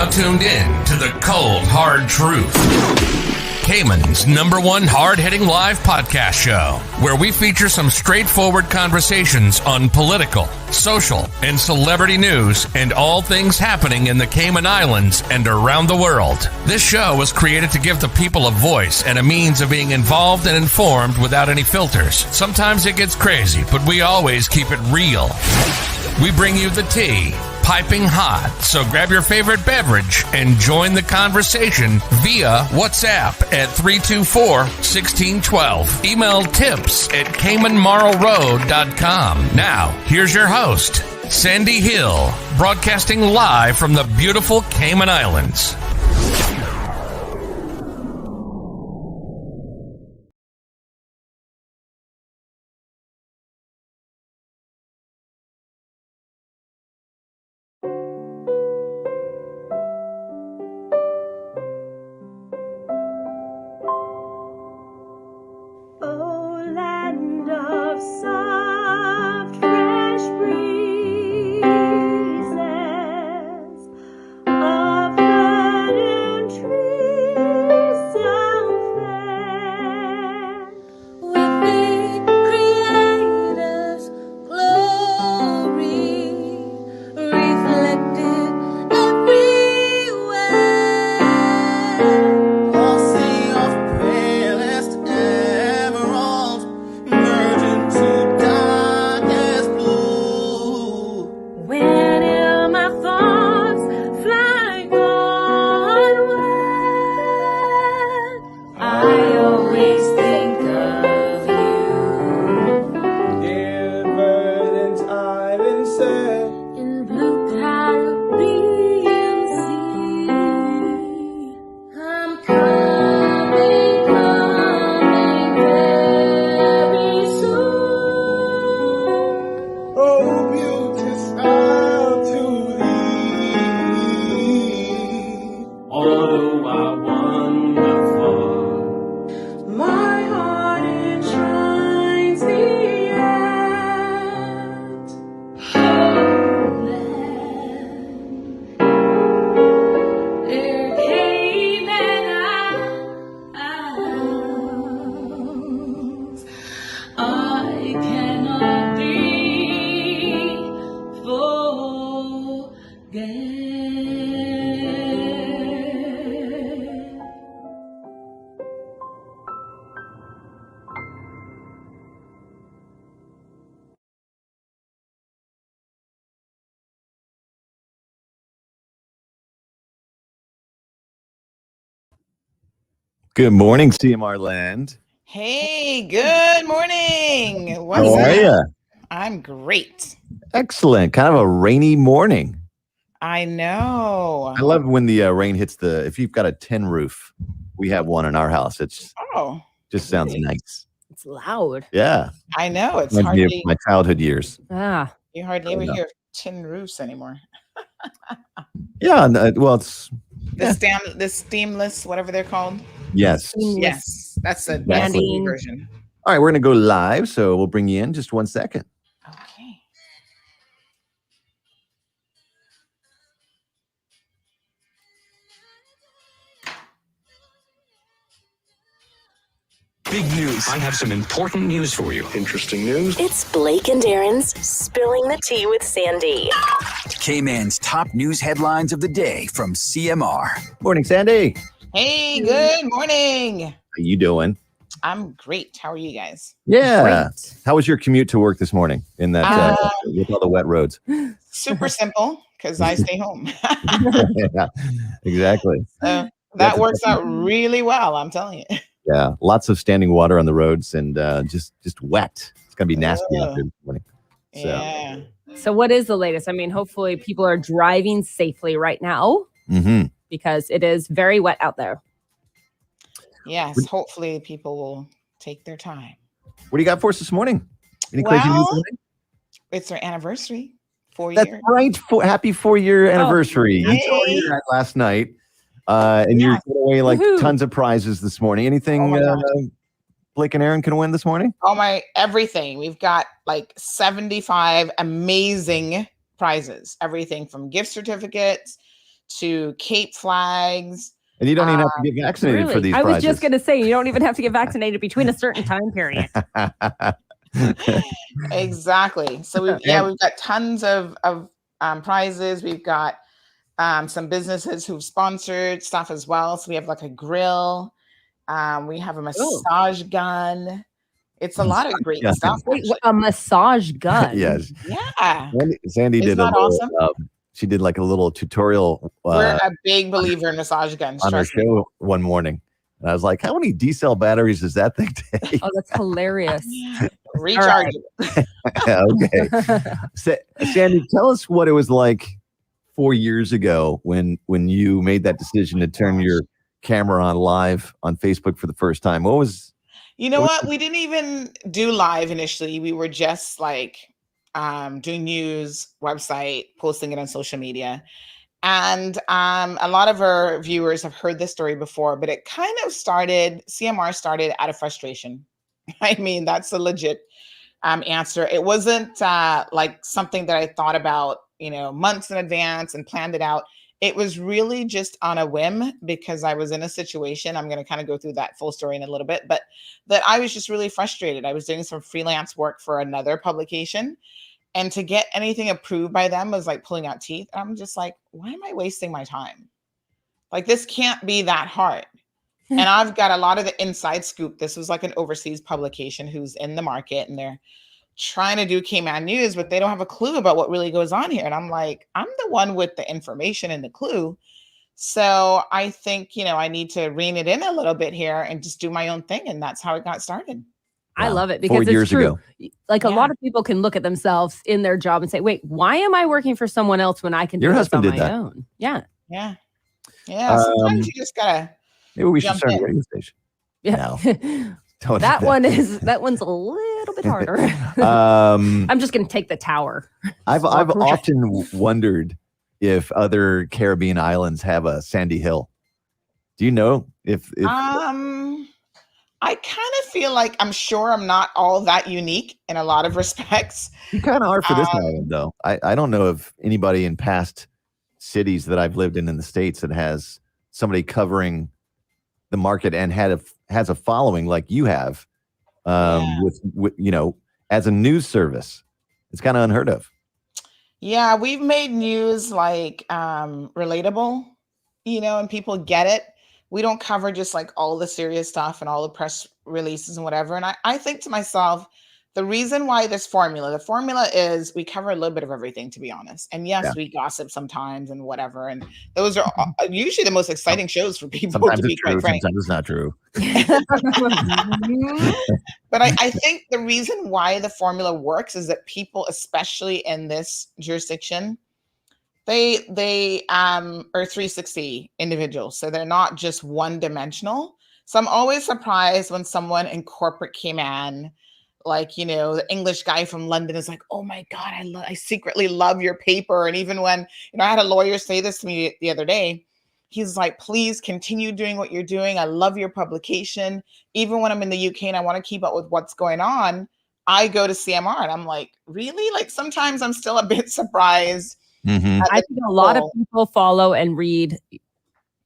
now tuned in to the cold, hard truth. Cayman's #1 hard-hitting live podcast show, where we feature some straightforward conversations on political, social, and celebrity news and all things happening in the Cayman Islands and around the world. This show was created to give the people a voice and a means of being involved and informed without any filters. Sometimes it gets crazy, but we always keep it real. We bring you the tea, piping hot, so grab your favorite beverage and join the conversation via WhatsApp at 324-1612. Email tips@CaymanMarlRoad.com. Now, here's your host, Sandy Hill, broadcasting live from the beautiful Cayman Islands. Good morning, CMR Land. Hey, good morning. How are you? I'm great. Excellent. Kind of a rainy morning. I know. I love when the rain hits if you've got a tin roof. We have one in our house. Just sounds nice. It's loud. Yeah. I know. It's Reminds me hardly of my childhood years. You hardly ever hear tin roofs anymore. Yeah. Well, it's the steamless, whatever they're called. Yes. Yes. That's the version. All right, we're going to go live, so we'll bring you in just 1 second. Okay. Big news. I have some important news for you. Interesting news. It's Blake and Aaron's Spilling the Tea with Sandy. Cayman's top news headlines of the day from CMR. Morning, Sandy. Hey, good morning. How you doing? I'm great. How are you guys? Yeah. Great. How was your commute to work this morning in that with all the wet roads? Super simple, because I stay home. Yeah, exactly. So that works out really well, I'm telling you. Yeah, lots of standing water on the roads and just wet. It's gonna be nasty out there this morning. So. Yeah. So what is the latest? I mean, hopefully people are driving safely right now because it is very wet out there. Yes, hopefully people will take their time. What do you got for us this morning? Any crazy news today? It's our anniversary. 4 That's years. right. Happy 4-year anniversary. You told me that last night. And you're giving away like tons of prizes this morning. Anything Blake and Aaron can win this morning? Everything. We've got like 75 amazing prizes. Everything from gift certificates to Cape flags. And you don't even have to get vaccinated for these prizes. I was just going to say, you don't even have to get vaccinated between a certain time period. Exactly. So we've got tons of prizes. We've got some businesses who've sponsored stuff as well. So we have like a grill. We have a massage gun. It's a lot of great stuff. Wait, a massage gun? Yes. Yeah. Sandy did awesome? She did like a little tutorial. We're a big believer in massage guns. On her show one morning. And I was like, how many D-cell batteries does that thing take? Oh, that's hilarious. Recharge it. Okay. Sandy, tell us what it was like 4 years ago when you made that decision to turn your camera on live on Facebook for the first time. What was... You know what? We didn't even do live initially. We were just like doing news, website, posting it on social media. And a lot of our viewers have heard this story before, but it kind of CMR started out of frustration. I mean, that's a legit answer. It wasn't like something that I thought about, months in advance and planned it out. It was really just on a whim because I was in a situation. I'm going to kind of go through that full story in a little bit, but that I was just really frustrated. I was doing some freelance work for another publication, and to get anything approved by them was like pulling out teeth. And I'm just like, why am I wasting my time? Like, this can't be that hard. And I've got a lot of the inside scoop. This was like an overseas publication who's in the market, and they're trying to do Cayman news, but they don't have a clue about what really goes on here. And I'm like, I'm the one with the information and the clue. So I think, I need to rein it in a little bit here and just do my own thing. And that's how it got started. I love it because 4 years it's true. Ago. Like a lot of people can look at themselves in their job and say, wait, why am I working for someone else when I can do this on my own? Yeah. Yeah. Yeah. Sometimes you just gotta. Maybe we should start a radio station. Yeah. No. that one's a little bit harder. I'm just gonna take the tower. I've often wondered if other Caribbean islands have a Sandy Hill. Do you know if I kind of feel like I'm sure I'm not all that unique in a lot of respects. You kind of are for this island, though. I don't know of anybody in past cities that I've lived in the States that has somebody covering the market and has a following like you have with as a news service. It's kind of unheard of. Yeah, we've made news like relatable, and people get it. We don't cover just like all the serious stuff and all the press releases and whatever. And I think to myself, the reason why the formula is we cover a little bit of everything, to be honest. And yes, we gossip sometimes and whatever. And those are usually the most exciting shows for people. Sometimes to be it's true, quite frank. sometimes it's not true. But I think the reason why the formula works is that people, especially in this jurisdiction, they are 360 individuals. So they're not just one dimensional. So I'm always surprised when someone in corporate Cayman, like, the English guy from London is like, oh my God, I secretly love your paper. And even when, I had a lawyer say this to me the other day, he's like, please continue doing what you're doing. I love your publication. Even when I'm in the UK and I want to keep up with what's going on, I go to CMR. And I'm like, really? Like, sometimes I'm still a bit surprised. Mm-hmm. I think a lot of people follow and read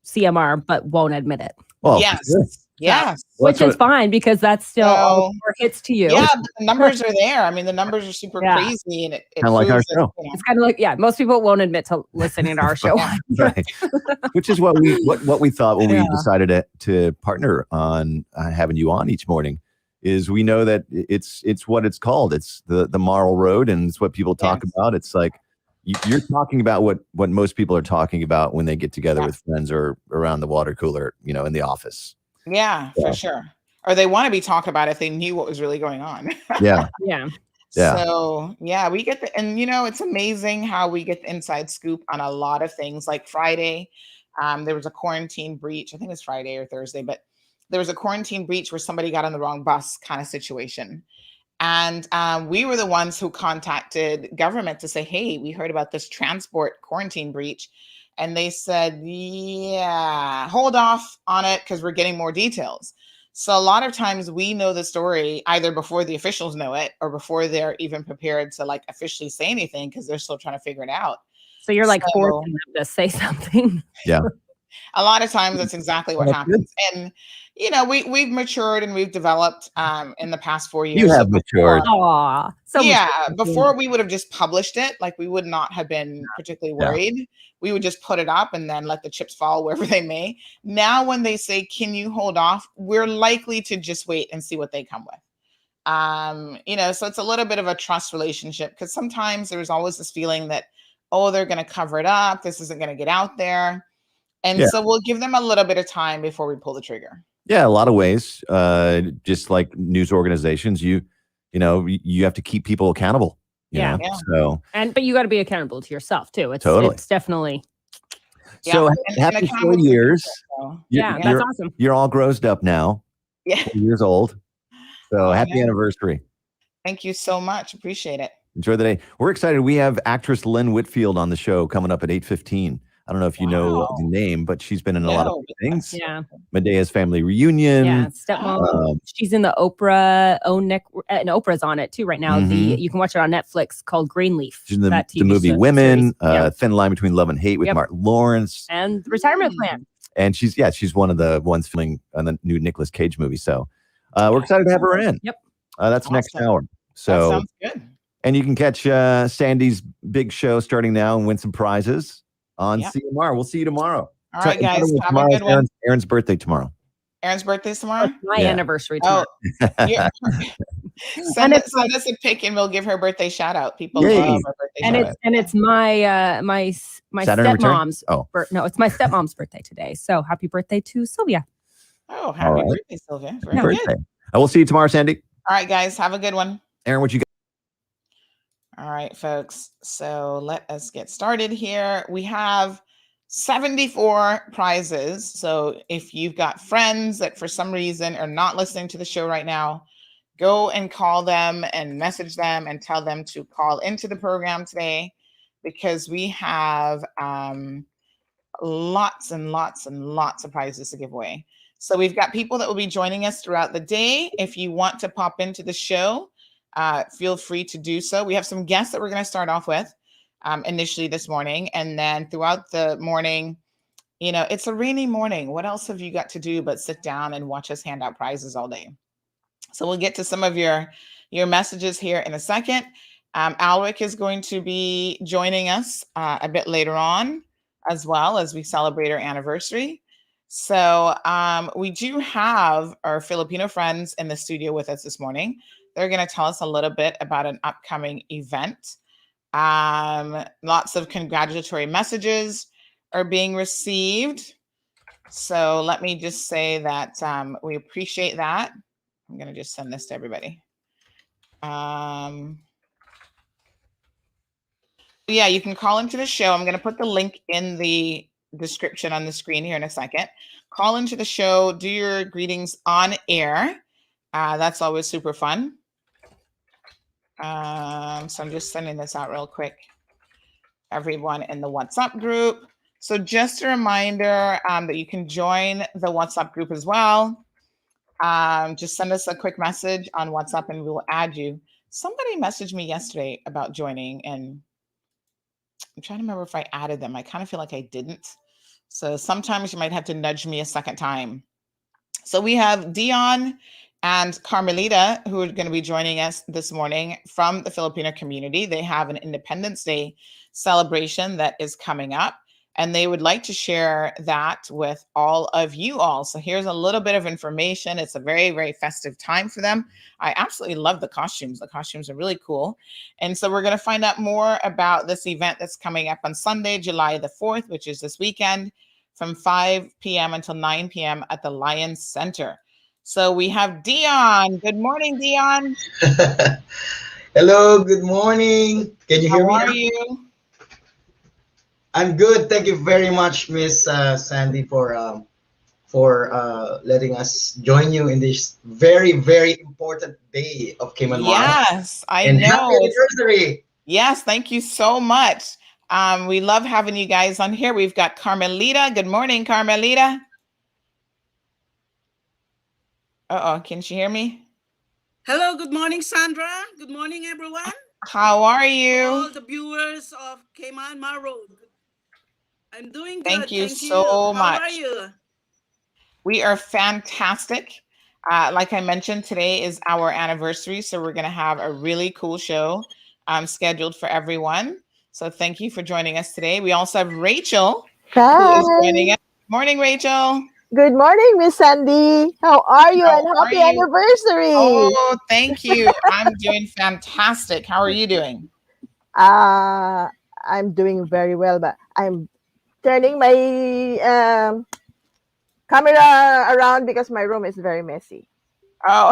CMR, but won't admit it. Well, yes. Sure. Yes. Which is fine because that's still all more hits to you. Yeah, the numbers are there. I mean, the numbers are super crazy. And it kind of like our show. It's kind of like, most people won't admit to listening to our show. Right. Which is what we thought when we decided to partner on having you on each morning. Is we know that it's what it's called. It's the moral road, and it's what people talk about. It's like you're talking about what most people are talking about when they get together with friends or around the water cooler, in the office. Yeah, for sure. Or they want to be talking about it if they knew what was really going on. Yeah. So we get and it's amazing how we get the inside scoop on a lot of things. Like Friday, there was a quarantine breach. I think it was Friday or Thursday, but there was a quarantine breach where somebody got on the wrong bus kind of situation. And we were the ones who contacted government to say, hey, we heard about this transport quarantine breach. And they said, hold off on it because we're getting more details. So a lot of times we know the story either before the officials know it or before they're even prepared to like officially say anything because they're still trying to figure it out. So you're like So- forcing them to say something. Yeah. A lot of times that's exactly what That's happens. And we've matured and we've developed in the past 4 years. You have So matured. Aw. So yeah, much before we would have just published it, like we would not have been particularly worried. We would just put it up and then let the chips fall wherever they may. Now, when they say, "Can you hold off?" we're likely to just wait and see what they come with. So it's a little bit of a trust relationship, because sometimes there's always this feeling that, oh, they're going to cover it up. This isn't going to get out there. And so we'll give them a little bit of time before we pull the trigger. Yeah, a lot of ways. Just like news organizations, you have to keep people accountable. You know? So but you got to be accountable to yourself too. It's Totally. it's definitely so And happy accountable 4 to the years. people, that's awesome. You're all grossed up now. Yeah. 4 years old. So happy know. anniversary. Thank you so much. Appreciate it. Enjoy the day. We're excited. We have actress Lynn Whitfield on the show coming up at 8:15. I don't know if you know the name, but she's been in a lot of things. Yeah. Medea's Family Reunion. Yeah, Stepmom. She's in the Oprah and Oprah's on it too right now. You can watch it on Netflix called Greenleaf. She's in the movie Women, Thin Line Between Love and Hate with Martin Lawrence. And the Retirement Plan. And she's one of the ones filming on the new Nicolas Cage movie. So we're excited to have her in. Yep. That's next hour. So that sounds good. And you can catch Sandy's big show starting now and win some prizes on CMR. We'll see you tomorrow. All right, guys. Have a good one. Aaron's birthday tomorrow. Aaron's birthday's tomorrow? My anniversary tomorrow. Send us a pic and we'll give her a birthday shout out. People love her birthday shout out. And it's my my stepmom's no, it's my stepmom's birthday today. So happy birthday to Sylvia. Oh, happy birthday, Sylvia. Very birthday. good. I will see you tomorrow, Sandy. All right, guys. Have a good one. Aaron, what you got? All right, folks. So let us get started here. We have 74 prizes. So if you've got friends that for some reason are not listening to the show right now, go and call them and message them and tell them to call into the program today, because we have lots and lots and lots of prizes to give away. So we've got people that will be joining us throughout the day. If you want to pop into the show, feel free to do so. We have some guests that we're going to start off with initially this morning. And then throughout the morning, it's a rainy morning. What else have you got to do but sit down and watch us hand out prizes all day? So we'll get to some of your messages here in a second. Alric is going to be joining us a bit later on, as well as we celebrate our anniversary. So we do have our Filipino friends in the studio with us this morning. They're going to tell us a little bit about an upcoming event. Lots of congratulatory messages are being received. So let me just say that we appreciate that. I'm going to just send this to everybody. Yeah, you can call into the show. I'm going to put the link in the description on the screen here in a second. Call into the show, do your greetings on air. That's always super fun. So I'm just sending this out real quick. Everyone in the WhatsApp group. So just a reminder that you can join the WhatsApp group as well. Just send us a quick message on WhatsApp and we will add you. Somebody messaged me yesterday about joining, and I'm trying to remember if I added them. I kind of feel like I didn't. So sometimes you might have to nudge me a second time. So we have Dion and Carmelita, who are going to be joining us this morning from the Filipino community. They have an Independence Day celebration that is coming up, and they would like to share that with all of you all. So here's a little bit of information. It's a very, very festive time for them. I absolutely love the costumes. The costumes are really cool. And so we're going to find out more about this event that's coming up on Sunday, July the 4th, which is this weekend, from 5 p.m. until 9 p.m. at the Lions Center. So we have Dion. Good morning, Dion. Hello, good morning. Can you hear me? How are you? I'm good. Thank you very much, Miss Sandy, for letting us join you in this very, very important day of Cayman Mar. Yes, I know. Happy anniversary. Yes, thank you so much. We love having you guys on here. We've got Carmelita. Good morning, Carmelita. Uh-oh, can she hear me? Hello, good morning, Sandra. Good morning, everyone. How are you? All the viewers of Cayman Road. I'm doing Thank good. you Thank you. so How are much. you? We are fantastic. Like I mentioned, today is our anniversary, so we're going to have a really cool show scheduled for everyone. So thank you for joining us today. We also have Rachel, who is joining Hi. us. Morning, Rachel. Good morning, Miss Sandy. How are you? How And are happy you? anniversary. Oh, thank you. I'm doing fantastic. How are you doing? Uh, I'm doing very well, but I'm turning my camera around because my room is very messy. Oh,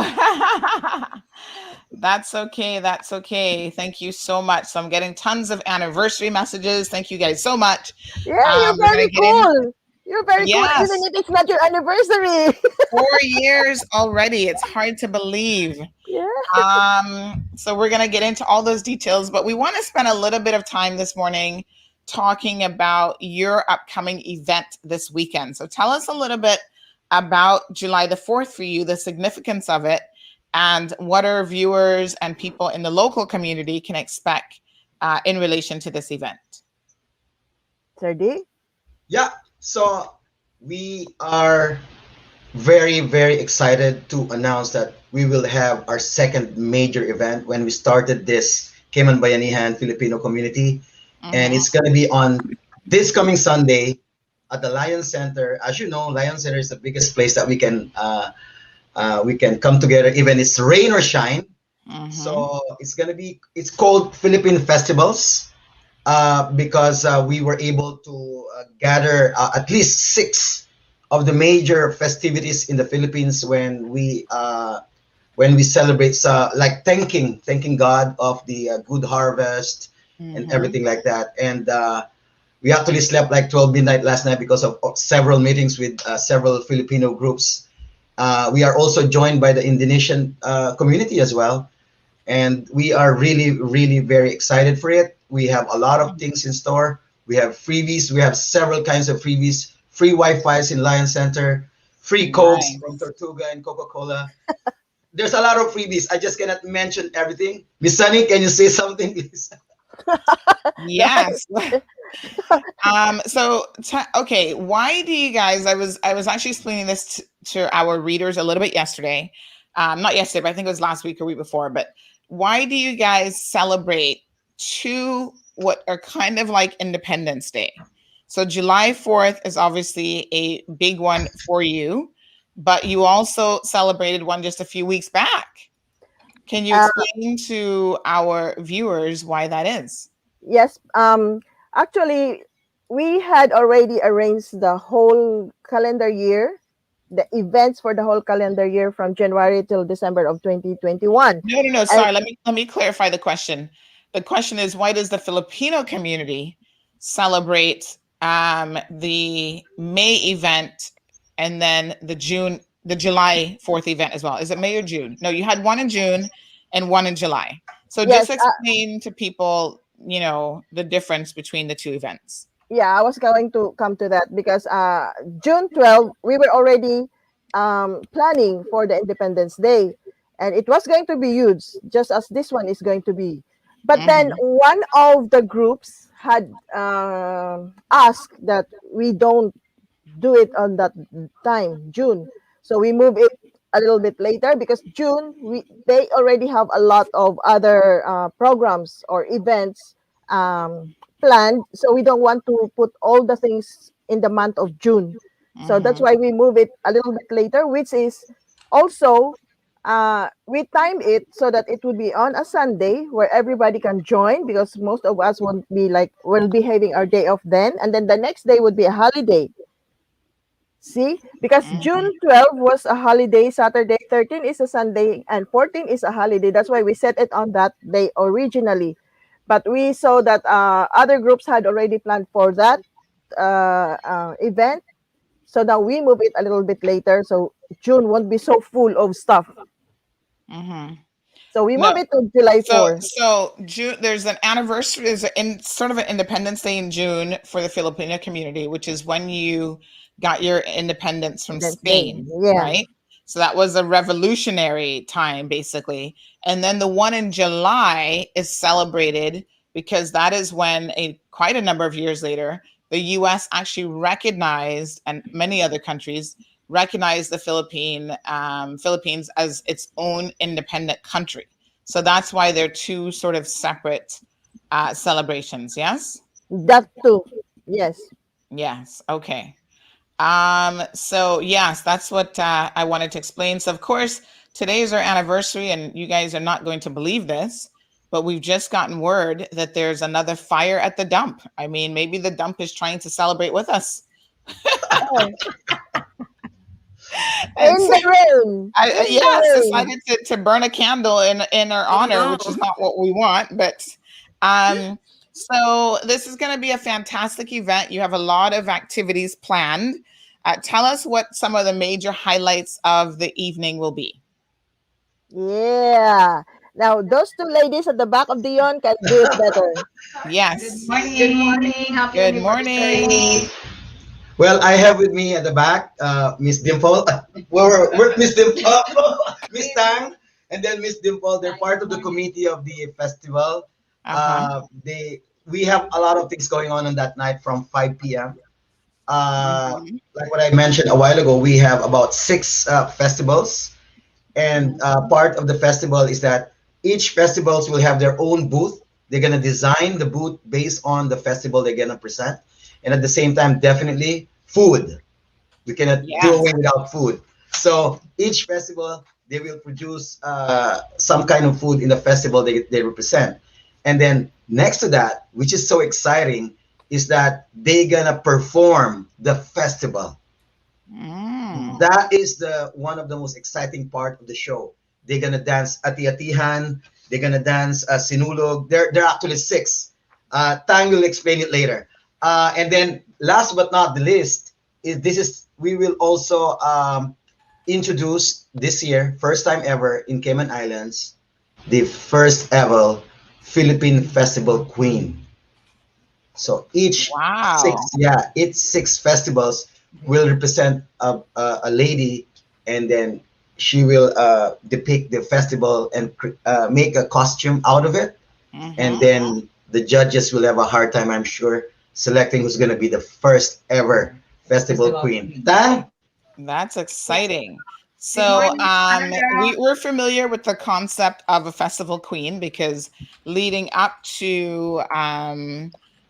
that's okay. That's okay. Thank you so much. So I'm getting tons of anniversary messages. Thank you guys so much. Yeah, you're We're gonna very get in. cool. You're very cool, even Yes, if it's not your anniversary. 4 years already. It's hard to believe. Yeah. So we're gonna get into all those details, but we want to spend a little bit of time this morning talking about your upcoming event this weekend. So tell us a little bit about July the 4th for you, the significance of it, and what our viewers and people in the local community can expect in relation to this event. Serdi? Yeah. So we are very, very excited to announce that we will have our second major event when we started this Cayman Bayanihan Filipino community. And it's going to be on this coming Sunday at the Lion Center. As you know, Lion Center is the biggest place that we can come together, even it's rain or shine. So it's called Philippine Festivals because we were able to gather at least 6 of the major festivities in the Philippines when we celebrate, like thanking God of the good harvest and everything like that. And we actually slept like 12 midnight last night because of several meetings with several Filipino groups. We are also joined by the Indonesian community as well. And we are really, really very excited for it. We have a lot of things in store. We have freebies. We have several kinds of freebies. Free Wi-Fi's in Lion Center. Free Cokes from Tortuga and Coca-Cola. There's a lot of freebies. I just cannot mention everything. Miss Sunny, can you say something, please? Yes. Okay, why do you guys, I was actually explaining this to our readers a little bit yesterday. Not yesterday, but I think it was last week or week before. But why do you guys celebrate 2 what are kind of like Independence Day? So July 4th is obviously a big one for you, but you also celebrated one just a few weeks back. Can you explain to our viewers why that is? Yes. Actually, we had already arranged the whole calendar year, the events for the whole calendar year from January till December of 2021. No. Sorry, let me clarify the question. The question is, why does the Filipino community celebrate the May event and then the July 4th event as well? Is it May or June? No, you had one in June and one in July. So Yes, just explain to people, the difference between the 2 events. Yeah, I was going to come to that because June 12, we were already planning for the Independence Day, and it was going to be huge, just as this one is going to be. But then one of the groups had asked that we don't do it on that time, June. So we move it a little bit later because June, they already have a lot of other programs or events planned. So we don't want to put all the things in the month of June. So that's why we move it a little bit later, which is also we time it so that it would be on a Sunday where everybody can join because most of us won't be we'll be having our day off then, and then the next day would be a holiday. See, because June 12 was a holiday, Saturday 13 is a Sunday, and 14 is a holiday. That's why we set it on that day originally. But we saw that other groups had already planned for that event. So now we move it a little bit later. So June won't be so full of stuff. So we move it to July 4. So June, there's an anniversary, sort of an Independence Day in June for the Filipino community, which is when you got your independence from Spain, right? So that was a revolutionary time, basically. And then the one in July is celebrated because that is when quite a number of years later, the U.S. actually recognized, and many other countries recognized the Philippines as its own independent country. So that's why they're two sort of separate celebrations. Yes. That too. Yes. Yes. Okay. So yes, that's what I wanted to explain. So of course, today is our anniversary, and you guys are not going to believe this, but we've just gotten word that there's another fire at the dump. I mean, maybe the dump is trying to celebrate with us. In the rain. Decided to burn a candle in our honor, which is not what we want, but so this is going to be a fantastic event. You have a lot of activities planned. Tell us what some of the major highlights of the evening will be. Yeah. Now, those two ladies at the back of the yawn can do it better. Yes. Good morning. Happy Good morning. Well, I have with me at the back Miss Dimple. Where's Miss Dimple? Miss Tang, and then Miss Dimple. They're part of the committee of the festival. We have a lot of things going on that night from 5 p.m. Like what I mentioned a while ago, we have about 6 festivals, and part of the festival is that each festivals will have their own booth. They're gonna design the booth based on the festival they're gonna present, and at the same time, definitely food. We cannot do away without food. So each festival they will produce some kind of food in the festival they represent, and then next to that, which is so exciting, is that they're gonna perform the festival. That is the one of the most exciting part of the show. They're gonna dance ati-atihan. They're gonna dance sinulog. They're actually 6. Tang will explain it later. And then last but not the least we will also introduce this year, first time ever in Cayman Islands, the first ever Philippine Festival Queen. So each 6 festivals will represent a lady, and then she will depict the festival and make a costume out of it. And then the judges will have a hard time, I'm sure, selecting who's going to be the first ever festival queen. That's exciting. So we're familiar with the concept of a festival queen because leading up to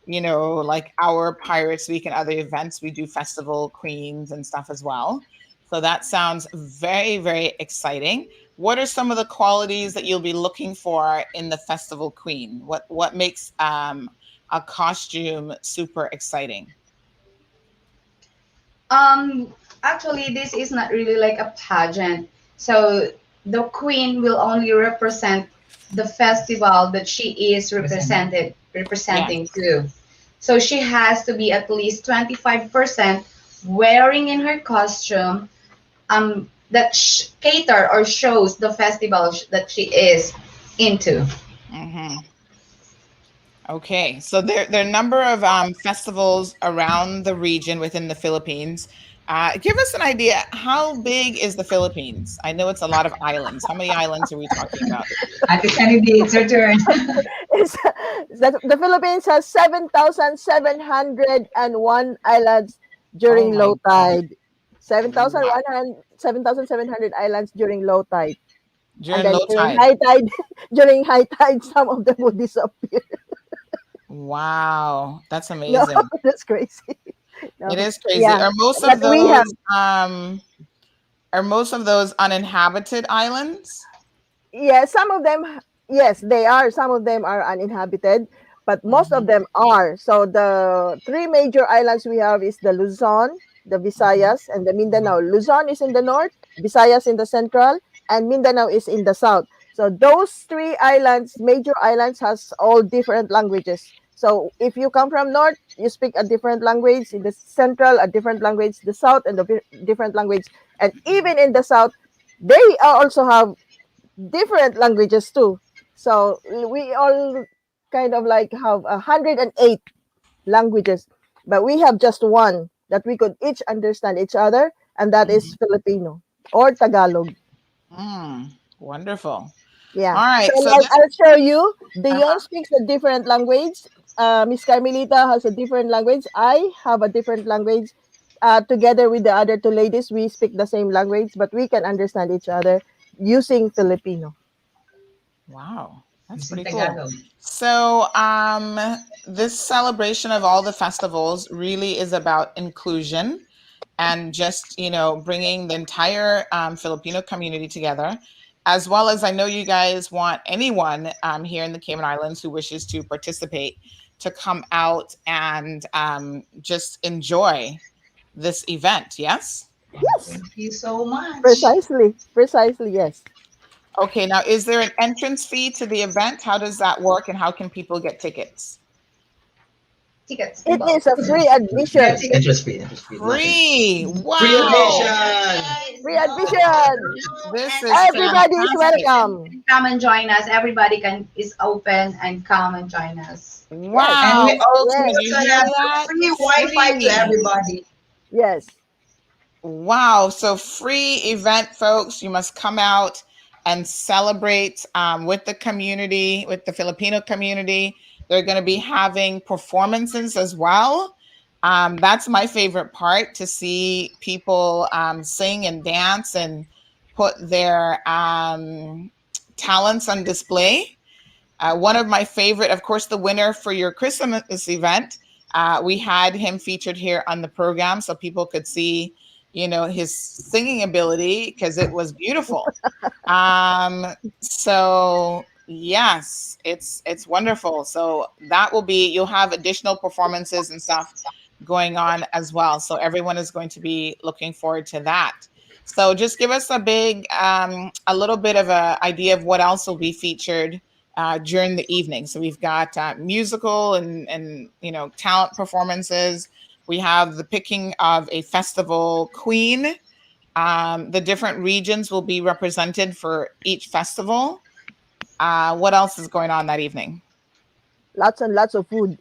like our Pirates Week and other events, we do festival queens and stuff as well. So that sounds very, very exciting. What are some of the qualities that you'll be looking for in the festival queen? What makes a costume super exciting? Actually, this is not really like a pageant. So the queen will only represent the festival that she is representing to. So she has to be at least 25% wearing in her costume that cater or shows the festival that she is into. Okay, so there are a number of festivals around the region within the Philippines. Give us an idea, how big is the Philippines? I know it's a lot of islands. How many islands are we talking about? Ate Kennedy, it's your turn. The Philippines has 7,701 islands during low tide. 7,700 islands during low tide. During High tide, some of them will disappear. Wow, that's amazing. No, that's crazy. No. It is crazy. Yeah. Are most of those uninhabited islands? Yeah, some of them, yes, they are. Some of them are uninhabited, but most of them are. So the 3 major islands we have is the Luzon, the Visayas, and the Mindanao. Luzon is in the north, Visayas in the central, and Mindanao is in the south. So those 3 islands, major islands, has all different languages. So if you come from north, you speak a different language. In the central, a different language. The south, and a different language. And even in the south, they also have different languages too. So we all kind of like have 108 languages, but we have just one that we could each understand each other, and that is Filipino. or Tagalog. Wonderful. Yeah. All right. So So like this, I'll show you. Dion speaks a different language. Miss Carmelita has a different language. I have a different language. Together with the other two ladies, we speak the same language, but we can understand each other using Filipino. wow, that's Using pretty cool. Tagalog. So, this celebration of all the festivals really is about inclusion and just, bringing the entire Filipino community together, as well as I know you guys want anyone here in the Cayman Islands who wishes to participate to come out and just enjoy this event. Yes? Yes, Thank you so much. precisely, yes. Okay, now is there an entrance fee to the event? How does that work and how can people get tickets? Tickets. It is a free Yeah, admission. tickets. Interest fee, nothing. Free. Free Wow. admission. Free admission. This is Everybody is fantastic. welcome. Come and join us. Everybody is open and come and join us. Wow. And we Folks, yes. did you also hear have that? free Wi-Fi to Free. everybody. Yes. Wow. So free event, folks. You must come out and celebrate with the community, with the Filipino community. They're going to be having performances as well. That's my favorite part, to see people sing and dance and put their talents on display. One of my favorite, of course, the winner for your Christmas event, we had him featured here on the program so people could see, his singing ability, because it was beautiful. So yes, it's wonderful. So that will be, you'll have additional performances and stuff going on as well. So everyone is going to be looking forward to that. So just give us a little bit of an idea of what else will be featured during the evening. So we've got musical and talent performances. We have the picking of a festival queen. The different regions will be represented for each festival. What else is going on that evening? Lots and lots of food.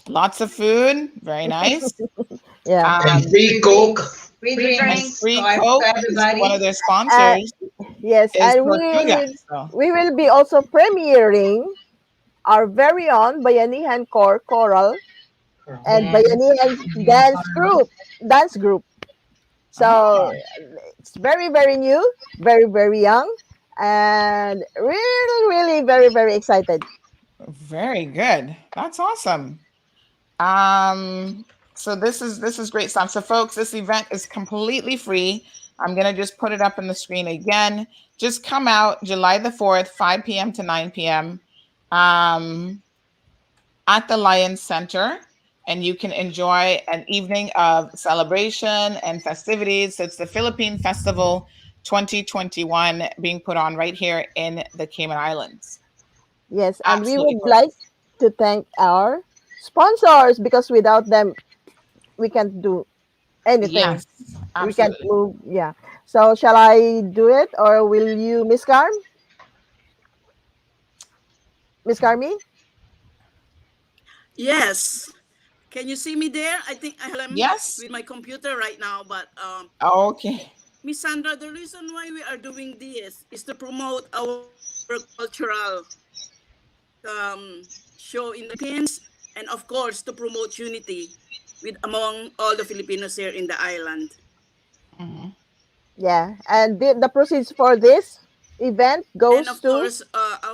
Lots of food. Very nice. Yeah. And free Coke. Free And drinks free for Coke is everybody. one of their sponsors. Yes, Is and Tortuga. So. we will be also premiering our very own Bayanihan Choral and Bayanihan dance group. So it's very, very new, very, very young, and really, really very, very excited. Very good. That's awesome. So this is great stuff. So folks, this event is completely free. I'm gonna just put it up on the screen again. Just come out July the 4th, 5 p.m. to 9 p.m. At the Lions Center, and you can enjoy an evening of celebration and festivities. So it's the Philippine Festival 2021 being put on right here in the Cayman Islands. Yes, and Absolutely we would like to thank our sponsors, because without them, we can't do anything. Yes, We can't absolutely. move. Yeah. So shall I do it, or will you, Miss Carm? Miss Carmi? Yes. Can you see me there? I think I am Yes. with my computer right now, but Okay. Miss Sandra, the reason why we are doing this is to promote our cultural show in the Philippines, and of course to promote unity with among all the Filipinos here in the island. Yeah. And the proceeds for this event goes And of to course,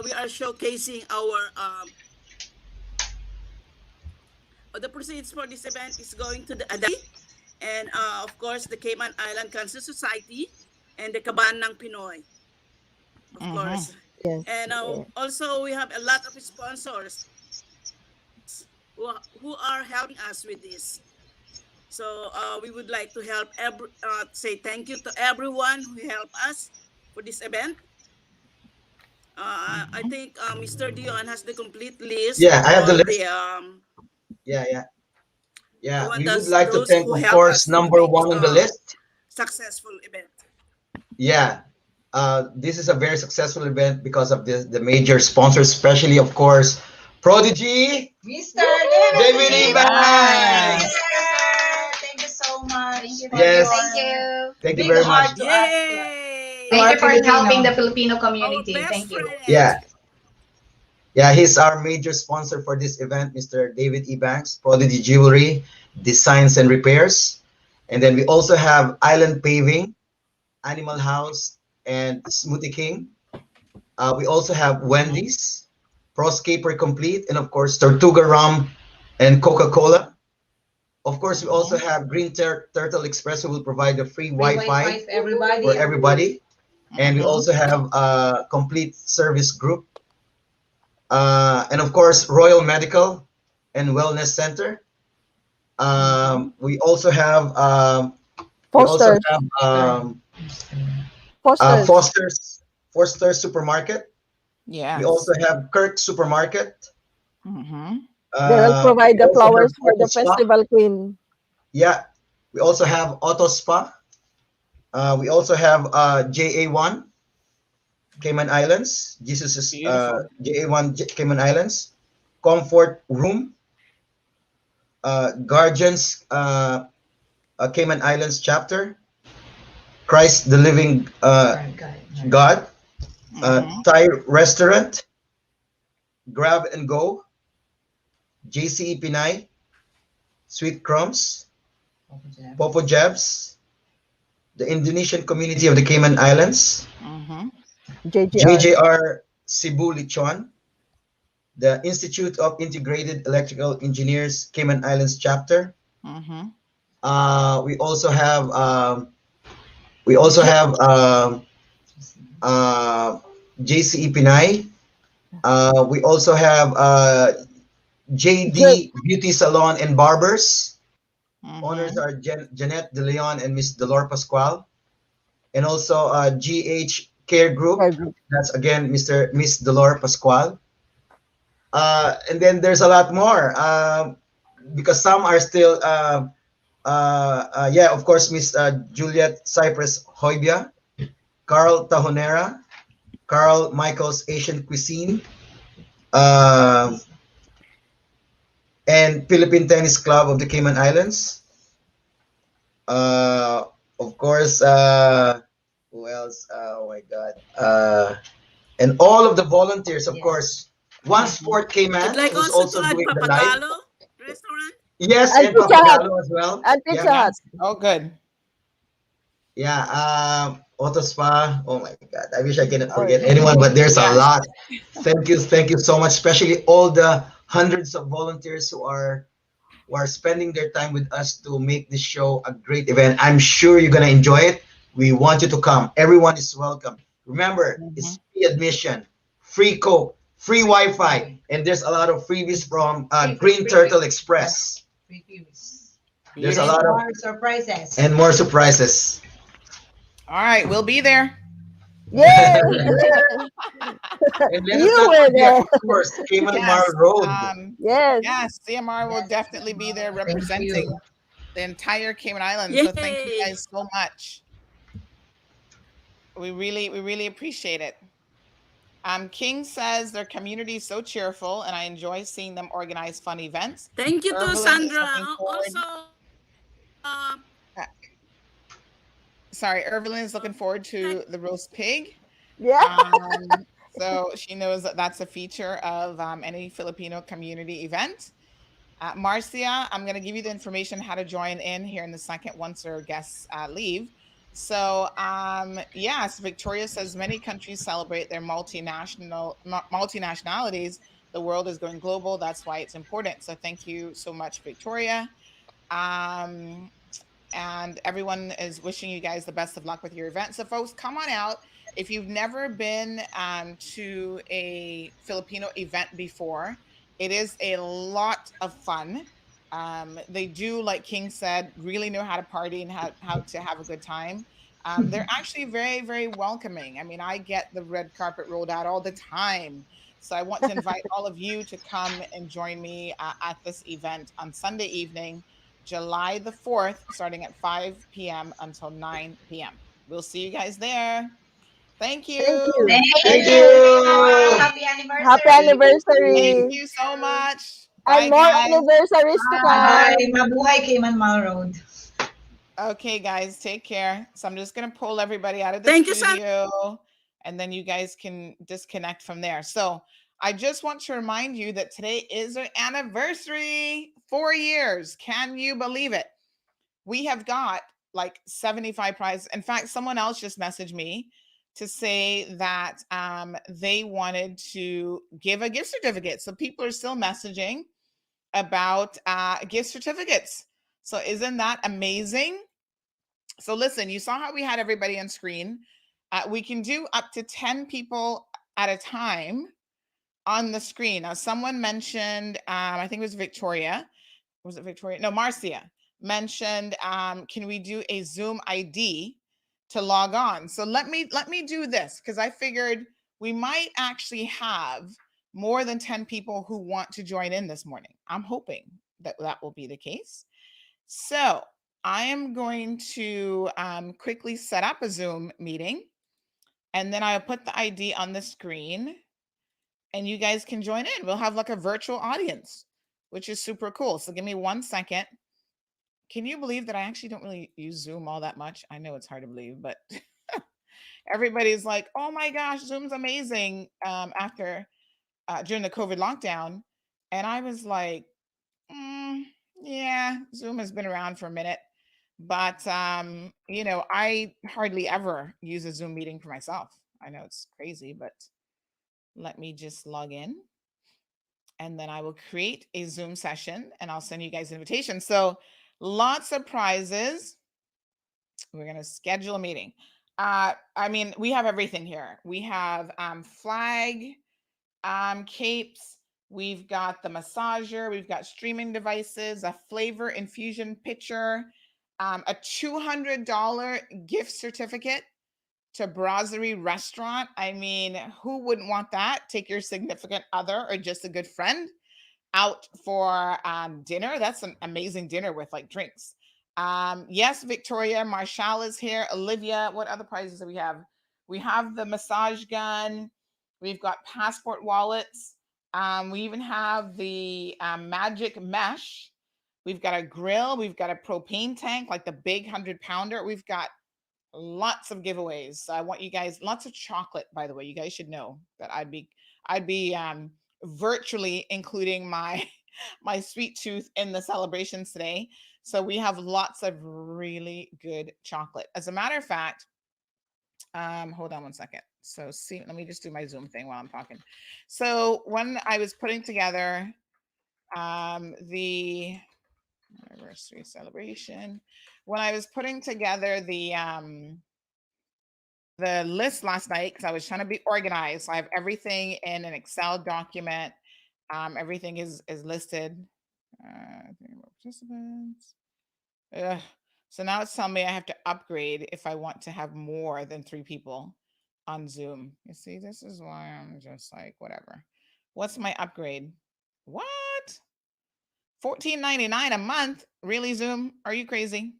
we are showcasing our the proceeds for this event is going to the ADAI, and of course the Cayman Island Cancer Society and the Kaban ng Pinoy, of course. yes. And also we have a lot of sponsors who are helping us with this. So we would like to say thank you to everyone who helped us for this event. I think Mr. Dion has the complete list. Yeah, I have the of list. Yeah. We would like to thank, of course, number one on the list. Successful event. Yeah. This is a very successful event because of the major sponsors, especially, of course, Prodigy. Mr. David Evans. Thank you so much. Yes. Thank you. Thank you Big very much. heart to us. Yay! Thank you for Filipino. helping the Filipino Our community. best Thank you. friend. Yeah. Yeah, he's our major sponsor for this event, Mr. David E. Banks, Prodigy Jewelry, Designs and Repairs. And then we also have Island Paving, Animal House, and Smoothie King. We also have Wendy's, Proscaper Complete, and of course, Tortuga Rum and Coca-Cola. Of course, we also have Green Turtle Express, who will provide the free Wi-Fi for everybody. for everybody. And we also have a complete service group. And of course, Royal Medical and Wellness Center. We also have Foster's. Foster's Supermarket. Yes. We also have Kirk Supermarket. They will provide the flowers for the festival queen. Yeah. We also have Auto Spa. We also have JA1 Cayman Islands. Jesus is JA1 Cayman Islands. Comfort Room. Guardians Cayman Islands chapter. Christ the Living God. Thai Restaurant. Grab and Go. JCE Pinay. Sweet Crumbs. Popo Jabs. The Indonesian community of the Cayman Islands. JJR Cebu Lichuan. The Institute of Integrated Electrical Engineers Cayman Islands chapter. We also have JCE Pinay. We also have JD Beauty Salon and Barbers. Owners are Jeanette De Leon and Miss Delor Pascual. And also GH Care Group. That's again Miss Delor Pascual. And then there's a lot more because some are still of course, Miss Juliet Cypress Hoybia, Carl Tahonera, Carl Michael's Asian Cuisine, and Philippine Tennis Club of the Cayman Islands. Of course, who else? Oh my God. And all of the volunteers, of course. One Sport Cayman, I'd like who's also also to add doing the live. Papagalo restaurant. Yes, And and Pizza Hut. Papagalo as well. And Pizza Hut. Oh, good. Yeah, Auto Spa. Oh my God, I wish I didn't forget anyone, but there's a lot. Thank you so much, especially all the hundreds of volunteers who are spending their time with us to make this show a great event. I'm sure you're gonna enjoy it. We want you to come. Everyone is welcome. Remember, it's free admission, free Coke, free Wi-Fi, and there's a lot of freebies from Green Turtle Express. There's a lot of more surprises. and more surprises. All right, we'll be there. Yay! And let us You not were forget, there. of course, Cayman Yes, Mar Road. Yes. Yes, CMR will definitely be there representing the entire Cayman Islands. So thank you guys so much. We really appreciate it. King says their community is so cheerful, and I enjoy seeing them organize fun events. Thank you to Evelyn is Sandra. looking forward- Also, Sorry, Evelyn is looking forward to the roast pig. Yeah. So she knows that that's a feature of any Filipino community event. Marcia, I'm going to give you the information how to join in here in the second once our guests leave. So, yes, Victoria says many countries celebrate their multinationalities. The world is going global. That's why it's important. So thank you so much, Victoria. And everyone is wishing you guys the best of luck with your event. So folks, come on out. If you've never been to a Filipino event before, it is a lot of fun. They do, like King said, really know how to party and how to have a good time. They're actually very, very welcoming. I mean, I get the red carpet rolled out all the time. So I want to invite all of you to come and join me at this event on Sunday evening, July the 4th, starting at 5 p.m. until 9 p.m. We'll see you guys there. Thank you. Thank you. Happy anniversary. Happy anniversary. Thank you so much. And Bye, more guys. anniversaries to come. Bye. Mabuhay Cayman Mall Road. Okay, guys, take care. So I'm just gonna pull everybody out of the Thank you, Sandy. studio, and then you guys can disconnect from there. So I just want to remind you that today is our anniversary. 4 years. Can you believe it? We have got like 75 prizes. In fact, someone else just messaged me to say that they wanted to give a gift certificate. So people are still messaging about gift certificates. So isn't that amazing? So listen, you saw how we had everybody on screen. We can do up to 10 people at a time on the screen. Now, someone mentioned, I think it was Victoria. Was it Victoria? No, Marcia mentioned, can we do a Zoom ID to log on? So let me do this, because I figured we might actually have more than 10 people who want to join in this morning. I'm hoping that that will be the case. So I am going to quickly set up a Zoom meeting, and then I'll put the ID on the screen and you guys can join in. We'll have like a virtual audience, which is super cool. So give me 1 second. Can you believe that I actually don't really use Zoom all that much? I know it's hard to believe, but everybody's like, oh my gosh, Zoom's amazing after during the COVID lockdown. And I was like, yeah, Zoom has been around for a minute. But you know, I hardly ever use a Zoom meeting for myself. I know it's crazy, but let me just log in. And then I will create a Zoom session and I'll send you guys an invitation. So lots of prizes. We're going to schedule a meeting. I mean, we have everything here. We have flag capes. We've got the massager. We've got streaming devices, a flavor infusion pitcher, a $200 gift certificate to Brasserie Restaurant. I mean, who wouldn't want that? Take your significant other or just a good friend out for dinner. That's an amazing dinner with like drinks. Yes, Victoria, Marshall is here. Olivia, what other prizes do we have? We have the massage gun. We've got passport wallets. We even have the magic mesh. We've got a grill. We've got a propane tank, like the big 100-pounder. We've got lots of giveaways. So I want you guys, lots of chocolate, by the way. You guys should know that I'd be virtually including my my sweet tooth in the celebrations today. So we have lots of really good chocolate. As a matter of fact, hold on 1 second. So see, let me just do my Zoom thing while I'm talking. So when I was putting together the anniversary celebration, when I was putting together the list last night, because I was trying to be organized, so I have everything in an Excel document. Everything is listed. Participants. Ugh. So now it's telling me I have to upgrade if I want to have more than 3 people on Zoom. You see, this is why I'm just like, whatever. What's my upgrade? What? $14.99 a month? Really, Zoom? Are you crazy?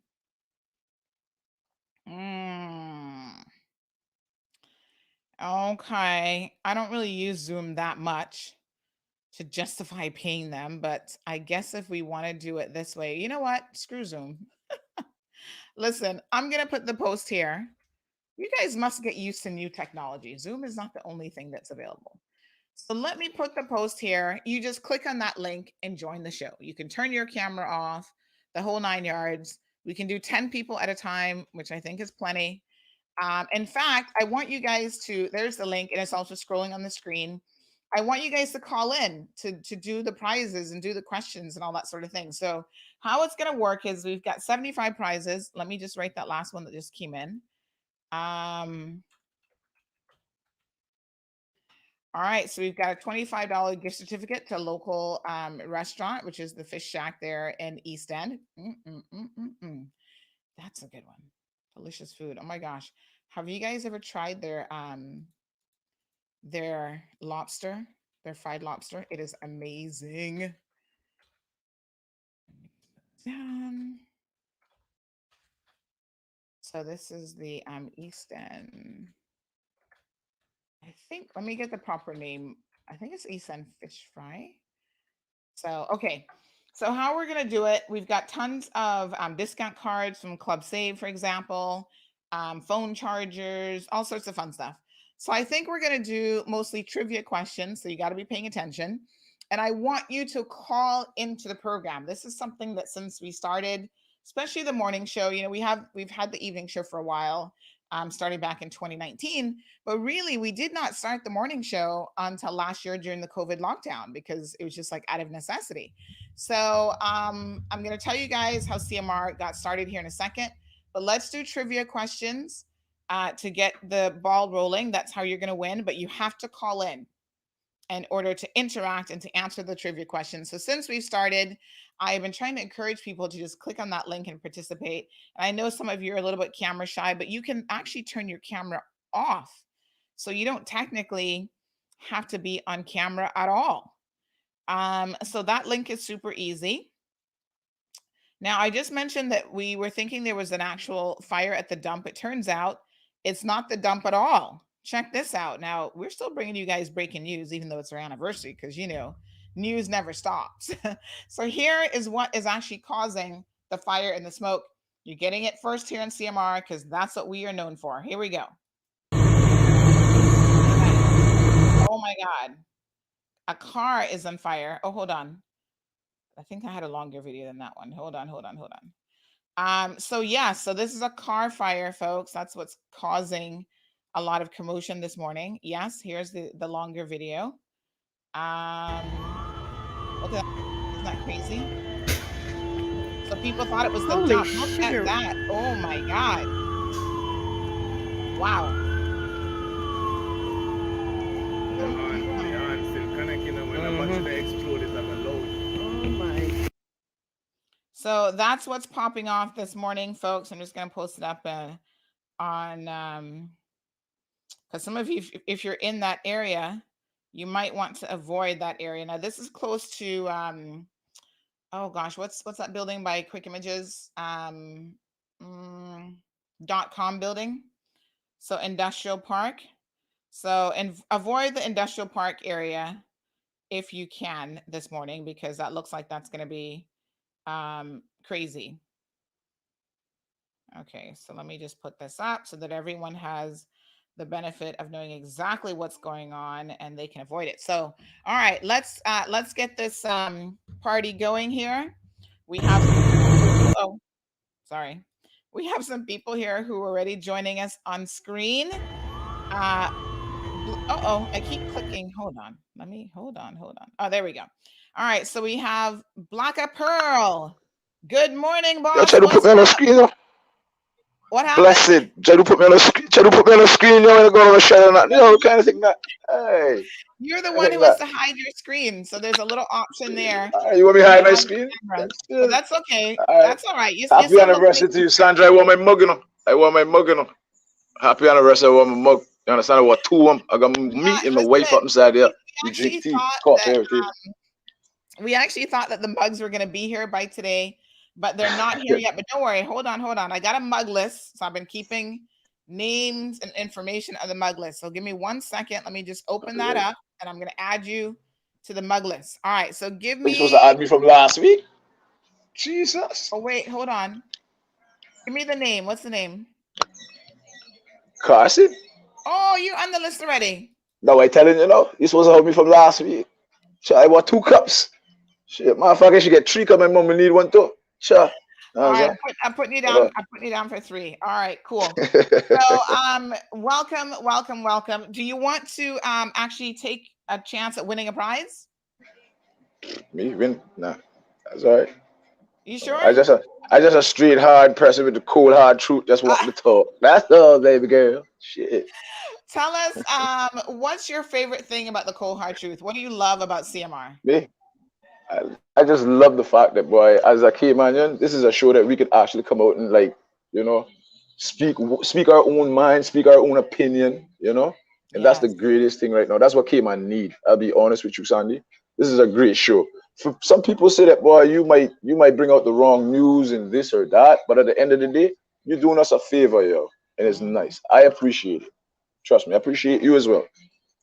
Okay. I don't really use Zoom that much to justify paying them, but I guess if we want to do it this way, you know what? Screw Zoom. Listen, I'm going to put the post here. You guys must get used to new technology. Zoom is not the only thing that's available. So let me put the post here. You just click on that link and join the show. You can turn your camera off, the whole 9 yards. We can do 10 people at a time, which I think is plenty. In fact, I want you guys to, there's the link, and it's also scrolling on the screen. I want you guys to call in to do the prizes and do the questions and all that sort of thing. So how it's going to work is we've got 75 prizes. Let me just write that last one that just came in. All right, so we've got a $25 gift certificate to a local restaurant, which is the Fish Shack there in East End. That's a good one. Delicious food. Oh my gosh. Have you guys ever tried their lobster, their fried lobster? It is amazing. So this is the East End. I think, let me get the proper name. I think it's East End Fish Fry. So, okay. So how we're going to do it, we've got tons of discount cards from Club Save, for example, phone chargers, all sorts of fun stuff. So I think we're going to do mostly trivia questions. So you got to be paying attention. And I want you to call into the program. This is something that since we started, especially the morning show, you know, we've had the evening show for a while, starting back in 2019. But really, we did not start the morning show until last year during the COVID lockdown because it was just like out of necessity. So I'm going to tell you guys how CMR got started here in a second. But let's do trivia questions to get the ball rolling. That's how you're going to win. But you have to call in order to interact and to answer the trivia questions. So since we've started, I've been trying to encourage people to just click on that link and participate. And I know some of you are a little bit camera shy, but you can actually turn your camera off. So you don't technically have to be on camera at all. So that link is super easy. Now, I just mentioned that we were thinking there was an actual fire at the dump. It turns out it's not the dump at all. Check this out. Now, we're still bringing you guys breaking news, even though it's our anniversary, because, you know, news never stops. So here is what is actually causing the fire and the smoke. You're getting it first here in CMR because that's what we are known for. Here we go. Oh, my God. A car is on fire. Oh, hold on. I think I had a longer video than that one. Hold on. So this is a car fire, folks. That's what's causing a lot of commotion this morning. Yes, here's the longer video. Look at that. Isn't that crazy? So people thought it was the dump. Look at that. Oh my God. Wow. So that's what's popping off this morning, folks. I'm just going to post it up on because some of you, if you're in that area, you might want to avoid that area. Now, this is close to oh gosh, what's that building by Quick Images? .com building. So industrial park. So and avoid the industrial park area if you can this morning, because that looks like that's going to be crazy. Okay, so let me just put this up so that everyone has the benefit of knowing exactly what's going on and they can avoid it. So, all right, let's get this party going here. We have we have some people here who are already joining us on screen. I keep clicking. Hold on. Hold on. Oh, there we go. All right, so we have Blacka Pearl. Good morning, boss. Yo, try to put me on the screen, yo. What happened? Blessed. Try to put me on the screen. Try to put me on the screen, yo, and go on the show and that. You know, kind of thing that. Hey. You're the one who wants to hide your screen, so there's a little option there. You want me to hide my screen? Well, that's okay. Right. That's all right. Happy anniversary to you, Sandra. I want my mug, you know. Happy anniversary. I want my mug. You understand? I want two of them. I got meat and my wife up inside there. We drink tea, coffee, everything. We actually thought that the mugs were going to be here by today, but they're not here yet. But don't worry. Hold on. I got a mug list. So I've been keeping names and information of the mug list. So give me 1 second. Let me just open that up, and I'm going to add you to the mug list. All right. So give me. You're supposed to add me from last week? Jesus. Oh, wait. Hold on. Give me the name. What's the name? Carson. Oh, you're on the list already. No, I telling you now. You're supposed to help me from last week. So I want 2 cups. Shit, motherfucker, I should get 3 cups. My mom will need 1 too. Sure. All right, I'm putting you down. I'm putting you down for 3. All right, cool. So, welcome. Do you want to actually take a chance at winning a prize? Me win? Nah, that's all right. You sure? I just a straight hard person with the cold hard truth. Just want to talk. That's all, baby girl. Shit. Tell us, what's your favorite thing about the cold hard truth? What do you love about CMR? Me? I just love the fact that, boy, as a Cayman, this is a show that we could actually come out and, like, you know, speak our own mind, speak our own opinion, you know, and that's the greatest thing right now. That's what Cayman need. I'll be honest with you, Sandy. This is a great show. For some people say that, boy, you might bring out the wrong news and this or that, but at the end of the day, you're doing us a favor, yo, and it's nice. I appreciate it. Trust me, I appreciate you as well.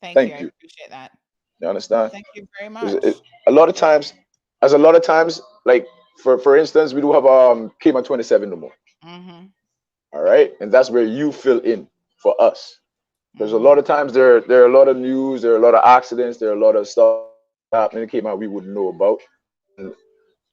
Thank you. I appreciate that. You understand? Thank you very much. A lot of times, as a lot of times, like for instance, we do have Cayman 27 no more. All right, and that's where you fill in for us. There's a lot of times there are a lot of news, there are a lot of accidents, there are a lot of stuff happening in Cayman we wouldn't know about.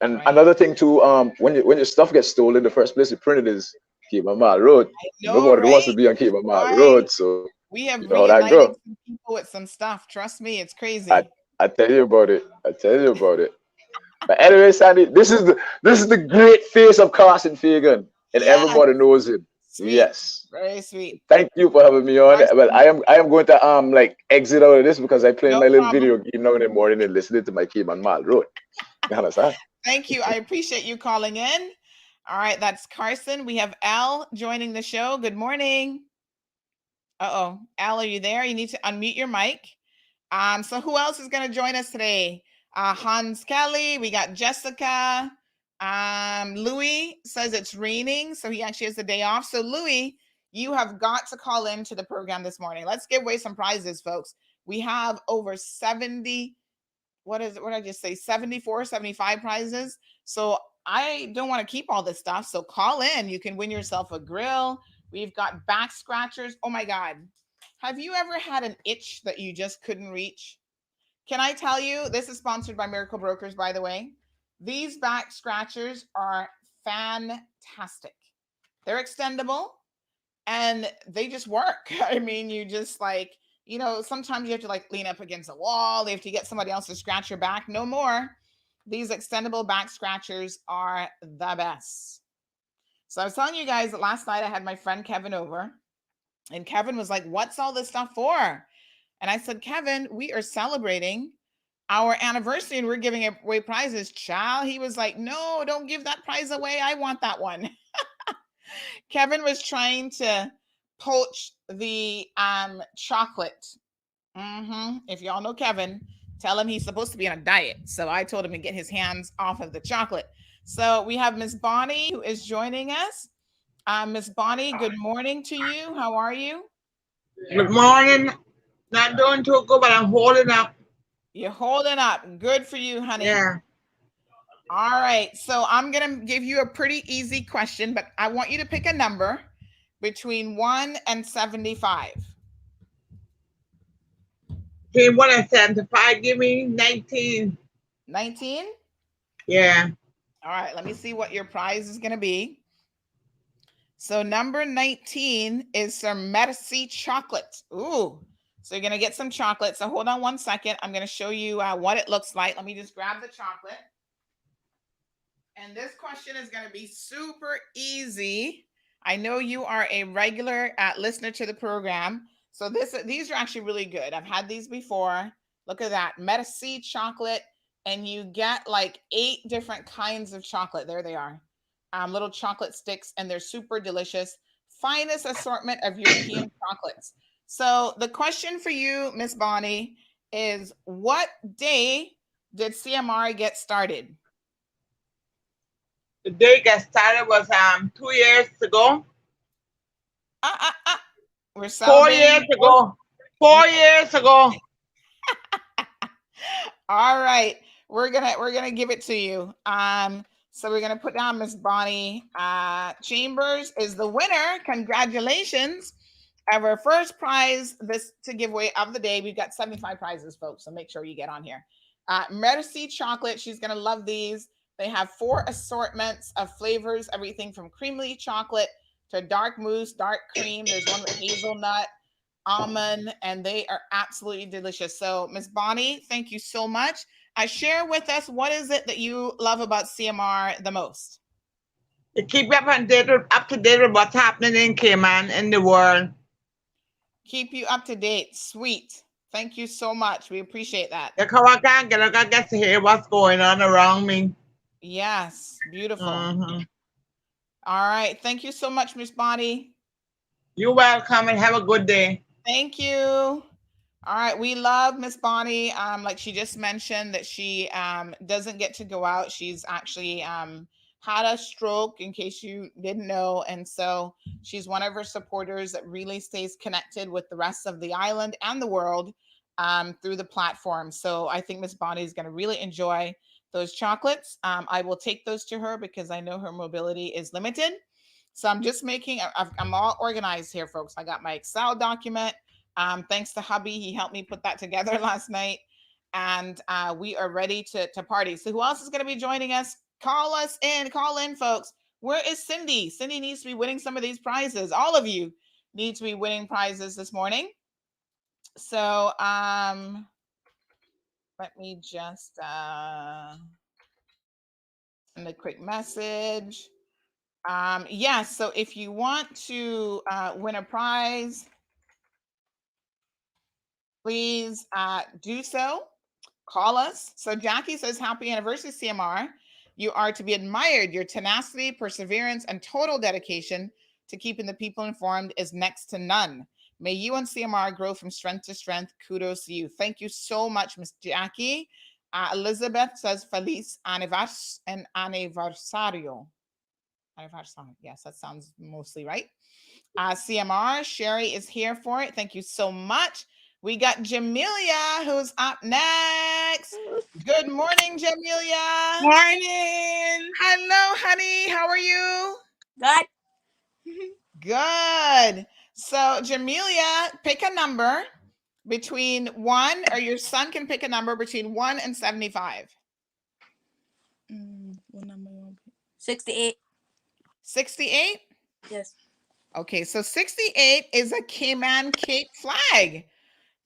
And another thing too, when your stuff gets stolen, the first place you print it is Cayman Mall Road. Nobody wants to be on Cayman Mall Road, so we have you know how that reunited go. some people with some stuff. Trust me, it's crazy. I tell you about it. I tell you about it. But anyway, Sandy, this is the great face of Carson Fagan, and everybody knows him. Sweet. Yes. Very sweet. Thank you for having me on. Well, I am going to like exit out of this because I play my little video game now in the morning and listening to my Cayman Mall Road. You understand? Thank you. I appreciate you calling in. All right, that's Carson. We have Al joining the show. Good morning. Uh-oh. Al, are you there? You need to unmute your mic. So who else is going to join us today? Hans Kelly. We got Jessica. Louis says it's raining, so he actually has the day off. So Louis, you have got to call into the program this morning. Let's give away some prizes, folks. We have over 70, what did I just say? 74, 75 prizes. So I don't want to keep all this stuff. So call in. You can win yourself a grill. We've got back scratchers. Oh my God. Have you ever had an itch that you just couldn't reach? Can I tell you, this is sponsored by Miracle Brokers, by the way. These back scratchers are fantastic. They're extendable and they just work. I mean, you just like, you know, sometimes you have to like lean up against a wall. You have to get somebody else to scratch your back. No more. These extendable back scratchers are the best. So I was telling you guys that last night I had my friend Kevin over, and Kevin was like, what's all this stuff for? And I said, Kevin, we are celebrating our anniversary and we're giving away prizes. Child, he was like, no, don't give that prize away. I want that one. Kevin was trying to poach the chocolate. If y'all know Kevin, tell him he's supposed to be on a diet. So I told him to get his hands off of the chocolate. So we have Miss Bonnie who is joining us. Miss Bonnie, good morning to you. How are you? Good morning. Not doing too good, but I'm holding up. You're holding up. Good for you, honey. Yeah. All right. So I'm going to give you a pretty easy question, but I want you to pick a number between 1 and 75. Between 1 and 75, give me 19. 19? Yeah. All right. Let me see what your prize is going to be. So number 19 is some Merci chocolate. Ooh. So you're going to get some chocolate. So hold on one second. I'm going to show you what it looks like. Let me just grab the chocolate. And this question is going to be super easy. I know you are a regular listener to the program. So these are actually really good. I've had these before. Look at that. Merci chocolate. And you get like 8 different kinds of chocolate. There they are. Little chocolate sticks. And they're super delicious. Finest assortment of European chocolates. So the question for you, Miss Bonnie, is what day did CMR get started? The day got started was 2 years ago. We're 4 years ago. 4 years ago. All right. We're gonna give it to you. So we're gonna put down Miss Bonnie Chambers is the winner. Congratulations. Our first prize to give away of the day. We've got 75 prizes, folks. So make sure you get on here. Merci chocolate. She's gonna love these. They have 4 assortments of flavors, everything from creamy chocolate to dark mousse, dark cream. There's one with hazelnut, almond, and they are absolutely delicious. So Miss Bonnie, thank you so much. Share with us, what is it that you love about CMR the most? To keep up to date with what's happening in Cayman, in the world. Keep you up to date. Sweet. Thank you so much. We appreciate that. I can't get to hear what's going on around me. Yes. Beautiful. All right. Thank you so much, Miss Bonnie. You're welcome and have a good day. Thank you. All right. We love Miss Bonnie. Like she just mentioned that she doesn't get to go out. She's actually had a stroke, in case you didn't know. And so she's one of her supporters that really stays connected with the rest of the island and the world through the platform. So I think Miss Bonnie is going to really enjoy those chocolates. I will take those to her because I know her mobility is limited. So I'm just making, I'm all organized here, folks. I got my Excel document. Thanks to hubby, he helped me put that together last night. And we are ready to party. So who else is going to be joining us? Call in, folks. Where is Cindy? Cindy needs to be winning some of these prizes. All of you need to be winning prizes this morning. So let me just send a quick message. Yes, so if you want to win a prize, please do so. Call us. So Jackie says, happy anniversary, CMR. You are to be admired. Your tenacity, perseverance, and total dedication to keeping the people informed is next to none. May you and CMR grow from strength to strength. Kudos to you. Thank you so much, Miss Jackie. Elizabeth says, feliz aniversario. Aniversario. Yes, that sounds mostly right. CMR, Sherry is here for it. Thank you so much. We got Jamelia, who's up next. Good morning, Jamelia. Morning. Hello, honey. How are you? Good. Good. So, Jamelia, pick a number between 1, or your son can pick a number between 1 and 75. What number? 68. 68? Yes. Okay, so 68 is a Cayman Cape flag.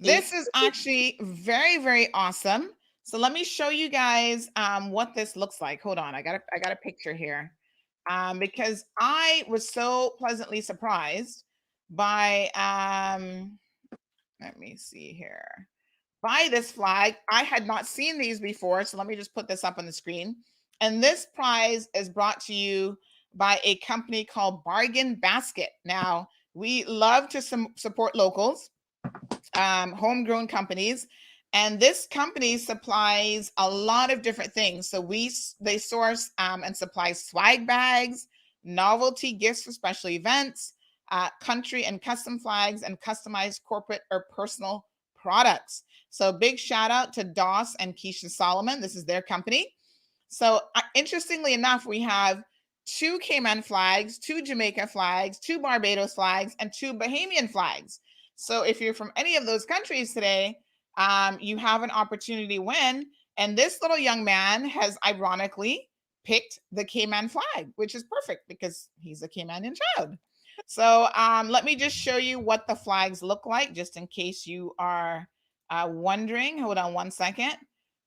This is actually very, very awesome. So let me show you guys what this looks like. Hold on, I got a picture here because I was so pleasantly surprised by let me see here, by this flag. I had not seen these before, so let me just put this up on the screen. And this prize is brought to you by a company called Bargain Basket. Now, we love to support locals, homegrown companies, and this company supplies a lot of different things. So they source and supply swag bags, novelty gifts for special events, country and custom flags, and customized corporate or personal products. So big shout out to Doss and Keisha Solomon. This is their company. So interestingly enough, we have 2 Cayman flags, 2 Jamaica flags, 2 Barbados flags, and 2 Bahamian flags. So if you're from any of those countries today, you have an opportunity to win. And this little young man has ironically picked the Cayman flag, which is perfect because he's a Caymanian child. So let me just show you what the flags look like, just in case you are wondering. Hold on one second.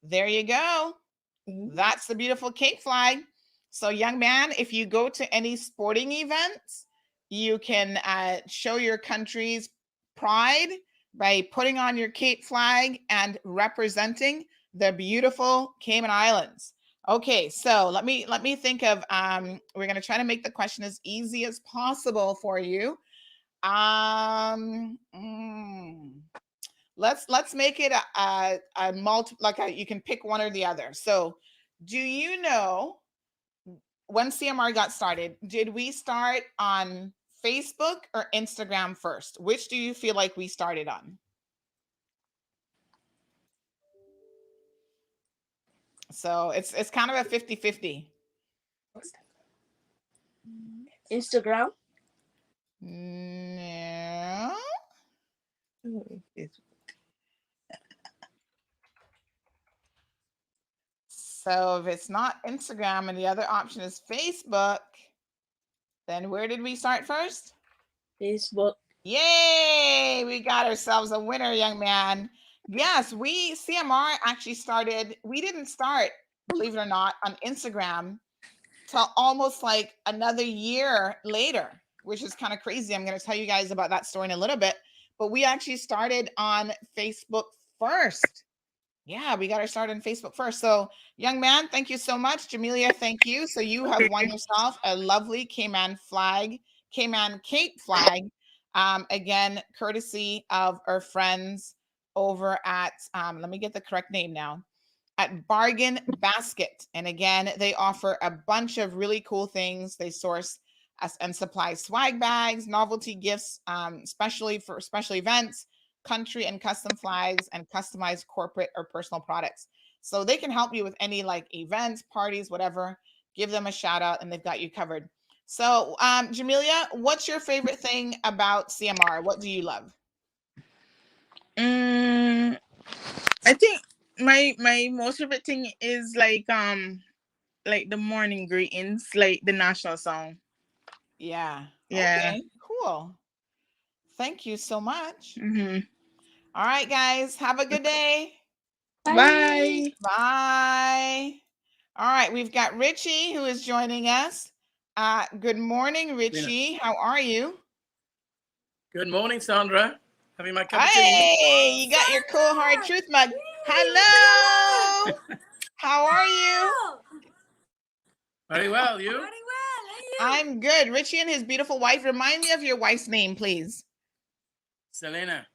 There you go. That's the beautiful Cape flag. So young man, if you go to any sporting events, you can show your country's pride by putting on your Cape flag and representing the beautiful Cayman Islands. Okay, so let me think of we're going to try to make the question as easy as possible for you. Let's make it a multi, you can pick one or the other. So, do you know when CMR got started, did we start on Facebook or Instagram first? Which do you feel like we started on? So it's kind of a 50-50. Instagram. No. So if it's not Instagram and the other option is Facebook, then where did we start first? Facebook. Yay! We got ourselves a winner, young man. Yes, CMR actually started, we didn't start, believe it or not, on Instagram till almost like another year later, which is kind of crazy. I'm going to tell you guys about that story in a little bit, but we actually started on Facebook first. Yeah, we got our start on Facebook first. So, young man, thank you so much. Jamelia, thank you. So you have won yourself a lovely Cayman Cape flag. Again, courtesy of our friends over at, let me get the correct name now, at Bargain Basket. And again, they offer a bunch of really cool things. They source and supply swag bags, novelty gifts, especially for special events, country and custom flags, and customized corporate or personal products. So they can help you with any like events, parties, whatever. Give them a shout out and they've got you covered. So, Jamelia, what's your favorite thing about CMR? What do you love? I think my most favorite thing is like the morning greetings, like the national song. Yeah. Yeah. Okay, cool. Thank you so much. Mm-hmm. All right, guys. Have a good day. Bye. Bye. All right, we've got Richie who is joining us. Good morning, Richie. How are you? Good morning, Sandra. Having my cup of tea. Hey, you got your cool hard truth mug. Hello. How are you? Very well, you? I'm good. Richie and his beautiful wife. Remind me of your wife's name, please. Selena.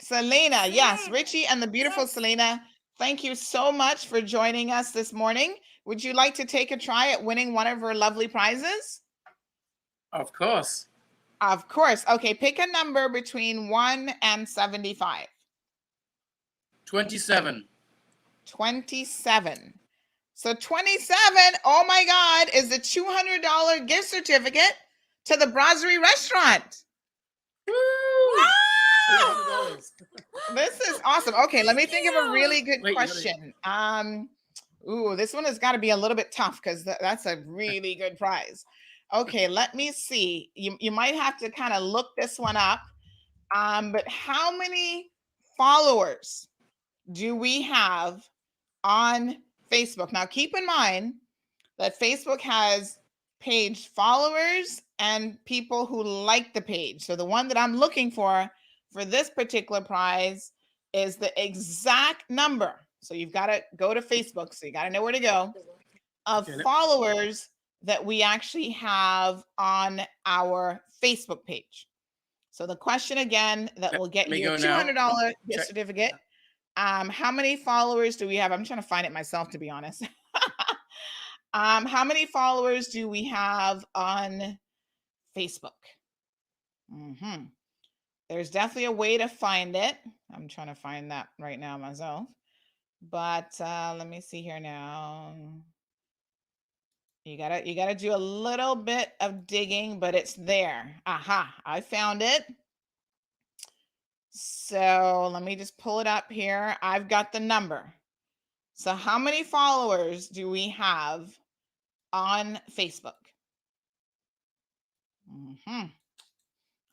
Selena. Yes, Richie and the beautiful Selena. Thank you so much for joining us this morning. Would you like to take a try at winning one of our lovely prizes? Of course. Of course. Okay, pick a number between 1 and 75. 27. 27. So 27, oh my God, is a $200 gift certificate to the Brasserie restaurant. Wow! This is awesome. Okay, let me think of a really good question. Ooh, this one has got to be a little bit tough because that's a really good prize. Okay, let me see. You might have to kind of look this one up. But how many followers do we have on Facebook? Now, keep in mind that Facebook has page followers and people who like the page. So the one that I'm looking for this particular prize is the exact number. So you've got to go to Facebook. So you got to know where to go of followers that we actually have on our Facebook page. So the question again that will get you a $200 gift certificate. How many followers do we have? I'm trying to find it myself, to be honest. How many followers do we have on Facebook? There's definitely a way to find it. I'm trying to find that right now myself. But let me see here now. You gotta do a little bit of digging, but it's there. Aha, I found it. So let me just pull it up here. I've got the number. So how many followers do we have on Facebook?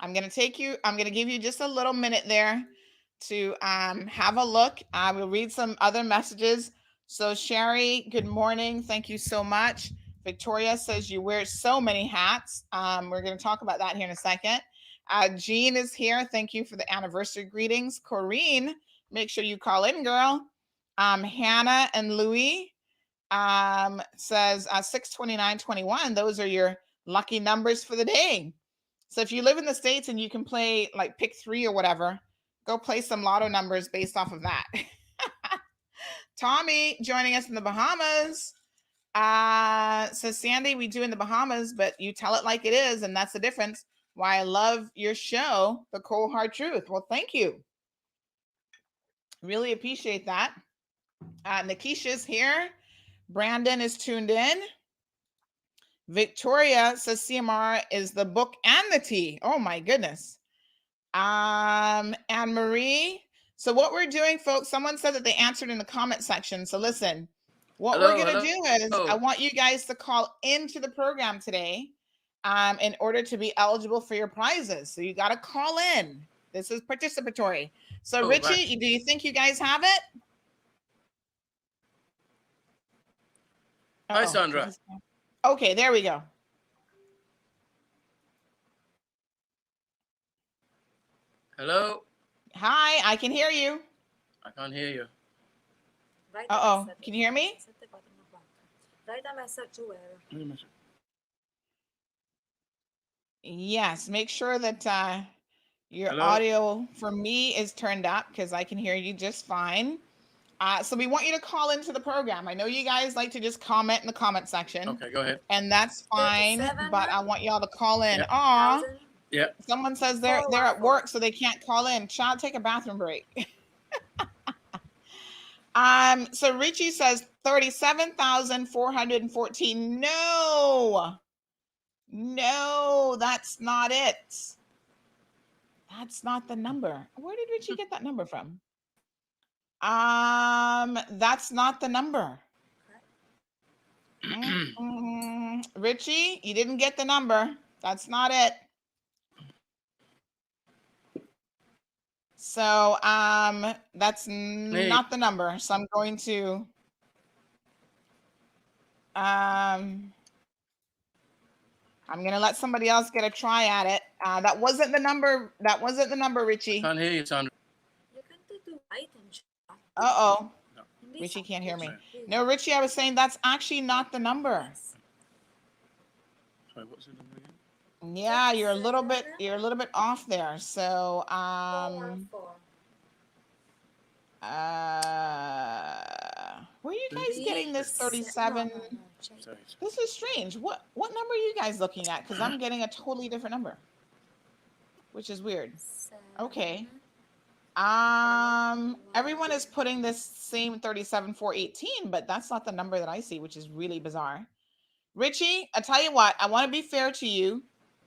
I'm going to give you just a little minute there to have a look. I will read some other messages. So Sherry, good morning. Thank you so much. Victoria says you wear so many hats. We're going to talk about that here in a second. Jean is here. Thank you for the anniversary greetings. Corrine, make sure you call in, girl. Hannah and Louie says 62921. Those are your lucky numbers for the day. So if you live in the States and you can play like pick 3 or whatever, go play some lotto numbers based off of that. Tommy joining us in the Bahamas. Says Sandy, we do in the Bahamas, but you tell it like it is, and that's the difference. Why I love your show, The Cold Hard Truth. Well, thank you. Really appreciate that. Nikisha's here. Brandon is tuned in. Victoria says CMR is the book and the tea. Oh my goodness. Anne Marie. So what we're doing, folks, someone said that they answered in the comment section. So listen, what we're going to do is I want you guys to call into the program today in order to be eligible for your prizes. So you got to call in. This is participatory. So Richie, do you think you guys have it? Hi, Sandra. Okay, there we go. Hello. Hi, I can hear you. I can't hear you. Uh-oh, can you hear me? Yes, make sure that your audio for me is turned up because I can hear you just fine. So we want you to call into the program. I know you guys like to just comment in the comment section. Okay, go ahead. And that's fine, but I want y'all to call in. Yep. Aw, Yep. someone says they're at work, so they can't call in. Child, take a bathroom break. So Richie says 37,414. No, that's not it. That's not the number. Where did Richie get that number from? That's not the number. Richie, you didn't get the number. That's not it. So, that's not the number. So I'm going to, I'm going to let somebody else get a try at it. That wasn't the number. That wasn't the number, Richie. Can't hear you, Sandra. Uh-oh. Richie can't hear me. No, Richie, I was saying that's actually not the number. Sorry, what's the number again? Yeah, you're a little bit off there. So, where are you guys getting this 37? This is strange. What number are you guys looking at? Because I'm getting a totally different number, which is weird. Okay. Everyone is putting this same 37,418, but that's not the number that I see, which is really bizarre. Richie, I tell you what, I want to be fair to you.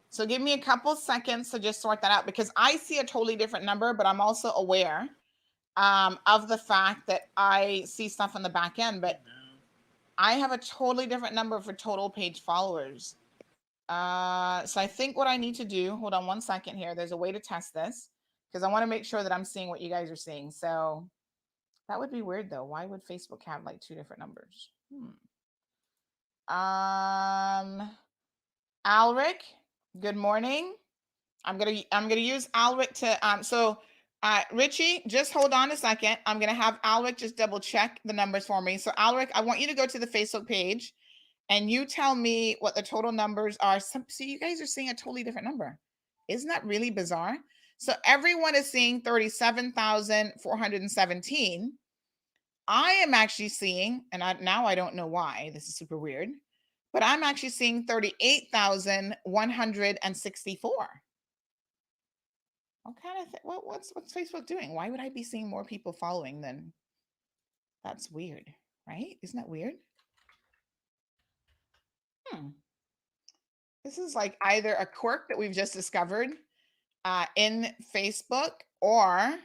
So give me a couple seconds to just sort that out, because I see a totally different number, but I'm also aware of the fact that I see stuff on the back end, but I have a totally different number for total page followers. So I think what I need to do, hold on one second here. There's a way to test this, because I want to make sure that I'm seeing what you guys are seeing. So that would be weird though. Why would Facebook have like two different numbers? Alric, good morning. I'm gonna use Alric to Richie, just hold on a second. I'm gonna have Alric just double check the numbers for me. So Alric, I want you to go to the Facebook page and you tell me what the total numbers are. So you guys are seeing a totally different number. Isn't that really bizarre? So everyone is seeing 37,417. I am actually seeing, and now I don't know why, this is super weird, but I'm actually seeing 38,164. What kind of what's Facebook doing? Why would I be seeing more people following than? That's weird, right? Isn't that weird? This is like either a quirk that we've just discovered in Facebook, or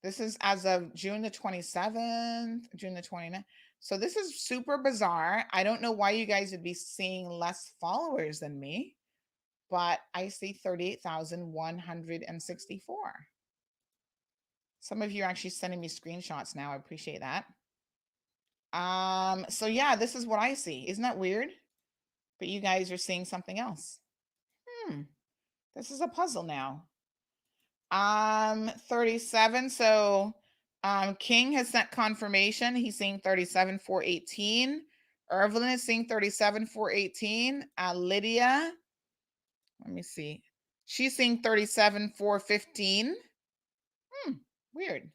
this is as of June the 27th, June the 29th. So this is super bizarre. I don't know why you guys would be seeing less followers than me, but I see 38,164. Some of you are actually sending me screenshots now. I appreciate that. So yeah, this is what I see. Isn't that weird? But you guys are seeing something else. This is a puzzle now. 37. So King has sent confirmation. He's seeing 37,418. Irvelyn is seeing 37,418. Lydia, let me see. She's seeing 37,415. Weird.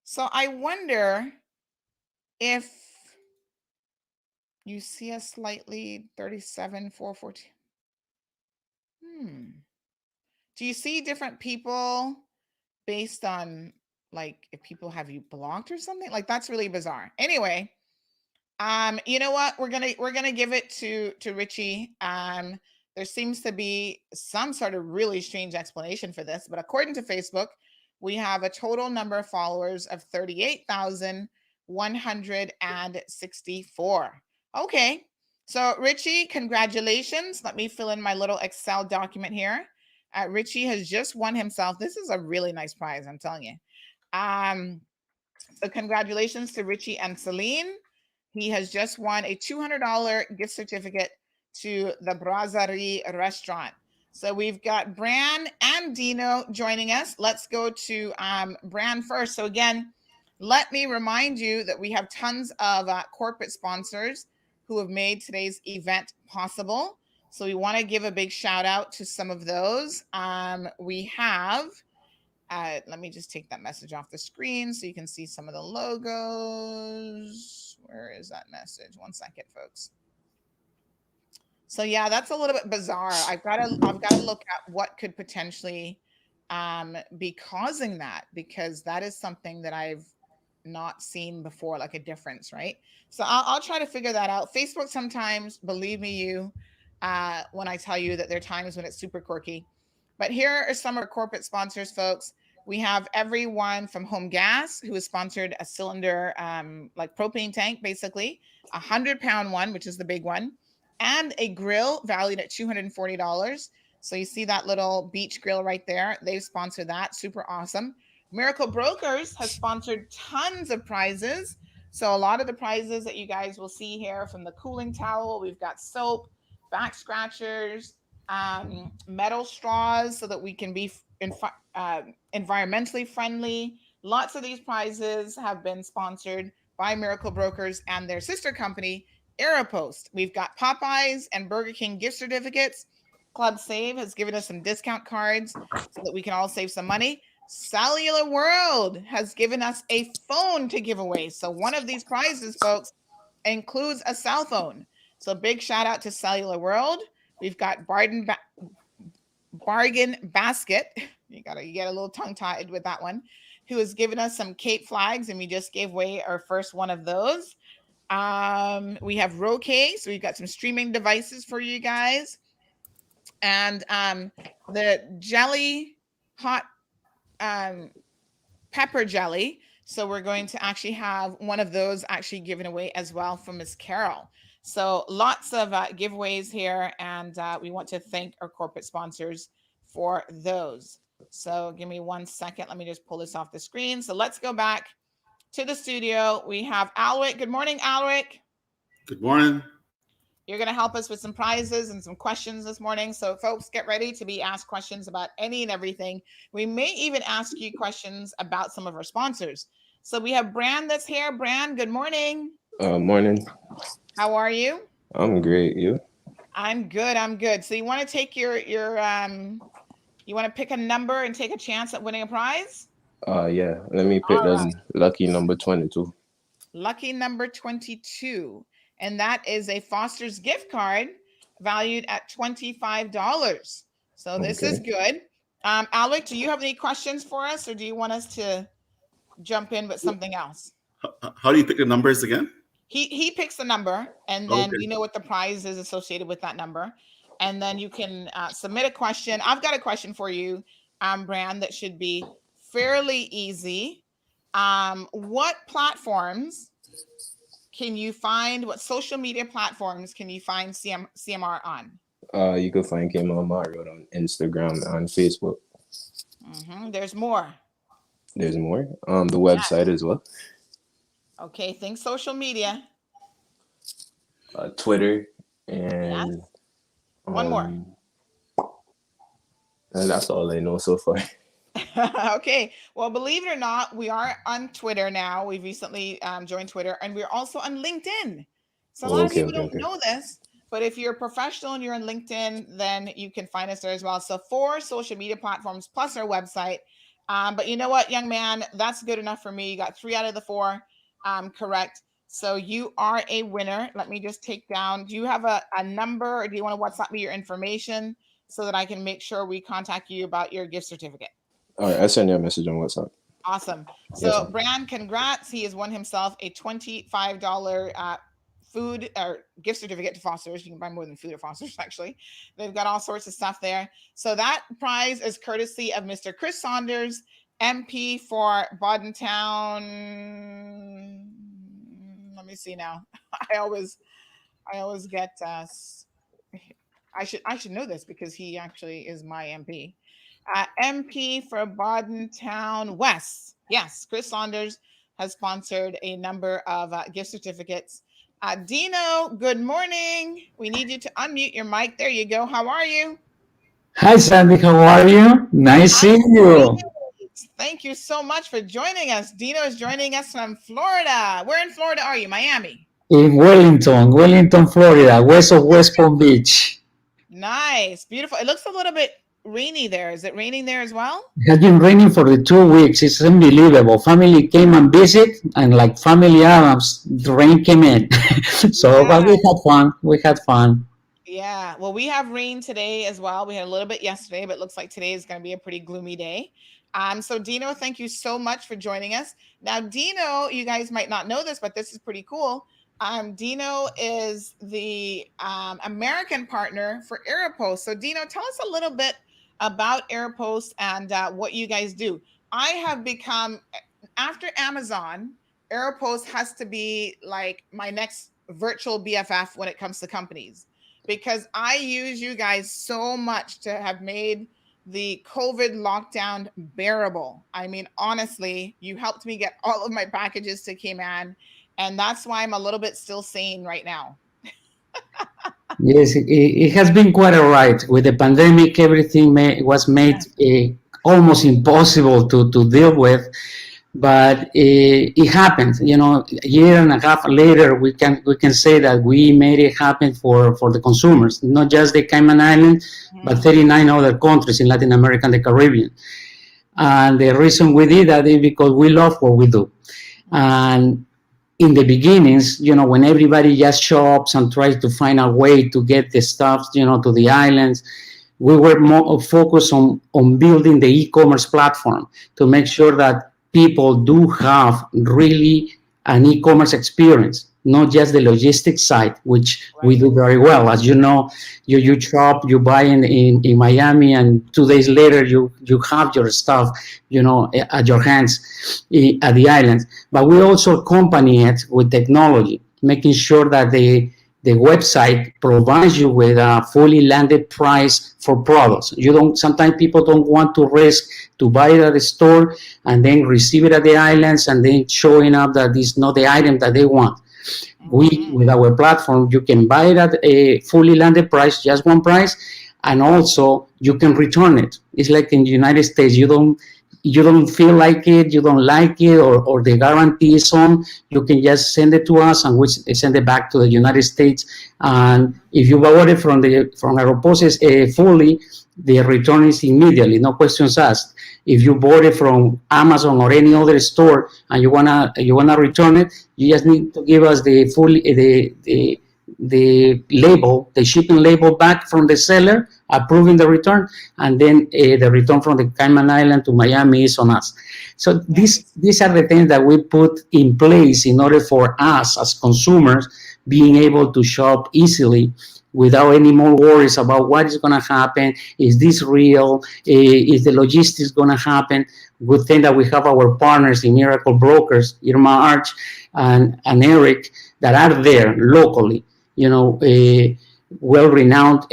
So I wonder if you see a slightly 37,414. Do you see different people based on like if people have you blocked or something? Like that's really bizarre. Anyway, you know what? We're gonna give it to Richie. There seems to be some sort of really strange explanation for this, but according to Facebook, we have a total number of followers of 38,164. Okay, so Richie, congratulations. Let me fill in my little Excel document here. Richie has just won himself. This is a really nice prize, I'm telling you. So congratulations to Richie and Celine. He has just won a $200 gift certificate to the Brasserie restaurant. So we've got Bran and Dino joining us. Let's go to Bran first. So again, let me remind you that we have tons of corporate sponsors who have made today's event possible. So we want to give a big shout out to some of those. We have, let me just take that message off the screen so you can see some of the logos. Where is that message? One second, folks. So yeah, that's a little bit bizarre. I've got to look at what could potentially be causing that, because that is something that I've not seen before, like a difference, right? So I'll try to figure that out. Facebook sometimes, believe me, when I tell you that there are times when it's super quirky. But here are some of our corporate sponsors, folks. We have everyone from Home Gas who has sponsored a cylinder, like propane tank, basically, 100-pound one, which is the big one, and a grill valued at $240. So you see that little beach grill right there. They've sponsored that. Super awesome. Miracle Brokers has sponsored tons of prizes. So a lot of the prizes that you guys will see here, from the cooling towel, we've got soap, back scratchers, metal straws so that we can be environmentally friendly. Lots of these prizes have been sponsored by Miracle Brokers and their sister company, Aeropost. We've got Popeyes and Burger King gift certificates. Club Save has given us some discount cards so that we can all save some money. Cellular World has given us a phone to give away. So one of these prizes, folks, includes a cell phone. So big shout out to Cellular World. We've got Bargain Basket. You get a little tongue tied with that one. Who has given us some Cape flags, and we just gave away our first one of those. We have Rocase. We've got some streaming devices for you guys, and the jelly hot pepper jelly. So we're going to actually have one of those actually given away as well from Miss Carol. So lots of giveaways here, and we want to thank our corporate sponsors for those. So give me 1 second. Let me just pull this off the screen. So let's go back to the studio. We have Alwick. Good morning, Alwick. Good morning. You're going to help us with some prizes and some questions this morning. So folks, get ready to be asked questions about any and everything. We may even ask you questions about some of our sponsors. So we have Brand that's here. Brand, good morning. Morning. How are you? I'm great. You? I'm good. So you want to take you want to pick a number and take a chance at winning a prize? Yeah. Let me pick the lucky number 22. Lucky number 22. And that is a Foster's gift card valued at $25. So this is good. Alec, do you have any questions for us, or do you want us to jump in with something else? How do you pick the numbers again? He picks the number, and then we know what the prize is associated with that number. And then you can submit a question. I've got a question for you, Brand, that should be fairly easy. What platforms can you find? What social media platforms can you find CMR on? You can find Cayman Mario on Instagram and Facebook. There's more. There's more. The website as well. Okay, think social media. Twitter and one more. And that's all I know so far. Okay. Well, believe it or not, we are on Twitter now. We've recently joined Twitter, and we're also on LinkedIn. So a lot of people don't know this, but if you're a professional and you're on LinkedIn, then you can find us there as well. So 4 social media platforms plus our website. But you know what, young man, that's good enough for me. You got 3 out of the 4 correct. So you are a winner. Let me just take down. Do you have a number, or do you want to WhatsApp me your information so that I can make sure we contact you about your gift certificate? All right, I'll send you a message on WhatsApp. Awesome. So Brand, congrats. He has won himself a $25 food or gift certificate to Foster's. You can buy more than food at Foster's, actually. They've got all sorts of stuff there. So that prize is courtesy of Mr. Chris Saunders, MP for Bodentown. Let me see now. I always get I should know this because he actually is my MP. MP for Bodentown West. Yes, Chris Saunders has sponsored a number of gift certificates. Dino, good morning. We need you to unmute your mic. There you go. How are you? Hi, Sandy. How are you? Nice seeing you. Thank you so much for joining us. Dino is joining us from Florida. Where in Florida are you? Miami? In Wellington, Florida, west of West Palm Beach. Nice. Beautiful. It looks a little bit rainy there. Is it raining there as well? It has been raining for the 2 weeks. It's unbelievable. Family came and visit, and like Family Adams, the rain came in. But we had fun. Yeah. Well, we have rain today as well. We had a little bit yesterday, but it looks like today is going to be a pretty gloomy day. So Dino, thank you so much for joining us. Now, Dino, you guys might not know this, but this is pretty cool. Dino is the American partner for Aeropost. So Dino, tell us a little bit about Aeropost and what you guys do. I have become, after Amazon, Aeropost has to be like my next virtual BFF when it comes to companies, because I use you guys so much to have made the COVID lockdown bearable. I mean, honestly, you helped me get all of my packages to Cayman, and that's why I'm a little bit still sane right now. Yes, it has been quite a ride. With the pandemic, everything was made almost impossible to deal with. But it happened. You know, a year and a half later, we can say that we made it happen for the consumers, not just the Cayman Islands, but 39 other countries in Latin America and the Caribbean. And the reason we did that is because we love what we do. And in the beginnings, you know, when everybody just shops and tries to find a way to get the stuff, you know, to the islands, we were more focused on building the e-commerce platform to make sure that people do have really an e-commerce experience, not just the logistics side, which we do very well. As you know, you shop, you buy in Miami, and 2 days later you have your stuff, you know, at your hands at the islands. But we also accompany it with technology, making sure that the website provides you with a fully landed price for products. You don't. Sometimes people don't want to risk to buy it at the store and then receive it at the islands and then showing up that it's not the item that they want. We, with our platform, you can buy it at a fully landed price, just one price, and also you can return it. It's like in the United States, you don't feel like it, you don't like it, or the guarantee is on, you can just send it to us and we send it back to the United States. And if you bought it from Aeropost fully, the return is immediately, no questions asked. If you bought it from Amazon or any other store and you wanna return it, you just need to give us the label, the shipping label back from the seller, approving the return, and then the return from the Cayman Island to Miami is on us. So these are the things that we put in place in order for us as consumers being able to shop easily without any more worries about what is going to happen. Is this real? Is the logistics going to happen? Good thing that we have our partners in Miracle Brokers, Irma Arch and Eric, that are there locally, you know, well-renowned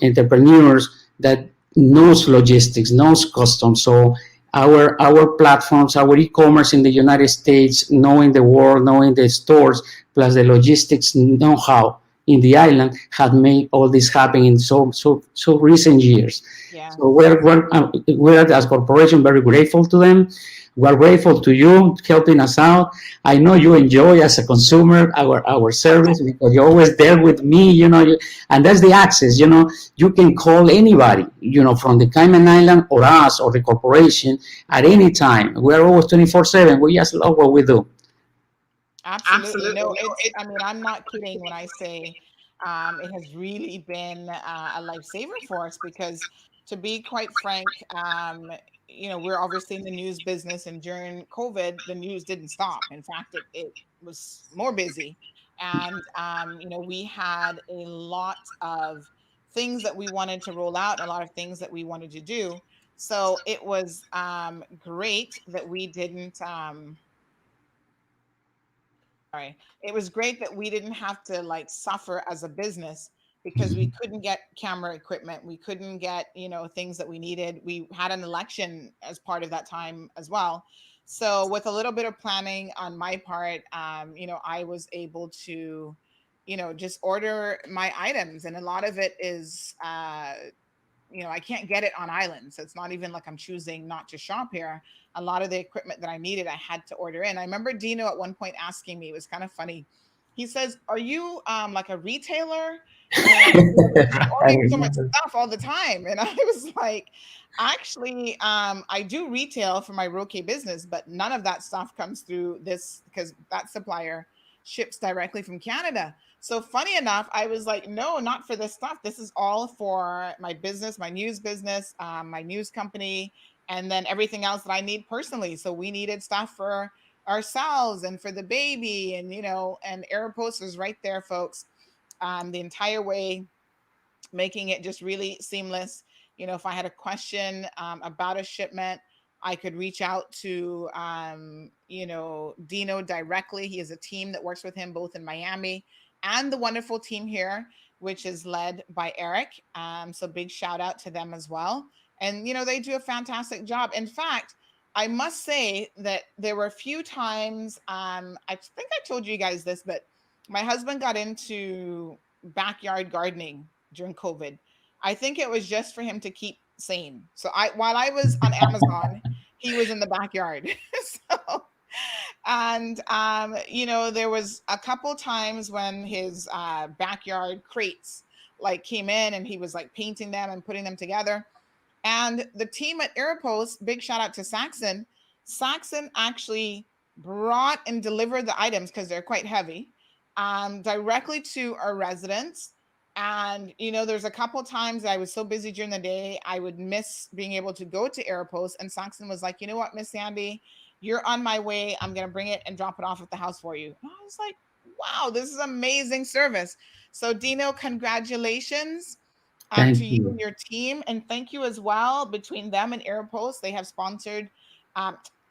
entrepreneurs that knows logistics, knows customs. So our platforms, our e-commerce in the United States, knowing the world, knowing the stores, plus the logistics know-how in the island, had made all this happen in so recent years. Yeah. So we're as a corporation very grateful to them. We're grateful to you helping us out. I know you enjoy as a consumer our service because you're always there with me, you know, and that's the access, you know, you can call anybody, you know, from the Cayman Island or us or the corporation at any time. We're always 24/7. We just love what we do. Absolutely. No, I mean, I'm not kidding when I say it has really been a lifesaver for us because, to be quite frank, you know, we're obviously in the news business, and during COVID, the news didn't stop. In fact, it was more busy. And, you know, we had a lot of things that we wanted to roll out, a lot of things that we wanted to do. So it was great that we didn't. Sorry. It was great that we didn't have to like suffer as a business because we couldn't get camera equipment. We couldn't get, you know, things that we needed. We had an election as part of that time as well. So with a little bit of planning on my part, you know, I was able to, you know, just order my items. And a lot of it is, you know, I can't get it on island. So it's not even like I'm choosing not to shop here. A lot of the equipment that I needed, I had to order in. I remember Dino at one point asking me, it was kind of funny. He says, "Are you like a retailer? And you're ordering so much stuff all the time." And I was like, actually, I do retail for my Roque business, but none of that stuff comes through this because that supplier ships directly from Canada. So funny enough, I was like, no, not for this stuff. This is all for my business, my news business, my news company. and then everything else that I need personally. So we needed stuff for ourselves and for the baby, and and Aeropost is right there, folks, the entire way, making it just really seamless. If I had a question about a shipment, I could reach out to Dino directly. He has a team that works with him both in Miami and the wonderful team here, which is led by Eric. So big shout out to them as well. And they do a fantastic job. In fact, I must say that there were a few times, I think I told you guys this, but my husband got into backyard gardening during COVID. I think it was just for him to keep sane. So while I was on Amazon, he was in the backyard. So, and there was a couple times when his backyard crates like came in, and he was like painting them and putting them together. And the team at Aeropost, big shout out to Saxon. Saxon actually brought and delivered the items, because they're quite heavy, directly to our residents. And there's a couple times I was so busy during the day, I would miss being able to go to Aeropost. And Saxon was like, "You know what, Miss Sandy, you're on my way. I'm gonna bring it and drop it off at the house for you." And I was like, "Wow, this is amazing service." So Dino, congratulations Thank to you you. and your team, and thank you as well. Between them and Aeropost, they have sponsored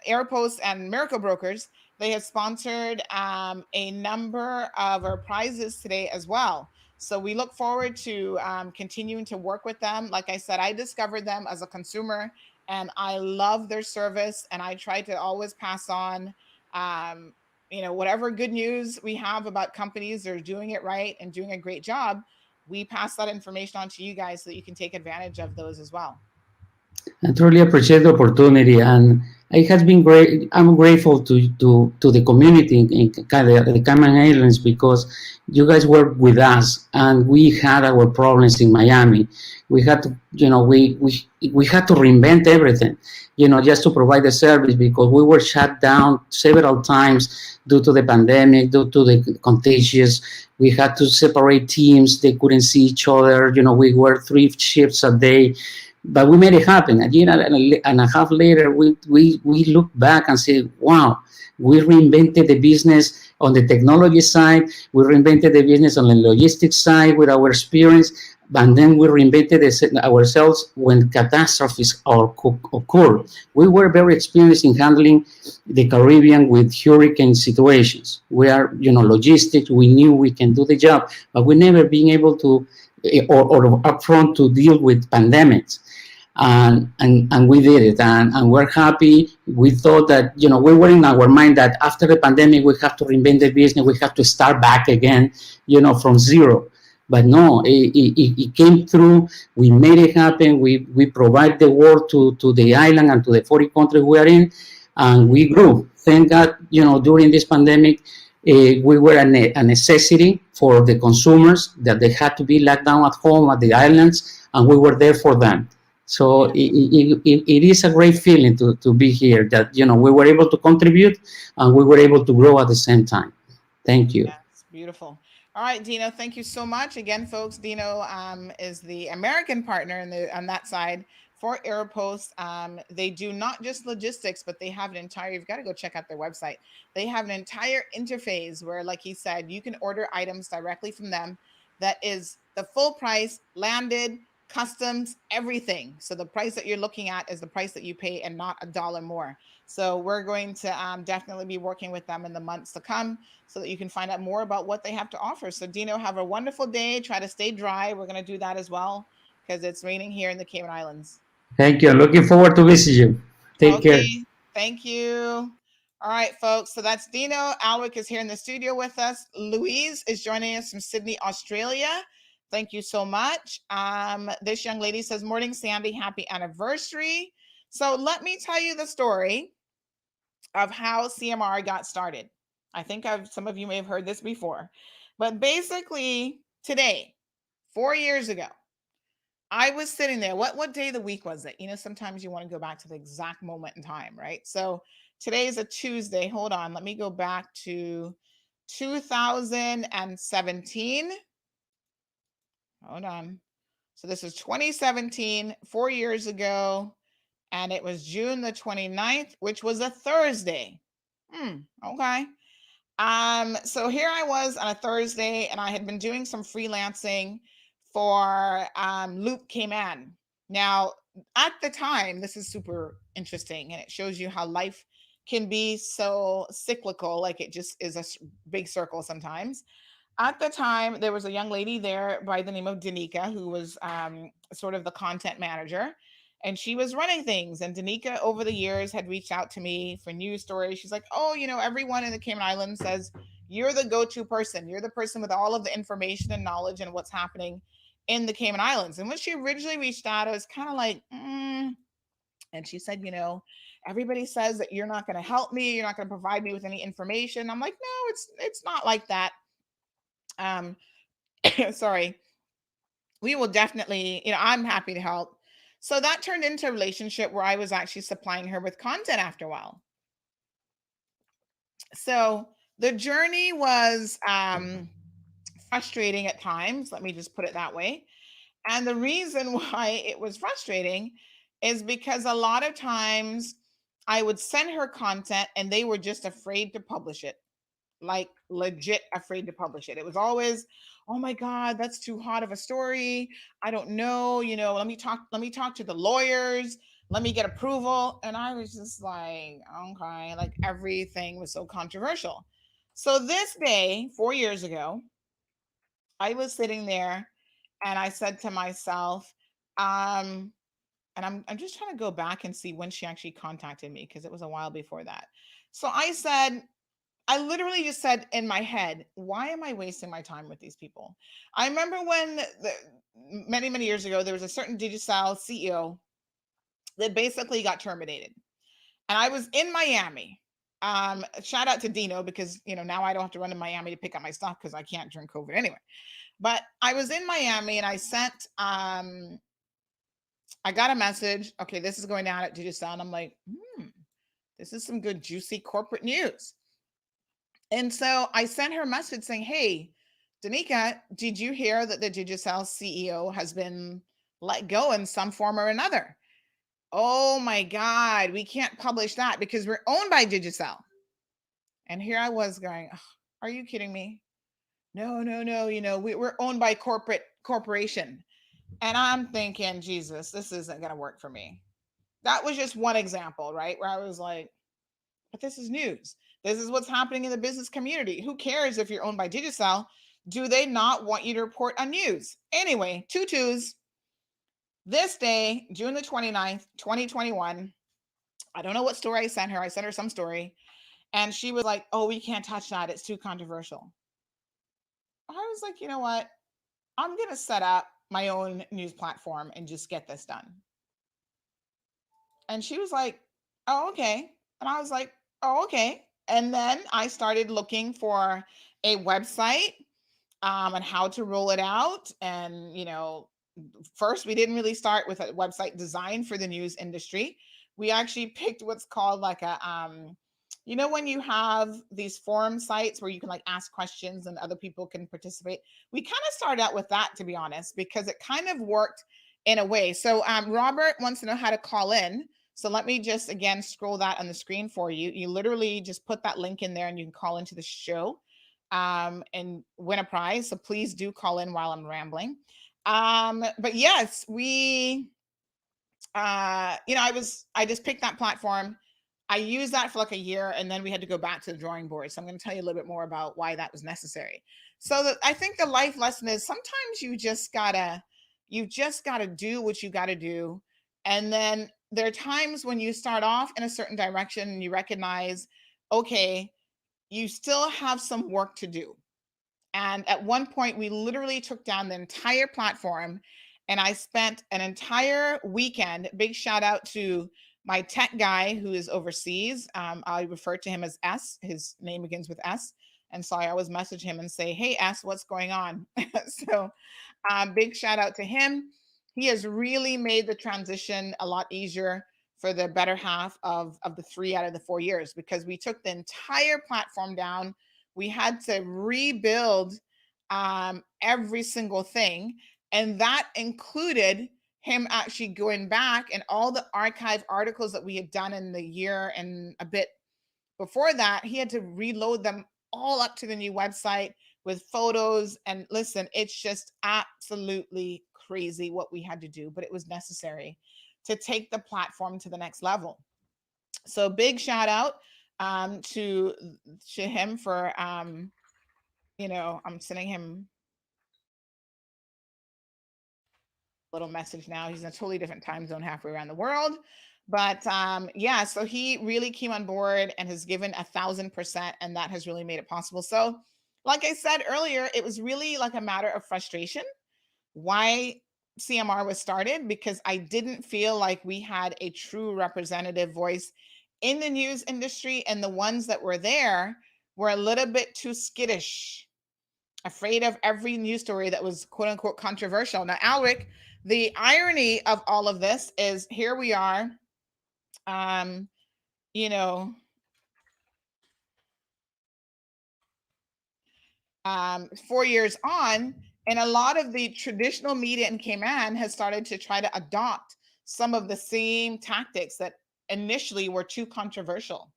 Aeropost and Miracle Brokers. They have sponsored a number of our prizes today as well. So we look forward to continuing to work with them. Like I said, I discovered them as a consumer, and I love their service. And I try to always pass on, whatever good news we have about companies that are doing it right and doing a great job. We pass that information on to you guys so that you can take advantage of those as well. I truly appreciate the opportunity, and it has been great. I'm grateful to the community in the Cayman Islands, because you guys work with us, and we had our problems in Miami. We had to, we had to reinvent everything, just to provide the service, because we were shut down several times due to the pandemic, due to the contagious. We had to separate teams; they couldn't see each other. We worked 3 shifts a day. But we made it happen. A year and a half later, we look back and say, wow, we reinvented the business on the technology side. We reinvented the business on the logistics side with our experience. And then we reinvented ourselves when catastrophes occur. We were very experienced in handling the Caribbean with hurricane situations. We are, logistics. We knew we can do the job, but we never been able to, or upfront, to deal with pandemics. And we did it, and we're happy. We thought that, we were in our mind that after the pandemic, we have to reinvent the business, we have to start back again, from zero. But no, it came through. We made it happen. We provide the work to the island and to the 40 countries we are in, and we grew. Thank God, during this pandemic, we were a necessity for the consumers, that they had to be locked down at home at the islands, and we were there for them. So it is a great feeling to be here, that, we were able to contribute and we were able to grow at the same time. Thank you. Yes, beautiful. All right, Dino, thank you so much. Again, folks, Dino is the American partner on that side for Aeropost. They do not just logistics, but they have an entire, you've got to go check out their website. They have an entire interface where, like he said, you can order items directly from them. That is the full price, landed, customs, everything. So the price that you're looking at is the price that you pay, and not $1 more. So we're going to definitely be working with them in the months to come, so that you can find out more about what they have to offer. So Dino, have a wonderful day. Try to stay dry. We're going to do that as well, because it's raining here in the Cayman Islands. Thank you. Looking forward to visit you. Take care. Thank you. All right, folks. So that's Dino. Alwick is here in the studio with us. Louise is joining us from Sydney, Australia. Thank you so much. This young lady says, "Morning, Sandy. Happy anniversary." So let me tell you the story of how CMR got started. I think some of you may have heard this before, but basically today, 4 years ago, I was sitting there. What day of the week was it? Sometimes you want to go back to the exact moment in time, right? So today is a Tuesday. Hold on. Let me go back to 2017. Hold on. So this is 2017, 4 years ago. and it was June the 29th, which was a Thursday. Okay. So here I was on a Thursday, and I had been doing some freelancing for Loop Cayman. Now, at the time, this is super interesting, and it shows you how life can be so cyclical, like it just is a big circle sometimes. At the time, there was a young lady there by the name of Danica, who was sort of the content manager, and she was running things. And Danica, over the years, had reached out to me for news stories. She's like, "Oh, everyone in the Cayman Islands says you're the go-to person. You're the person with all of the information and knowledge and what's happening in the Cayman Islands." And when she originally reached out, I was kind of like, And she said, everybody says that you're not going to help me. You're not going to provide me with any information. I'm like, no, it's not like that. Sorry. We will definitely, I'm happy to help. So that turned into a relationship where I was actually supplying her with content after a while. So the journey was frustrating at times. Let me just put it that way. And the reason why it was frustrating is because a lot of times I would send her content and they were just afraid to publish it. Like legit afraid to publish it. It was always, "Oh my God, that's too hot of a story. I don't know, let me talk to the lawyers. Let me get approval." And I was just like, okay, like everything was so controversial. So this day, 4 years ago, I was sitting there and I said to myself, and I'm just trying to go back and see when she actually contacted me because it was a while before that. So I literally just said in my head, why am I wasting my time with these people? I remember when many, many years ago, there was a certain Digicel CEO that basically got terminated. And I was in Miami. Shout out to Dino because, now I don't have to run to Miami to pick up my stuff because I can't during COVID anyway. But I was in Miami and I sent, I got a message. Okay, this is going down at Digicel. And I'm like, this is some good, juicy corporate news. And so I sent her a message saying, "Hey, Danica, did you hear that the Digicel CEO has been let go in some form or another?" "Oh my God, we can't publish that because we're owned by Digicel." And here I was going, "Are you kidding me?" No, we're owned by corporation. And I'm thinking, Jesus, this isn't going to work for me. That was just one example, right? Where I was like, but this is news. This is what's happening in the business community. Who cares if you're owned by Digicel? Do they not want you to report on news? Anyway, tutus. This day, June the 29th, 2021, I don't know what story I sent her. I sent her some story. And she was like, "Oh, we can't touch that. It's too controversial." I was like, you know what? I'm going to set up my own news platform and just get this done. And she was like, "Oh, okay." And I was like, "Oh, okay." And then I started looking for a website and how to roll it out. And, first we didn't really start with a website design for the news industry. We actually picked what's called like a, when you have these forum sites where you can like ask questions and other people can participate. We kind of started out with that, to be honest, because it kind of worked in a way. So Robert wants to know how to call in. So let me just, again, scroll that on the screen for you. You literally just put that link in there and you can call into the show and win a prize. So please do call in while I'm rambling. But yes, I just picked that platform. I used that for like a year and then we had to go back to the drawing board. So I'm going to tell you a little bit more about why that was necessary. So I think the life lesson is sometimes you just gotta do what you gotta do. And then there are times when you start off in a certain direction and you recognize, okay, you still have some work to do. And at one point, we literally took down the entire platform and I spent an entire weekend. Big shout out to my tech guy who is overseas. I refer to him as S. His name begins with S. And so I always message him and say, "Hey, S, what's going on?" So big shout out to him. He has really made the transition a lot easier for the better half of the 3 out of the 4 years because we took the entire platform down. We had to rebuild every single thing. And that included him actually going back and all the archive articles that we had done in the year and a bit before that, he had to reload them all up to the new website with photos. And listen, it's just absolutely crazy what we had to do, but it was necessary to take the platform to the next level. So big shout out to him for I'm sending him a little message now. He's in a totally different time zone halfway around the world. But yeah, so he really came on board and has given 1,000%, and that has really made it possible. So, like I said earlier, it was really like a matter of frustration why CMR was started, because I didn't feel like we had a true representative voice in the news industry, and the ones that were there were a little bit too skittish, afraid of every news story that was quote unquote controversial. Now, Alric, the irony of all of this is here we are, you know, 4 years on, and a lot of the traditional media in Cayman has started to try to adopt some of the same tactics that initially were too controversial.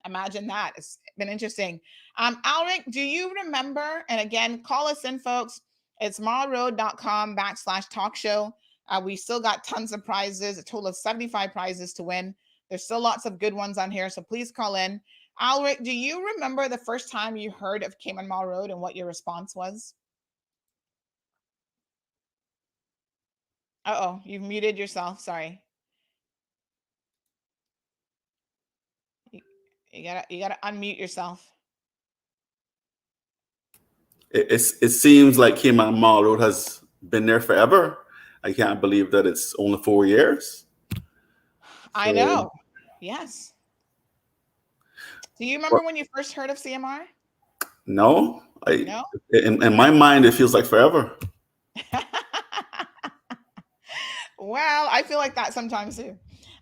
Imagine that. It's been interesting. Alric, do you remember? And again, call us in, folks. It's marlroad.com/talk show. We still got tons of prizes, a total of 75 prizes to win. There's still lots of good ones on here, so please call in. Alric, do you remember the first time you heard of Cayman Mall Road and what your response was? Uh-oh, you've muted yourself. Sorry. You gotta unmute yourself. It seems like Cayman Mall Road has been there forever. I can't believe that it's only 4 years. I know. Yes. Do you remember when you first heard of CMR? No, No? In my mind, it feels like forever. Well, I feel like that sometimes too.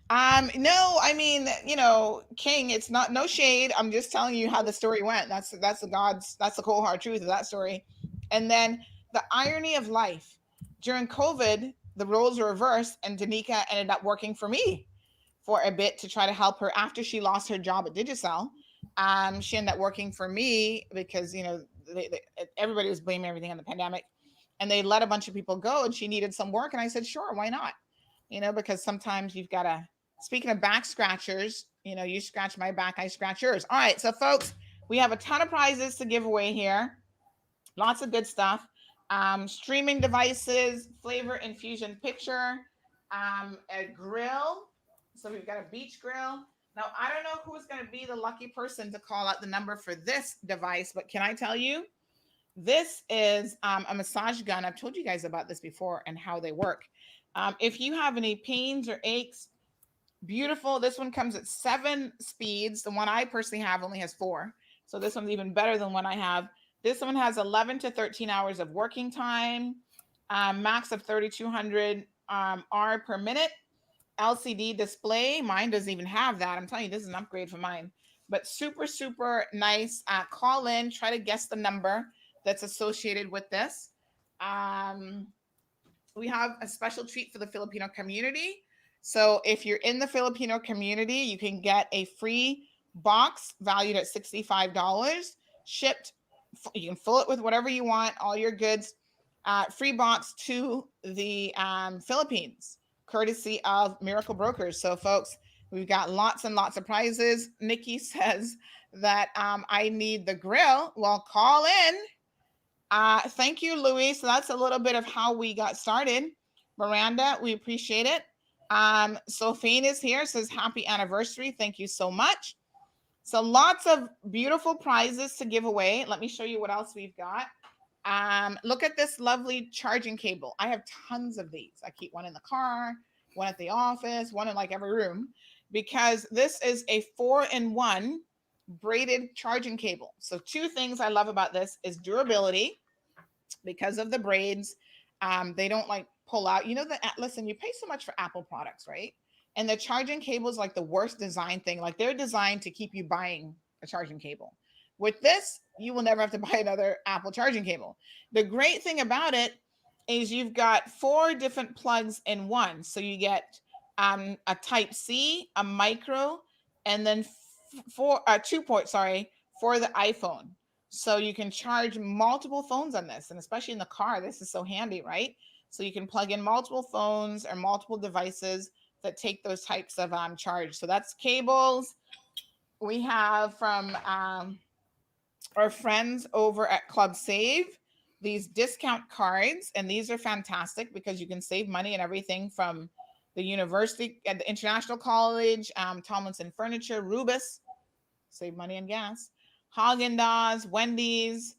No, I mean, King, it's not no shade. I'm just telling you how the story went. That's the cold hard truth of that story. And then the irony of life. During COVID, the roles were reversed, and Danica ended up working for me for a bit to try to help her after she lost her job at Digicel. She ended up working for me because everybody was blaming everything on the pandemic, and they let a bunch of people go, and she needed some work, and I said, sure, why not? Because sometimes you've got to. Speaking of back scratchers, you scratch my back, I scratch yours. All right, so folks, we have a ton of prizes to give away here. Lots of good stuff. Streaming devices, flavor infusion pitcher, a grill. So we've got a beach grill. Now, I don't know who's going to be the lucky person to call out the number for this device, but can I tell you, this is a massage gun. I've told you guys about this before and how they work. If you have any pains or aches, beautiful. This one comes at 7 speeds. The one I personally have only has 4. So this one's even better than one I have. This one has 11 to 13 hours of working time, max of 3,200 R per minute. LCD display. Mine doesn't even have that. I'm telling you, this is an upgrade for mine. But super, super nice. Call in, try to guess the number that's associated with this. We have a special treat for the Filipino community. So if you're in the Filipino community, you can get a free box valued at $65, shipped. You can fill it with whatever you want, all your goods. Free box to the Philippines, courtesy of Miracle Brokers. So, folks, we've got lots and lots of prizes. Nikki says that I need the grill. Well, call in. Thank you, Louis. So that's a little bit of how we got started. Miranda, we appreciate it. Sophine is here, says happy anniversary. Thank you so much. So lots of beautiful prizes to give away. Let me show you what else we've got. Look at this lovely charging cable. I have tons of these. I keep one in the car, one at the office, one in like every room, because this is a 4-in-1 braided charging cable. So 2 things I love about this is durability, because of the braids. They don't like pull out. Listen, you pay so much for Apple products, right? And the charging cable is like the worst design thing. Like they're designed to keep you buying a charging cable. With this, you will never have to buy another Apple charging cable. The great thing about it is you've got 4 different plugs in one. So you get a Type C, a micro, and then 2 ports, for the iPhone. So you can charge multiple phones on this, and especially in the car, this is so handy, right? So you can plug in multiple phones or multiple devices that take those types of charge. So that's cables. We have from our friends over at Club Save these discount cards, and these are fantastic because you can save money and everything from the university at the International College, Tomlinson Furniture, Rubus, save money and gas, Haagen-Dazs, Wendy's.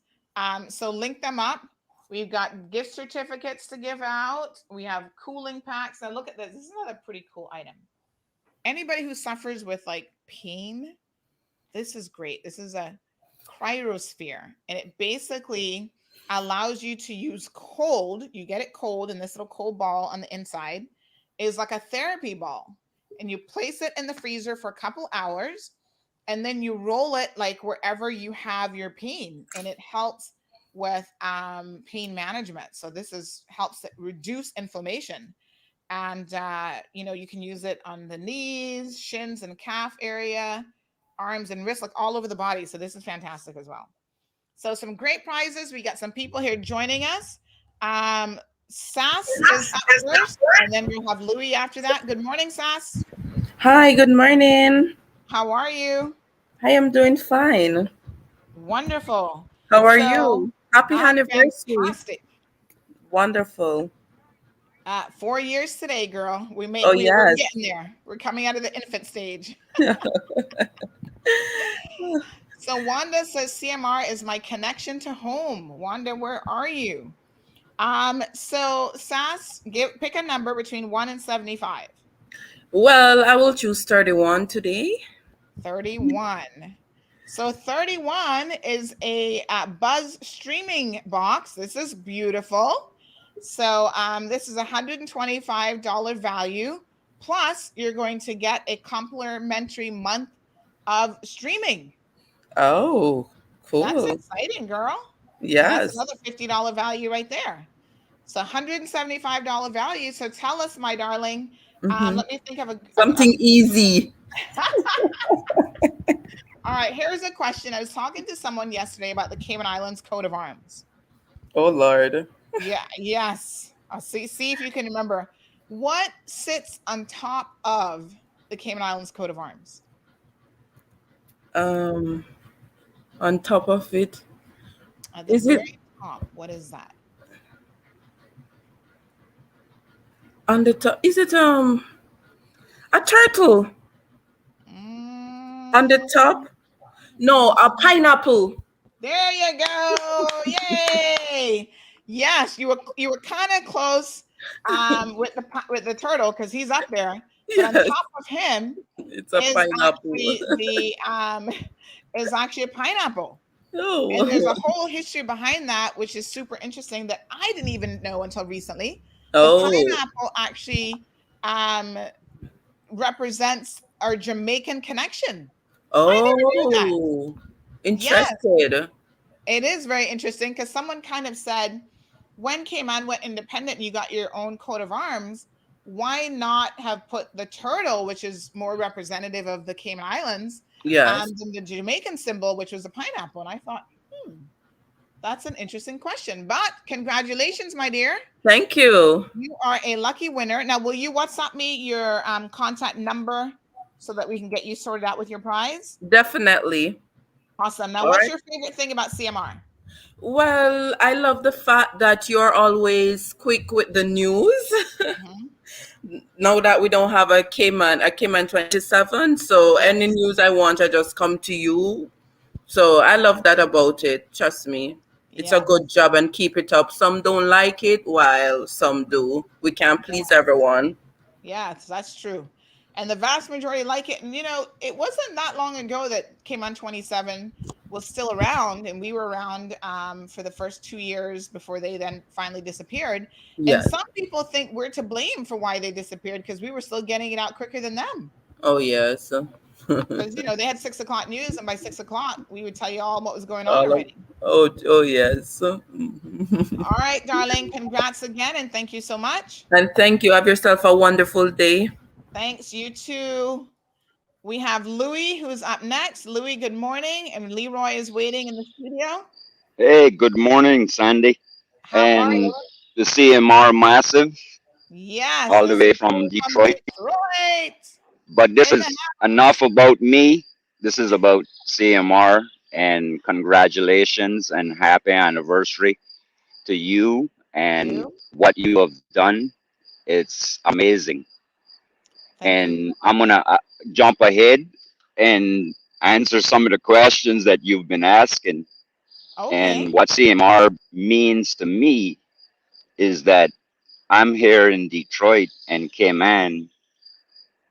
So link them up. We've got gift certificates to give out. We have cooling packs. Now look at this. This is another pretty cool item. Anybody who suffers with like pain, this is great. This is a cryosphere, and it basically allows you to use cold. You get it cold, and this little cold ball on the inside is like a therapy ball, and you place it in the freezer for a couple hours, and then you roll it like wherever you have your pain, and it helps with pain management. So this helps it reduce inflammation, and you can use it on the knees, shins, and calf area, arms and wrists, like all over the body. So this is fantastic as well. So some great prizes. We got some people here joining us. Sass is up first, and then we'll have Louis after that. Good morning, Sass. Hi, good morning. How are you? I am doing fine. Wonderful. How are you? Happy I'm anniversary. fantastic. Wonderful. 4 years today, girl. We're yes. getting there. We're coming out of the infant stage. So Wanda says CMR is my connection to home. Wanda, where are you? So Sass, pick a number between 1 and 75. Well, I will choose 31 today. 31. So 31 is a Buzz streaming box. This is beautiful. So this is $125 value. Plus, you're going to get a complimentary month of streaming. Oh, cool. That's exciting, girl. Yes. And that's another $50 value right there. So $175 value. So tell us, my darling. Let me think of something easy. All right, here's a question. I was talking to someone yesterday about the Cayman Islands coat of arms. Oh, Lord. Yeah, yes. I'll see if you can remember. What sits on top of the Cayman Islands coat of arms? On top of it. At the very top, what is that? On the top, is it a turtle? On the top? No, a pineapple. There you go. Yay! Yes, you were kind of close with the turtle because he's up there. But on top of him, it's a pineapple. Is actually a pineapple. Oh. And there's a whole history behind that, which is super interesting that I didn't even know until recently. Oh. The pineapple actually represents our Jamaican connection. Oh, I never knew that. interested. Yes. It is very interesting because someone kind of said, when Cayman went independent and you got your own coat of arms, why not have put the turtle, which is more representative of the Cayman Islands, yes, and the Jamaican symbol, which was a pineapple? And I thought, that's an interesting question. But congratulations, my dear. Thank you. You are a lucky winner. Now, will you WhatsApp me your contact number so that we can get you sorted out with your prize? Definitely. Awesome. Now, what's your favorite thing about CMR? Well, I love the fact that you're always quick with the news. Now that we don't have a Cayman 27, so any news I want, I just come to you. So I love that about it. Trust me. It's a good job and keep it up. Some don't like it while some do. We can't please everyone. Yes, that's true. And the vast majority like it. And, it wasn't that long ago that Cayman 27 was still around, and we were around for the first 2 years before they then finally disappeared. Yes. And some people think we're to blame for why they disappeared because we were still getting it out quicker than them. Oh, yes. Because they had 6 o'clock news, and by 6 o'clock, we would tell you all what was going on All of, already. oh yes. All right, darling. Congrats again, and thank you so much. And thank you. Have yourself a wonderful day. Thanks, you too. We have Louis, who's up next. Louis, good morning. And Leroy is waiting in the studio. Hey, good morning, Sandy. How are And you? the CMR Massive, Yes. all the way Listen, from from Detroit. Detroit. But this In is the enough about me. This is about CMR, and congratulations and happy anniversary to you and what you have done. It's amazing. And I'm going to jump ahead and answer some of the questions that you've been asking. Okay. And what CMR means to me is that I'm here in Detroit and Cayman,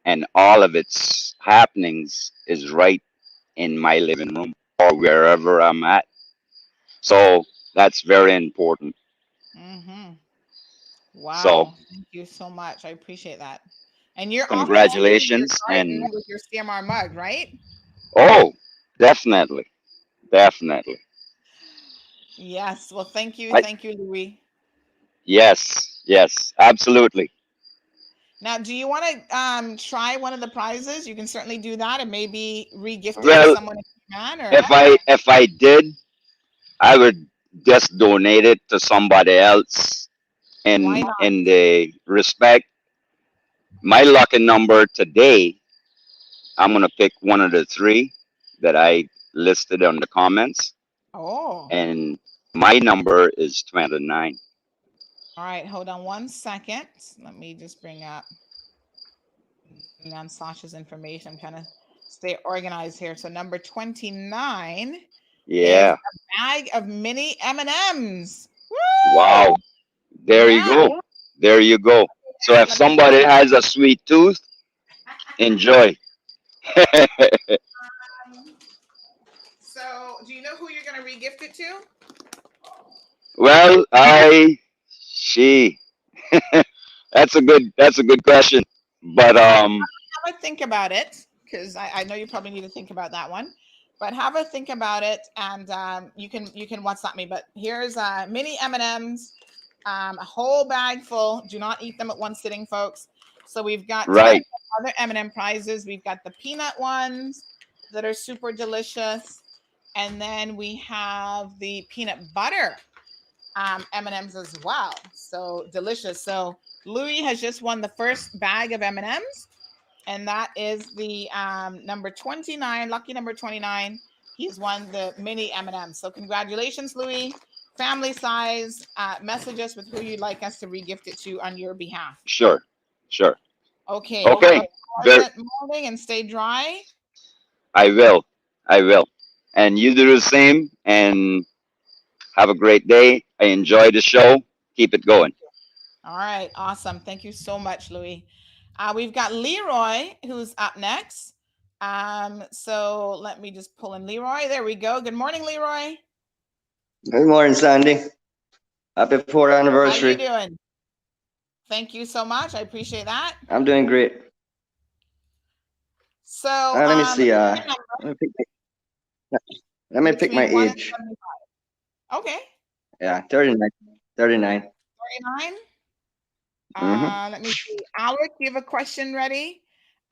and all of its happenings is right in my living room or wherever I'm at. So that's very important. Mm-hmm. Wow. So Thank you so much. I appreciate that. And you're often seen in your congratulations. And garden with your CMR mug, right? oh, definitely, definitely. Yes. Well, thank you. I, Thank you, Louis. yes, absolutely. Now, do you want to try one of the prizes? You can certainly do that and maybe re-gift it to Well, someone if you can. Or if I did, I would just donate it to somebody else why in not? in the respect. My lucky number today, I'm gonna pick one of the three that I listed on the comments, Oh. and my number is 29. All right. Hold on 1 second. Let me just bring on Sasha's information. I'm trying to stay organized here. So number 29 is Yeah. a bag of mini M&Ms. Wow. There you Yeah. go. There you go. So if Let me somebody has a sweet tooth, enjoy. So, do you know who you're going to re-gift it to? Well, she. That's a good question. But Have a think about it, because I know you probably need to think about that one. But have a think about it, and you can WhatsApp me. But here's mini M&Ms, a whole bag full. Do not eat them at one sitting, folks. So we've got to right. other M&M prizes. We've got the peanut ones that are super delicious, and then we have the peanut butter M&Ms as well. So delicious. So Louis has just won the first bag of M&Ms, and that is the number 29, lucky number 29. He's won the mini M&Ms. So congratulations, Louis. Family size. Message us with who you'd like us to regift it to on your behalf. Sure. Okay. Okay. Have a pleasant morning and stay dry. I will. And you do the same, and have a great day. I enjoy the show. Keep it going. All right. Awesome. Thank you so much, Louis. We've got Leroy, who's up next. So let me just pull in Leroy. There we go. Good morning, Leroy. Good morning, Sandy. Happy 4th anniversary. How you doing? Thank you so much. I appreciate that. I'm doing great. So let me see. Let me pick my age. Okay. Yeah, 39. 39. 39. Let me see. Alec, you have a question ready?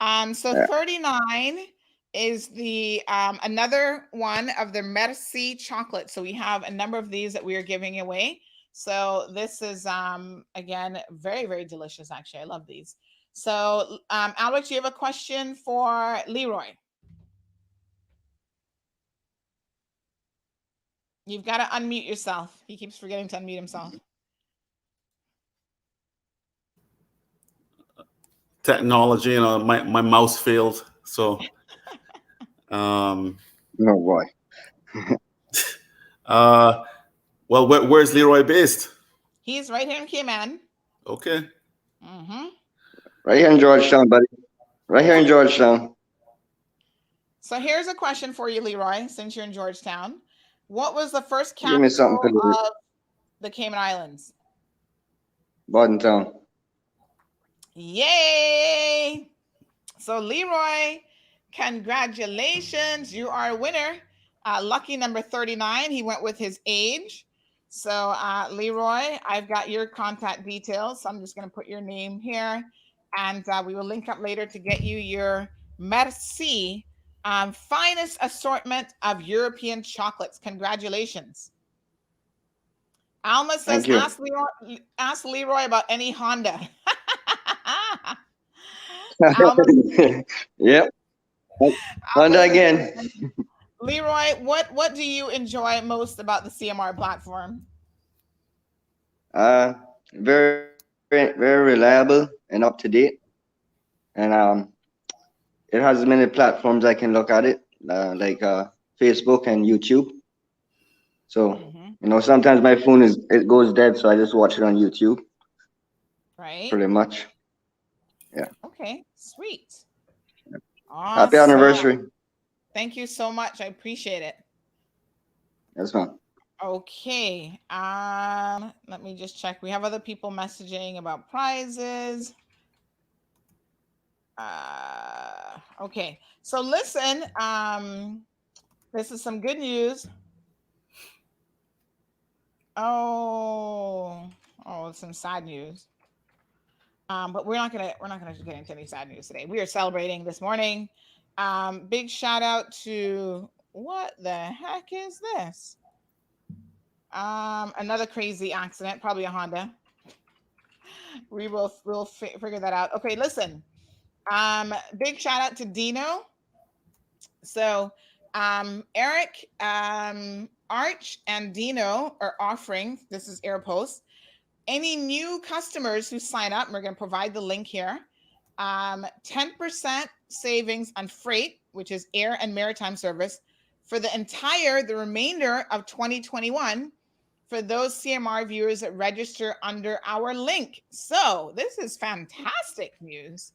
So Yeah. 39 is the another one of the Merci chocolate. So we have a number of these that we are giving away. So this is again very, very delicious. Actually, I love these. So Alex, you have a question for Leroy. You've got to unmute yourself. He keeps forgetting to unmute himself. Technology, my mouse failed. So, no boy. Well, where's Leroy based? He's right here in Cayman. Okay. Mm-hmm. Right here in Georgetown, buddy. Right here in Georgetown. So here's a question for you, Leroy, since you're in Georgetown. What was the first Give me something capital for of the Cayman Islands? Bordentown. Yay! So Leroy Congratulations. You are a winner. Lucky number 39. He went with his age. So, Leroy, I've got your contact details. So I'm just going to put your name here. And we will link up later to get you your Merci finest assortment of European chocolates. Congratulations. Alma says, Thank you. ask Leroy about any Honda. Alma, Yep. Honda again. Leroy, what do you enjoy most about the CMR platform? Very, very reliable and up to date. And it has many platforms I can look at it, like Facebook and YouTube. So, sometimes my phone it goes dead, so I just watch it on YouTube. Right. Pretty much. Yeah. Okay, sweet. Happy Awesome. anniversary. Thank you so much. I appreciate it. That's fine. Okay. Let me just check. We have other people messaging about prizes. Okay. So listen, this is some good news. Oh, some sad news. But we're not gonna get into any sad news today. We are celebrating this morning. Big shout out to what the heck is this? Another crazy accident, probably a Honda. We'll figure that out. Okay, listen. Big shout out to Dino. So, Eric, Arch, and Dino are offering. This is AirPost. Any new customers who sign up, and we're going to provide the link here. 10% savings on freight, which is air and maritime service, for the remainder of 2021 for those CMR viewers that register under our link. So this is fantastic news.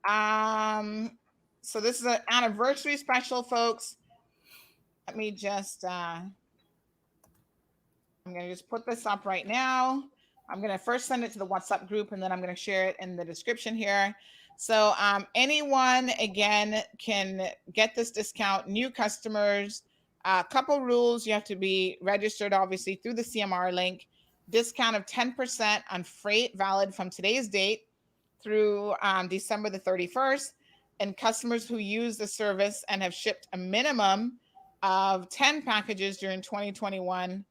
So this is an anniversary special, folks. Let me just, I'm going to just put this up right now. I'm going to first send it to the WhatsApp group, and then I'm going to share it in the description here. So anyone, again, can get this discount. New customers, a couple rules. You have to be registered, obviously, through the CMR link. Discount of 10% on freight valid from today's date through December the 31st. And customers who use the service and have shipped a minimum of 10 packages during 2021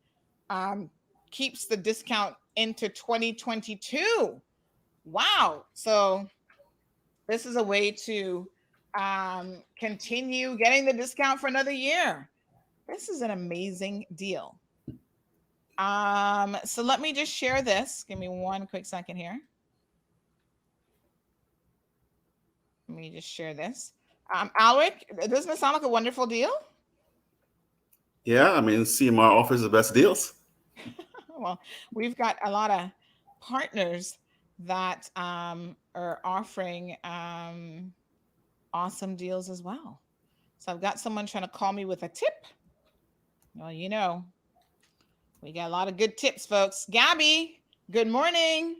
keeps the discount into 2022. Wow. So this is a way to continue getting the discount for another year. This is an amazing deal. So let me just share this. Give me one quick second here. Let me just share this. Alric, doesn't it sound like a wonderful deal? Yeah, I mean, CMR offers the best deals. Well, we've got a lot of partners that are offering awesome deals as well. So I've got someone trying to call me with a tip. Well, you know, we got a lot of good tips, folks. Gabby, good morning.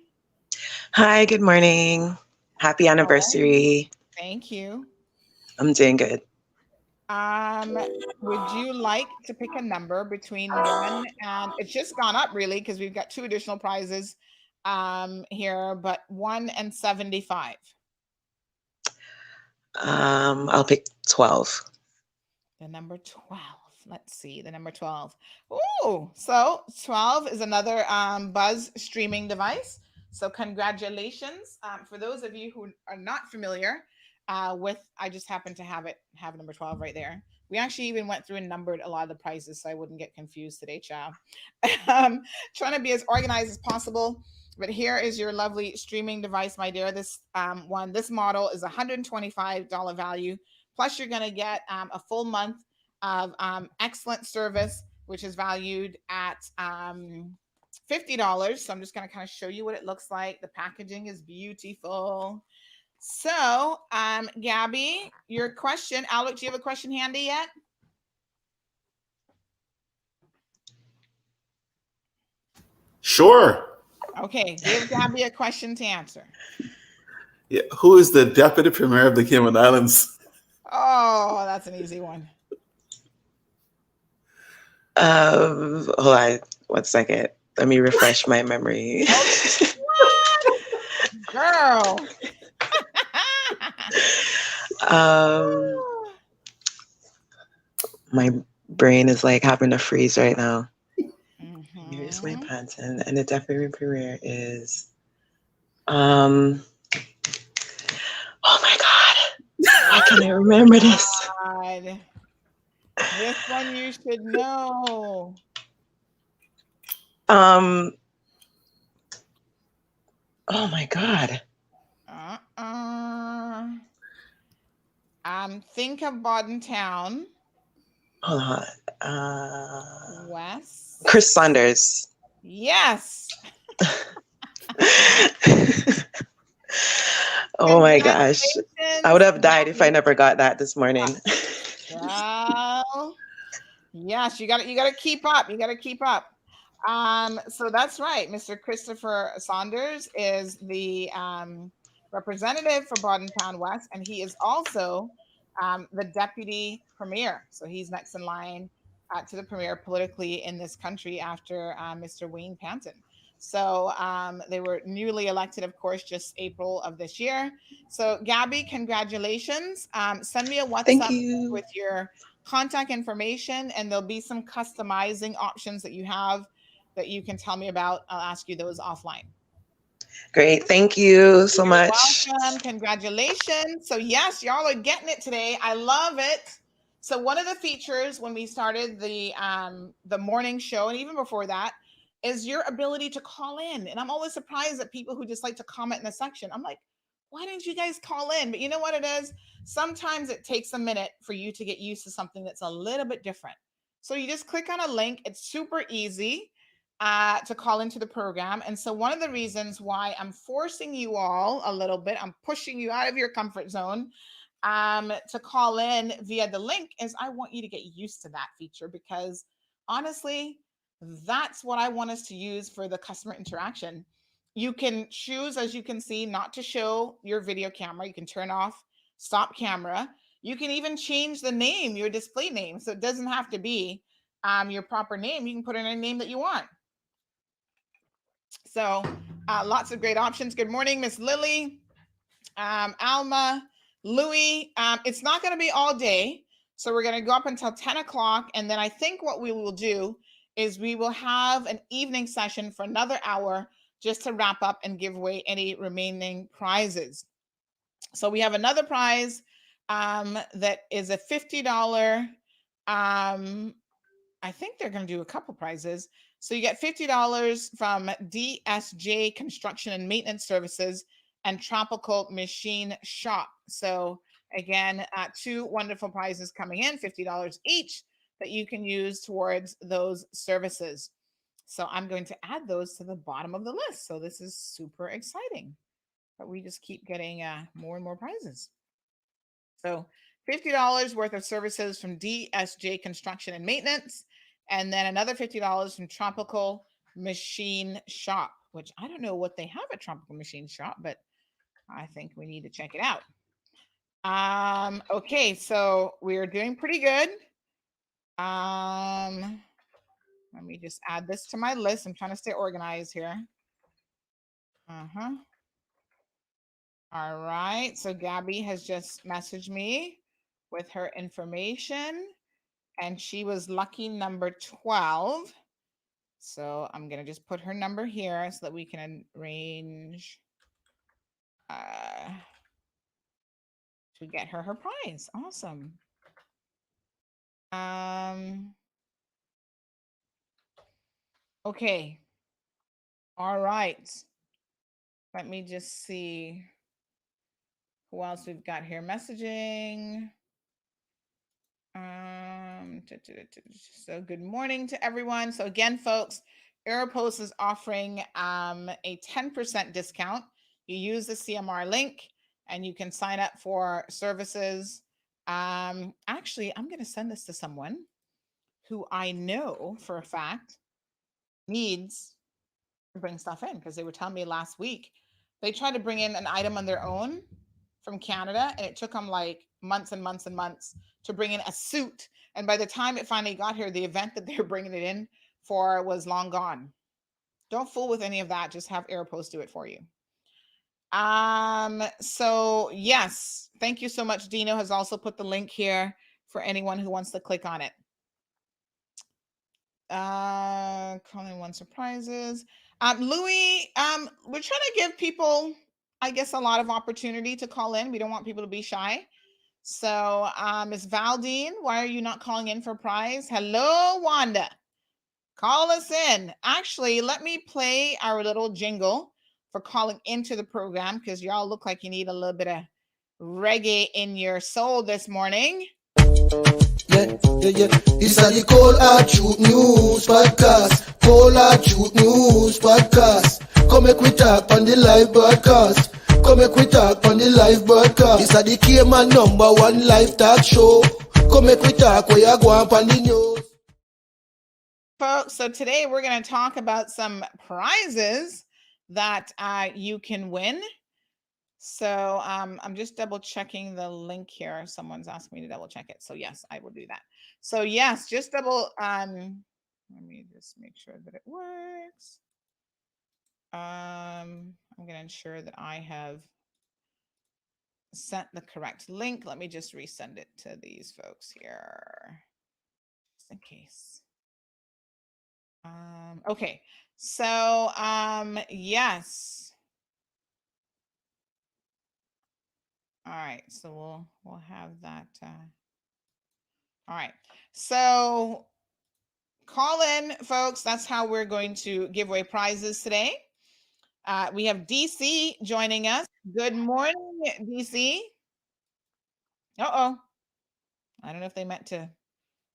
Hi, good morning. Happy anniversary. Thank you. I'm doing good. Would you like to pick a number between 1 and it's just gone up really because we've got 2 additional prizes here, but 1 and 75? I'll pick 12. The number 12. Let's see, the number 12. Oh, so 12 is another Buzz streaming device. So congratulations. For those of you who are not familiar with, I just happen to have number 12 right there. We actually even went through and numbered a lot of the prizes so I wouldn't get confused today, child. Trying to be as organized as possible. But here is your lovely streaming device, my dear. This this model is $125 value. Plus you're going to get a full month of excellent service, which is valued at $50. So I'm just going to kind of show you what it looks like. The packaging is beautiful. So, Gabby, your question. Alec, do you have a question handy yet? Sure. Okay, give Gabby a question to answer. Yeah, who is the Deputy Premier of the Cayman Islands? Oh, that's an easy one. Hold on 1 second. Let me refresh my memory. Girl. My brain is like having a freeze right now. Here's my patent, and the definitely premiere is oh my god, why can't I remember this? God. This one you should know. Oh my god. Think of Town. Hold on. West. Chris Saunders. Yes. Oh my gosh. I would have died if I never got that this morning. Wow. Yes, you gotta keep up. You gotta keep up. So that's right. Mr. Christopher Saunders is the representative for Town West, and he is also the deputy premier. So he's next in line to the premier politically in this country after Mr. Wayne Panton. So they were newly elected, of course, just April of this year. So Gabby, congratulations. Send me a WhatsApp with your contact information, and there'll be some customizing options that you have that you can tell me about. I'll ask you those offline. Great. Thank you so much. Welcome. Congratulations. So yes, y'all are getting it today. I love it. So one of the features when we started the morning show, and even before that, is your ability to call in. And I'm always surprised at people who just like to comment in the section. I'm like, why didn't you guys call in? But you know what it is? Sometimes it takes a minute for you to get used to something that's a little bit different. So you just click on a link. It's super easy to call into the program. And so one of the reasons why I'm forcing you all a little bit, I'm pushing you out of your comfort zone to call in via the link is I want you to get used to that feature, because honestly, that's what I want us to use for the customer interaction. You can choose, as you can see, not to show your video camera. You can turn off stop camera. You can even change the name, your display name. So it doesn't have to be your proper name. You can put in a name that you want. So lots of great options. Good morning, Miss Lily, Alma, Louie. It's not going to be all day. So we're going to go up until 10 o'clock. And then I think what we will do is we will have an evening session for another hour just to wrap up and give away any remaining prizes. So we have another prize that is a $50. I think they're going to do a couple prizes. So you get $50 from DSJ Construction and Maintenance Services and Tropical Machine Shop. So again, two wonderful prizes coming in, $50 each, that you can use towards those services. So I'm going to add those to the bottom of the list. So this is super exciting. But we just keep getting more and more prizes. So $50 worth of services from DSJ Construction and Maintenance, and then another $50 from Tropical Machine Shop, which I don't know what they have at Tropical Machine Shop, but I think we need to check it out. Okay, so we're doing pretty good. Let me just add this to my list. I'm trying to stay organized here. All right, so Gabby has just messaged me with her information, and she was lucky number 12. So I'm going to just put her number here so that we can arrange to get her prize. Awesome. Okay. All right. Let me just see who else we've got here messaging. So good morning to everyone. So again, folks, Aeropost is offering a 10% discount. You use the CMR link and you can sign up for services. Actually, I'm going to send this to someone who I know for a fact needs to bring stuff in, because they were telling me last week they tried to bring in an item on their own from Canada, and it took them like months and months and months to bring in a suit. And by the time it finally got here, the event that they were bringing it in for was long gone. Don't fool with any of that. Just have Aeropost do it for you. So yes, thank you so much. Dino has also put the link here for anyone who wants to click on it. Calling one surprises. Louis, we're trying to give people, I guess, a lot of opportunity to call in. We don't want people to be shy. So, Miss Valdine, why are you not calling in for a prize? Hello, Wanda. Call us in. Actually, let me play our little jingle for calling into the program because y'all look like you need a little bit of reggae in your soul this morning. Yeah. It's a the Cold Hard Truth News Podcast. Cold Hard Truth News Podcast. Come make we talk on the live broadcast. Come make we talk on the live broadcast. It's a the Cayman #1 live talk show. Come make we talk where you go up on the news. Folks, so today we're going to talk about some prizes that you can win. So I'm just double checking the link here. Someone's asking me to double check it. So yes, I will do that. So yes, just double, let me just make sure that it works. I'm going to ensure that I have sent the correct link. Let me just resend it to these folks here, just in case. Okay, so yes. All right, so we'll have that. All right, so call in, folks. That's how we're going to give away prizes today. We have DC joining us. Good morning, DC. Uh-oh. I don't know if they meant to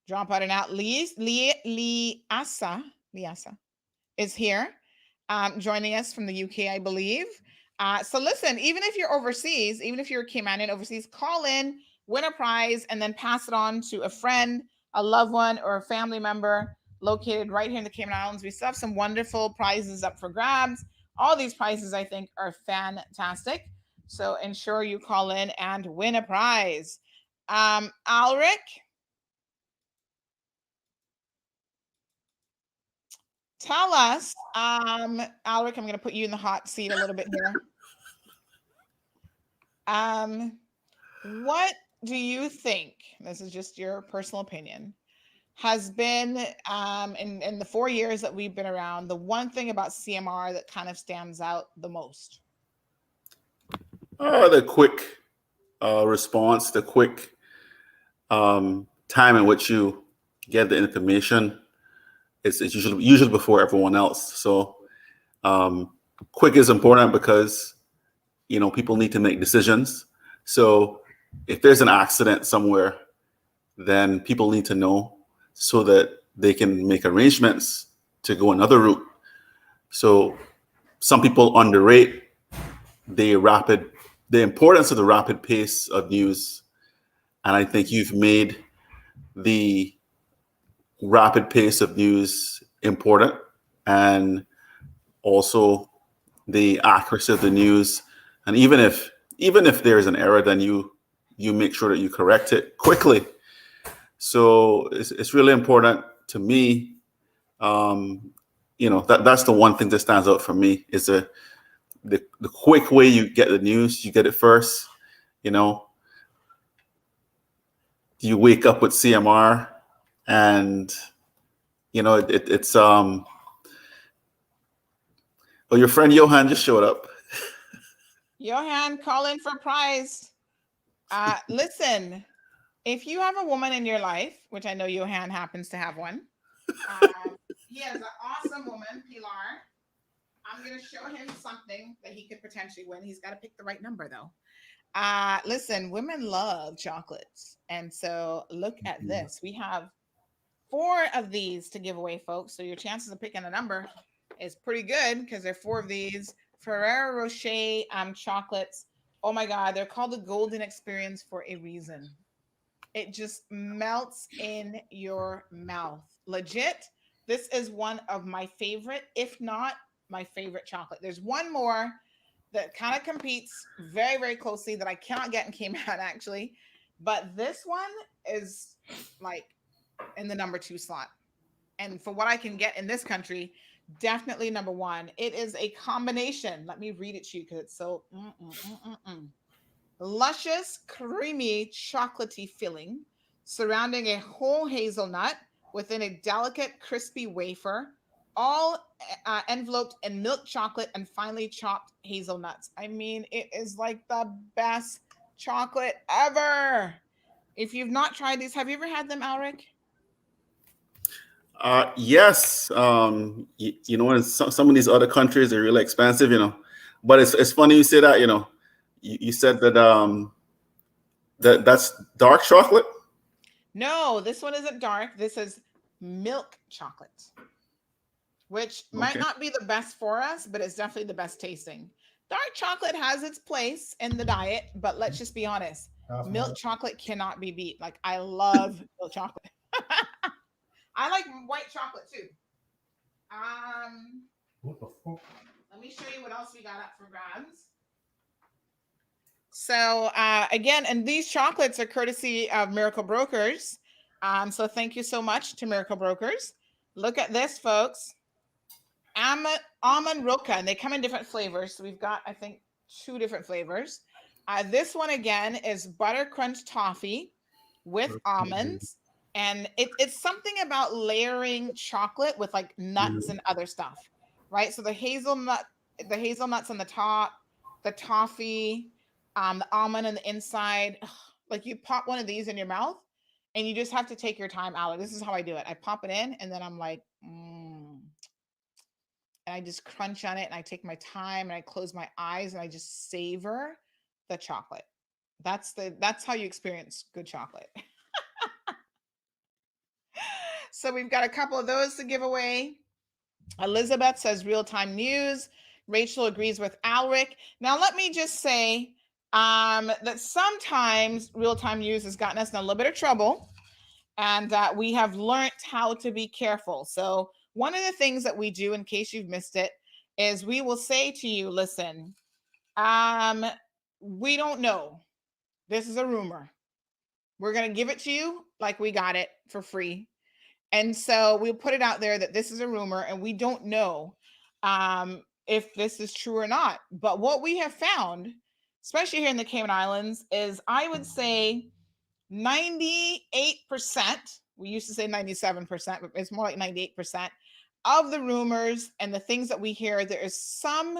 drop out and out. Liasa is here, joining us from the UK, I believe. So listen, even if you're overseas, even if you're a Caymanian overseas, call in, win a prize, and then pass it on to a friend, a loved one, or a family member located right here in the Cayman Islands. We still have some wonderful prizes up for grabs. All these prizes, I think, are fantastic. So ensure you call in and win a prize. Alric, tell us, Alric, I'm going to put you in the hot seat a little bit here. What do you think, this is just your personal opinion, has been in the 4 years that we've been around, the one thing about CMR that kind of stands out the most? The quick response, the quick time in which you get the information. It's usually before everyone else. So quick is important because people need to make decisions. So if there's an accident somewhere, then people need to know so that they can make arrangements to go another route. So some people underrate the importance of the rapid pace of news. And I think you've made the rapid pace of news important, and also the accuracy of the news. And even if there's an error, then you make sure that you correct it quickly. So it's really important to me. That's the one thing that stands out for me is the quick way you get the news. You get it first. You wake up with CMR, and it's well, your friend Johan just showed up. Johan, call in for a prize. Listen, if you have a woman in your life, which I know Johan happens to have one, he has an awesome woman, Pilar. I'm going to show him something that he could potentially win. He's got to pick the right number, though. Listen, women love chocolates. And so look at this. We have 4 of these to give away, folks. So your chances of picking a number is pretty good because there are 4 of these Ferrero Rocher chocolates. Oh my God, they're called the Golden Experience for a reason. It just melts in your mouth. Legit, this is one of my favorite, if not my favorite chocolate. There's one more that kind of competes very, very closely that I cannot get in Cayman, actually. But this one is like in the number 2 slot. And for what I can get in this country, definitely number 1. It is a combination. Let me read it to you because it's so luscious, creamy, chocolatey filling surrounding a whole hazelnut within a delicate, crispy wafer, all enveloped in milk chocolate and finely chopped hazelnuts. I mean, it is like the best chocolate ever. If you've not tried these, have you ever had them, Alric? Yes. You know, in some of these other countries, they're really expensive, you know. But it's funny you say that, you know. You said that that's dark chocolate. No, this one isn't dark. This is milk chocolate, which might not be the best for us, but it's definitely the best tasting. Dark chocolate has its place in the diet, but let's just be honest. Milk chocolate cannot be beat. Like, I love milk chocolate. I like white chocolate too. What the fuck? Let me show you what else we got up for grabs. So again, and these chocolates are courtesy of Miracle Brokers. So thank you so much to Miracle Brokers. Look at this, folks. Almond Roca, and they come in different flavors. So we've got, I think, 2 different flavors. This one again is butter crunch toffee with almonds, and it's something about layering chocolate with like nuts and other stuff, right? So the hazelnuts on the top, the toffee, the almond on the inside. Like, you pop one of these in your mouth, and you just have to take your time, Alec. This is how I do it. I pop it in, and then I'm like, and I just crunch on it, and I take my time, and I close my eyes, and I just savor the chocolate. That's how you experience good chocolate. So we've got a couple of those to give away. Elizabeth says real-time news. Rachel agrees with Alric. Now let me just say that sometimes real-time news has gotten us in a little bit of trouble, and we have learned how to be careful. So one of the things that we do, in case you've missed it, is we will say to you, listen, we don't know. This is a rumor. We're going to give it to you like we got it for free. And so we'll put it out there that this is a rumor, and we don't know if this is true or not. But what we have found, especially here in the Cayman Islands, is I would say 98%, we used to say 97%, but it's more like 98% of the rumors and the things that we hear, there is some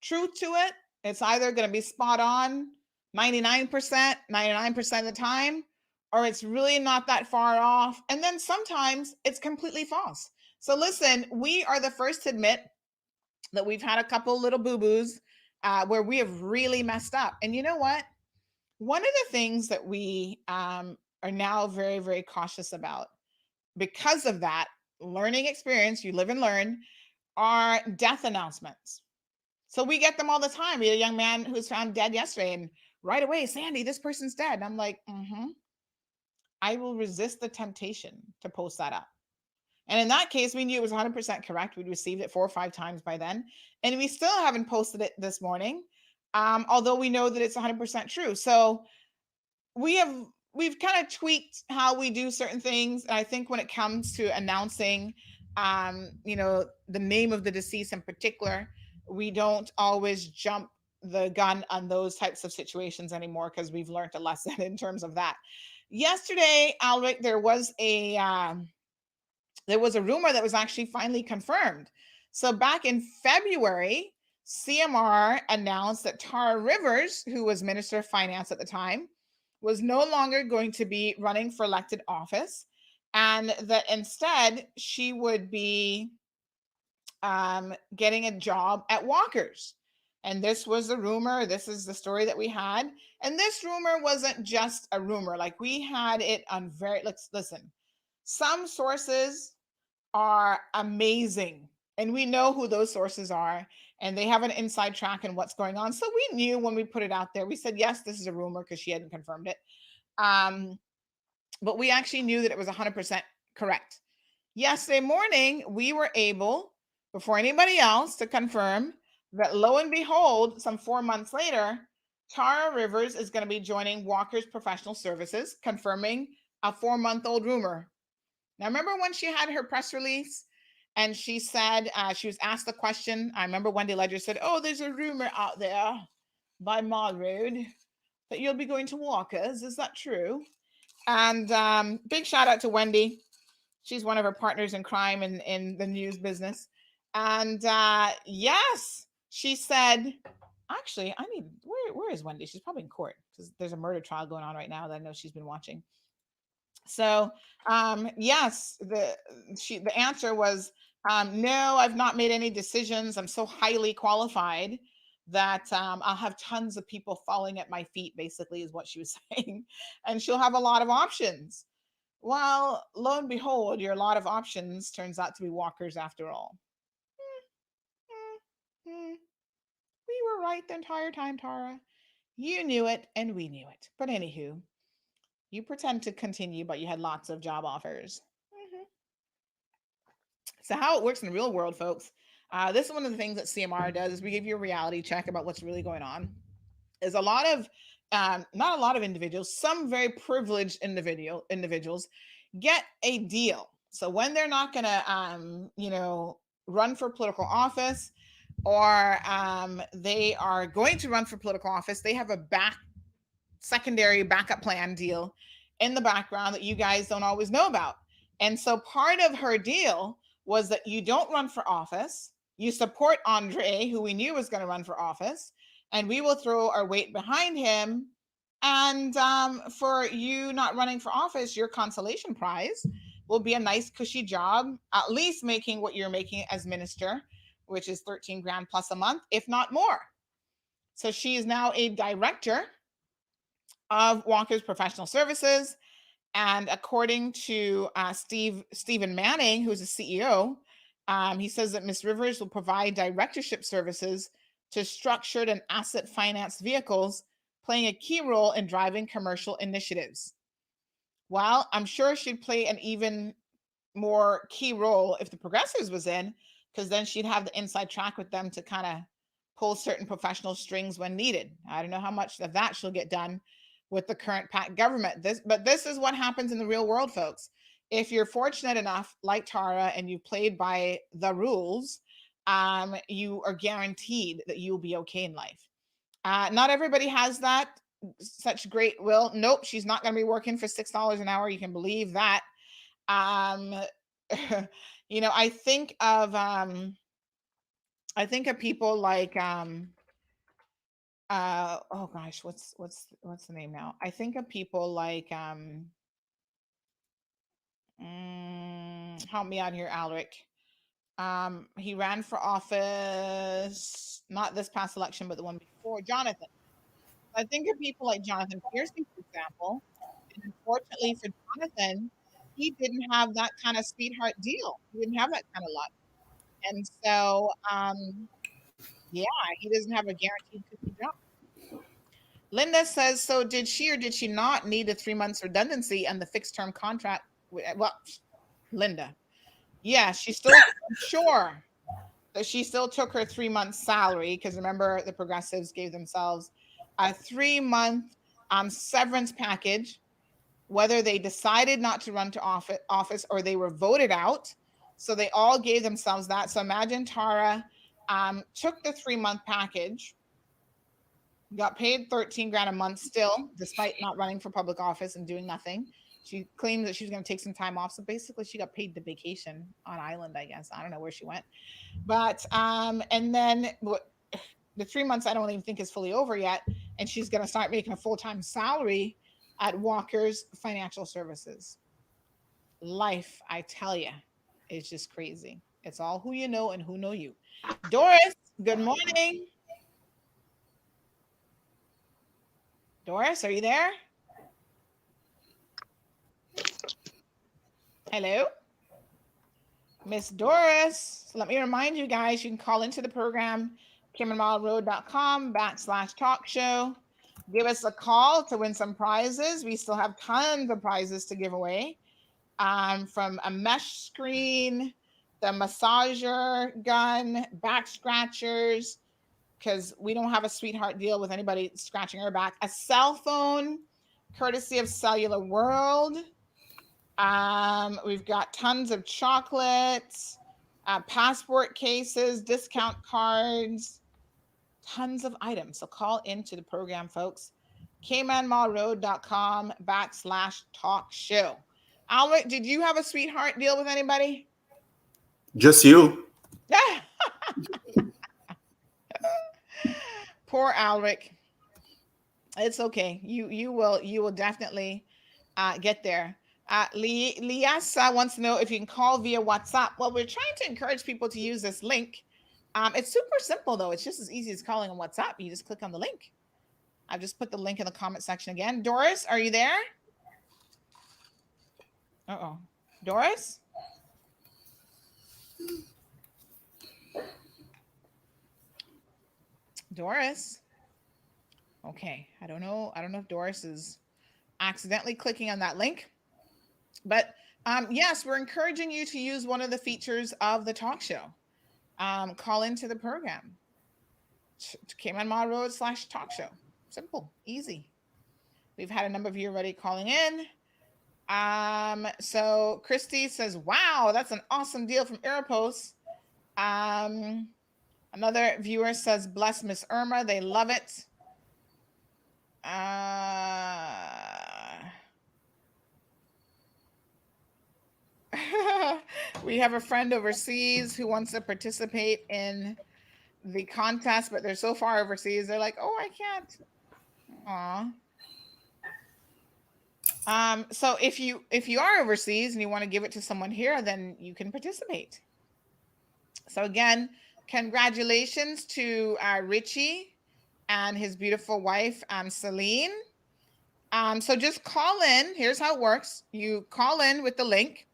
truth to it. It's either going to be spot on 99%, 99% of the time, or it's really not that far off. And then sometimes it's completely false. So listen, we are the first to admit that we've had a couple little boo-boos where we have really messed up. And you know what? One of the things that we are now very, very cautious about, because of that learning experience, you live and learn, are death announcements. So we get them all the time. We had a young man who was found dead yesterday, and right away, Sandy, this person's dead. And I'm like, I will resist the temptation to post that up. And in that case, we knew it was 100% correct. We'd received it 4 or 5 times by then. And we still haven't posted it this morning, although we know that it's 100% true. So we've kind of tweaked how we do certain things. And I think when it comes to announcing, the name of the deceased in particular, we don't always jump the gun on those types of situations anymore, because we've learned a lesson in terms of that. Yesterday, Alric, there was a rumor that was actually finally confirmed. So back in February, CMR announced that Tara Rivers, who was Minister of Finance at the time, was no longer going to be running for elected office, and that instead she would be getting a job at Walker's. And this was the rumor. This is the story that we had. And this rumor wasn't just a rumor. Like, we had it on listen, some sources are amazing, and we know who those sources are, and they have an inside track in what's going on. So we knew when we put it out there, we said, yes, this is a rumor, because she hadn't confirmed it. But we actually knew that it was 100% correct. Yesterday morning, we were able, before anybody else, to confirm that, lo and behold, some 4 months later, Tara Rivers is going to be joining Walker's Professional Services, confirming a 4-month-old rumor. Now, remember when she had her press release and she said, she was asked the question. I remember Wendy Ledger said, "Oh, there's a rumor out there by Mall Road that you'll be going to Walker's. Is that true?" And big shout out to Wendy. She's one of her partners in crime in the news business. And yes, she said, actually, I need, where is Wendy? She's probably in court because there's a murder trial going on right now that I know she's been watching. So yes, the answer was no, I've not made any decisions. I'm so highly qualified that I'll have tons of people falling at my feet, basically, is what she was saying. And she'll have a lot of options. Well, lo and behold, your lot of options turns out to be Walkers after all. We were right the entire time, Tara. You knew it and we knew it. But anywho, you pretend to continue, but you had lots of job offers. So how it works in the real world, folks, this is one of the things that CMR does is we give you a reality check about what's really going on. Is a lot of, not a lot of individuals, some very privileged individuals get a deal. So when they're not going to, run for political office, or they are going to run for political office, they have a secondary backup plan deal in the background that you guys don't always know about. And so part of her deal was that you don't run for office, you support Andre, who we knew was going to run for office, and we will throw our weight behind him. And for you not running for office, your consolation prize will be a nice cushy job, at least making what you're making as minister, which is 13 grand plus a month, if not more. So she is now a director of Walker's Professional Services. And according to Stephen Manning, who's the CEO, he says that Ms. Rivers will provide directorship services to structured and asset finance vehicles, playing a key role in driving commercial initiatives. Well, I'm sure she'd play an even more key role if the Progressives was in, because then she'd have the inside track with them to kind of pull certain professional strings when needed. I don't know how much of that she'll get done with the current PAC government. But this is what happens in the real world, folks. If you're fortunate enough, like Tara, and you played by the rules, you are guaranteed that you'll be okay in life. Not everybody has that such great will. Nope, she's not going to be working for $6 an hour. You can believe that. I think of people like oh gosh, what's the name now? I think of people like help me out here, Alric. He ran for office not this past election, but the one before, Jonathan. I think of people like Jonathan Pearson, for example. And unfortunately for Jonathan, he didn't have that kind of sweetheart deal. He didn't have that kind of luck. And so, yeah, he doesn't have a guaranteed job. Linda says, so did she or did she not need the 3 months redundancy and the fixed term contract? Well, Linda, yeah, she still, I'm sure that she still took her 3 months salary, because remember the Progressives gave themselves a 3-month severance package, whether they decided not to run to office or they were voted out. So they all gave themselves that. So imagine Tara took the 3-month package, got paid 13 grand a month still, despite not running for public office and doing nothing. She claimed that she was going to take some time off. So basically she got paid to vacation on island, I guess. I don't know where she went. But, and then the 3 months I don't even think is fully over yet. And she's going to start making a full-time salary at Walker's Financial Services. Life, I tell you, is just crazy. It's all who you know and who know you. Doris, good morning. Doris, are you there? Hello? Miss Doris. So let me remind you guys, you can call into the program, KimandMallRoad.com/talk show. Give us a call to win some prizes. We still have tons of prizes to give away. From a mesh screen, the massager gun, back scratchers, because we don't have a sweetheart deal with anybody scratching our back. A cell phone, courtesy of Cellular World. We've got tons of chocolates, passport cases, discount cards, tons of items. So call into the program, folks. caymanmallroad.com/talk show. Albert, did you have a sweetheart deal with anybody? Just you. Poor Alric. It's okay. You will definitely get there. Liasa wants to know if you can call via WhatsApp. Well, we're trying to encourage people to use this link. It's super simple though. It's just as easy as calling on WhatsApp. You just click on the link. I've just put the link in the comment section again. Doris, are you there? Uh-oh. Doris? Doris? Okay. I don't know if Doris is accidentally clicking on that link. But yes, we're encouraging you to use one of the features of the talk show. Call into the program. Cayman Mall Road /talk show. Simple, easy. We've had a number of you already calling in. So Christy says, wow, that's an awesome deal from Aeropost. Another viewer says, bless Miss Irma. They love it. We have a friend overseas who wants to participate in the contest, but they're so far overseas. They're like, oh, I can't. Aw. So if you are overseas and you want to give it to someone here, then you can participate. So again, congratulations to Richie and his beautiful wife, Celine. So just call in. Here's how it works. You call in with the link,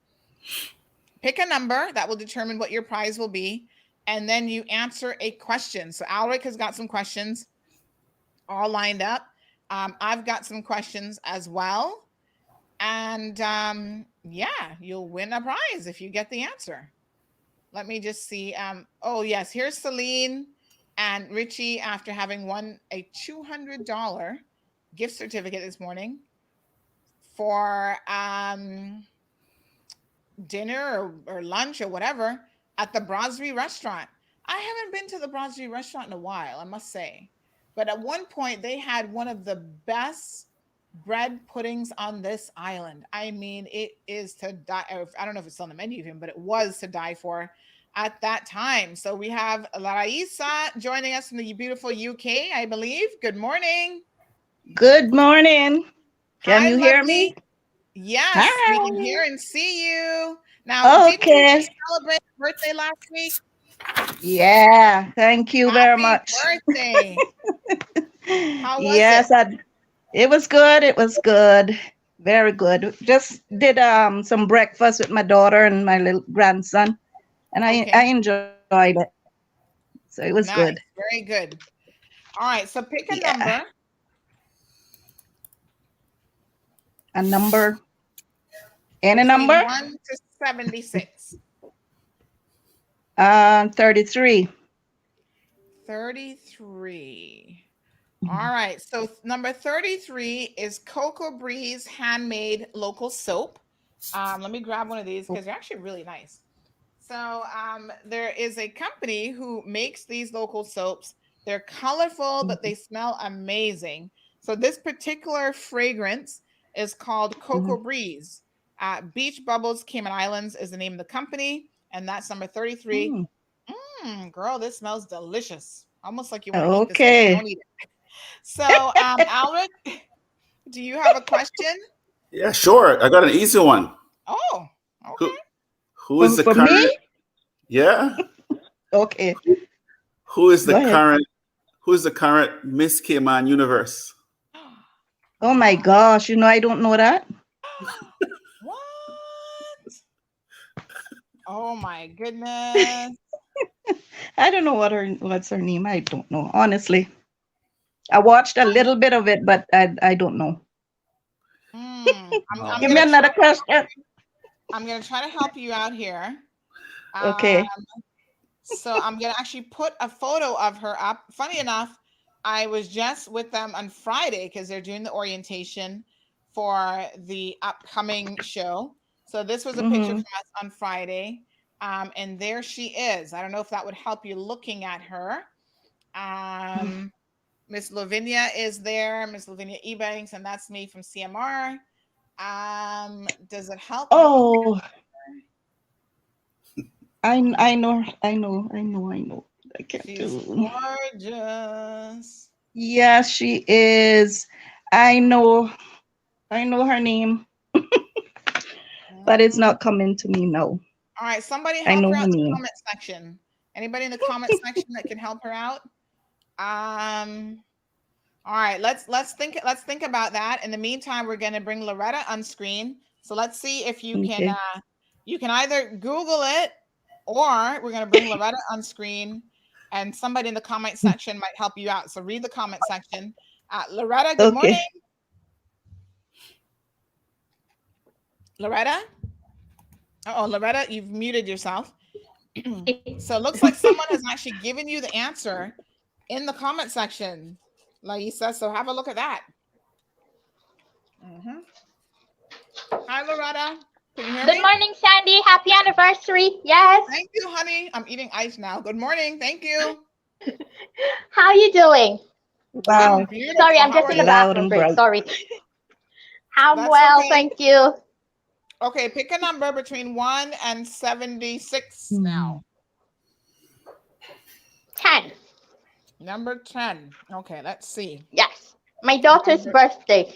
pick a number that will determine what your prize will be, and then you answer a question. So Alric has got some questions all lined up. I've got some questions as well. And yeah, you'll win a prize if you get the answer. Let me just see. Oh, yes, here's Celine and Richie after having won a $200 gift certificate this morning for dinner or lunch or whatever at the Brasserie restaurant. I haven't been to the Brasserie restaurant in a while, I must say. But at one point, they had one of the best bread puddings on this island. I mean, it is to die. I don't know if it's on the menu even, but it was to die for at that time. So we have Larissa joining us from the beautiful UK, I believe. Good morning. Good morning. Can Hi, you hear lovely. me? Yes, we can Hi. hear and see you. Now, didn't you Okay. just celebrate your birthday last week? Yeah, thank you very Happy much. birthday. How was Yes, it? it was good. It was good. Very good. Just did some breakfast with my daughter and my little grandson, and I Okay. enjoyed it. So it was Nice. good. Very good. All right. So pick a Yeah. number. A number. Any Between number? 1 to 76. 33. 33. All right. So number 33 is Cocoa Breeze handmade local soap. Let me grab one of these because they're actually really nice. So there is a company who makes these local soaps. They're colorful, but they smell amazing. So this particular fragrance is called Cocoa Breeze. Beach Bubbles Cayman Islands is the name of the company, and that's number 33. Girl, this smells delicious. Almost like you want to eat this, but you Okay. don't eat it. So, Alric, do you have a question? Yeah, sure. I got an easy one. Oh, okay. Who is the For current? me? Yeah. Okay. Who is Go the ahead. current Miss Cayman Universe? Oh my gosh, I don't know that. What? Oh my goodness. I don't know what's her name. I don't know, honestly. I watched a little bit of it, but I don't know. I'm Give me gonna another try, question. I'm going to try to help you out here. Okay. So I'm gonna actually put a photo of her up. Funny enough, I was just with them on Friday because they're doing the orientation for the upcoming show. So this was a picture from us on Friday. And there she is. I don't know if that would help you looking at her. Miss Lavinia is there, Miss Lavinia Ebanks, and that's me from CMR. Does it help? Oh, I know. I can't She's do. gorgeous. Yes, she is. I know her name, but it's not coming to me now. All right, somebody I help know her her out in the name. comment section. Anybody in the comment section that can help her out? All right, let's think about that. In the meantime, we're going to bring Loretta on screen. So let's see if you can you can either Google it, or we're going to bring Loretta on screen, and somebody in the comment section might help you out. So read the comment section. Loretta, good morning. Loretta? Oh, Loretta, you've muted yourself. So it looks like someone has actually given you the answer in the comment section, Laisa. So have a look at that. Hi, Loretta. Can you hear me? Good morning, Sandy. Happy anniversary. Yes. Thank you, honey. I'm eating ice now. Good morning. Thank you. How are you doing? Wow. Sorry, I'm just in the bathroom break. Sorry. I'm well, okay. thank you. Okay, pick a number between 1 and 76 now. 10. Number 10. Okay, let's see. Yes. My daughter's birthday.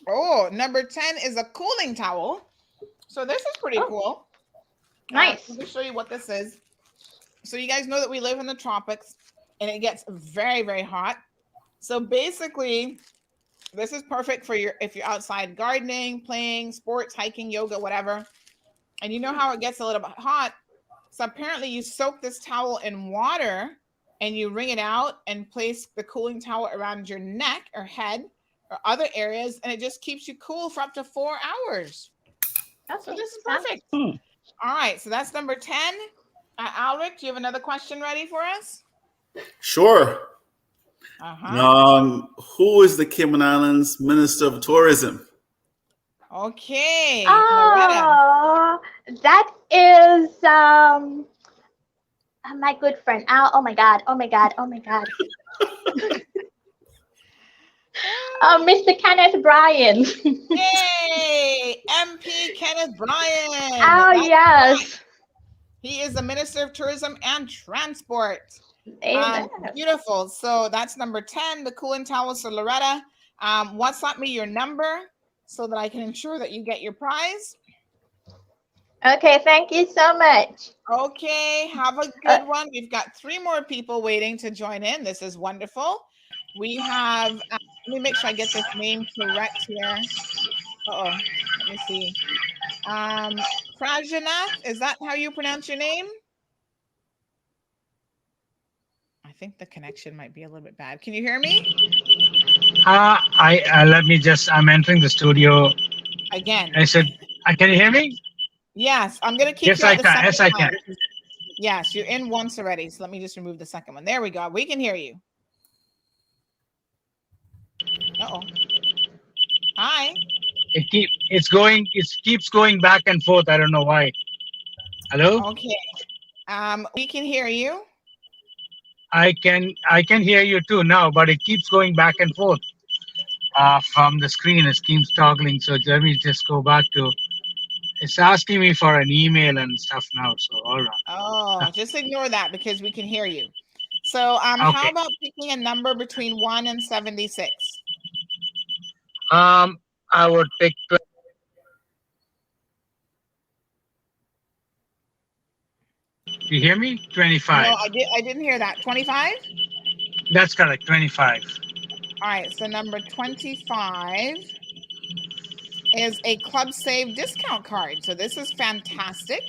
Oh, number 10 is a cooling towel. So this is pretty cool. Nice. Let me show you what this is. So you guys know that we live in the tropics and it gets very, very hot. So basically, this is perfect for if you're outside gardening, playing, sports, hiking, yoga, whatever. And you know how it gets a little bit hot. So apparently you soak this towel in water and you wring it out and place the cooling towel around your neck or head or other areas, and it just keeps you cool for up to 4 hours. Okay. So this is perfect. All right, so that's number 10. Alric, do you have another question ready for us? Sure. Who is the Cayman Islands Minister of Tourism? Okay. Oh, that is my good friend. Oh my God. Mr. Kenneth Bryan. Yay! MP Kenneth Bryan. Oh, yes. Right. He is the Minister of Tourism and Transport. Amen. Beautiful. So that's number 10, the cooling towel. So Loretta, WhatsApp me your number so that I can ensure that you get your prize. Okay, thank you so much. Okay, have a good one. We've got 3 more people waiting to join in. This is wonderful. We have, let me make sure I get this name correct here. Let me see. Prajanath, is that how you pronounce your name? I think the connection might be a little bit bad. Can you hear me? I'm entering the studio. Again. I said, can you hear me? Yes, I'm going to keep Yes, you I at the can. second Yes, I time. can. Yes, you're in once already. So let me just remove the second one. There we go. We can hear you. Hi. It keeps going back and forth. I don't know why. Hello? Okay. We can hear you. I can hear you too now, but it keeps going back and forth from the screen. It keeps toggling. So let me just go back to. It's asking me for an email and stuff now. So all right. Oh, just ignore that because we can hear you. So how about picking a number between 1 and 76? I would pick. You hear me? 25. No, I didn't hear that. 25? That's correct. 25. All right. So number 25 is a Club Save discount card. So this is fantastic.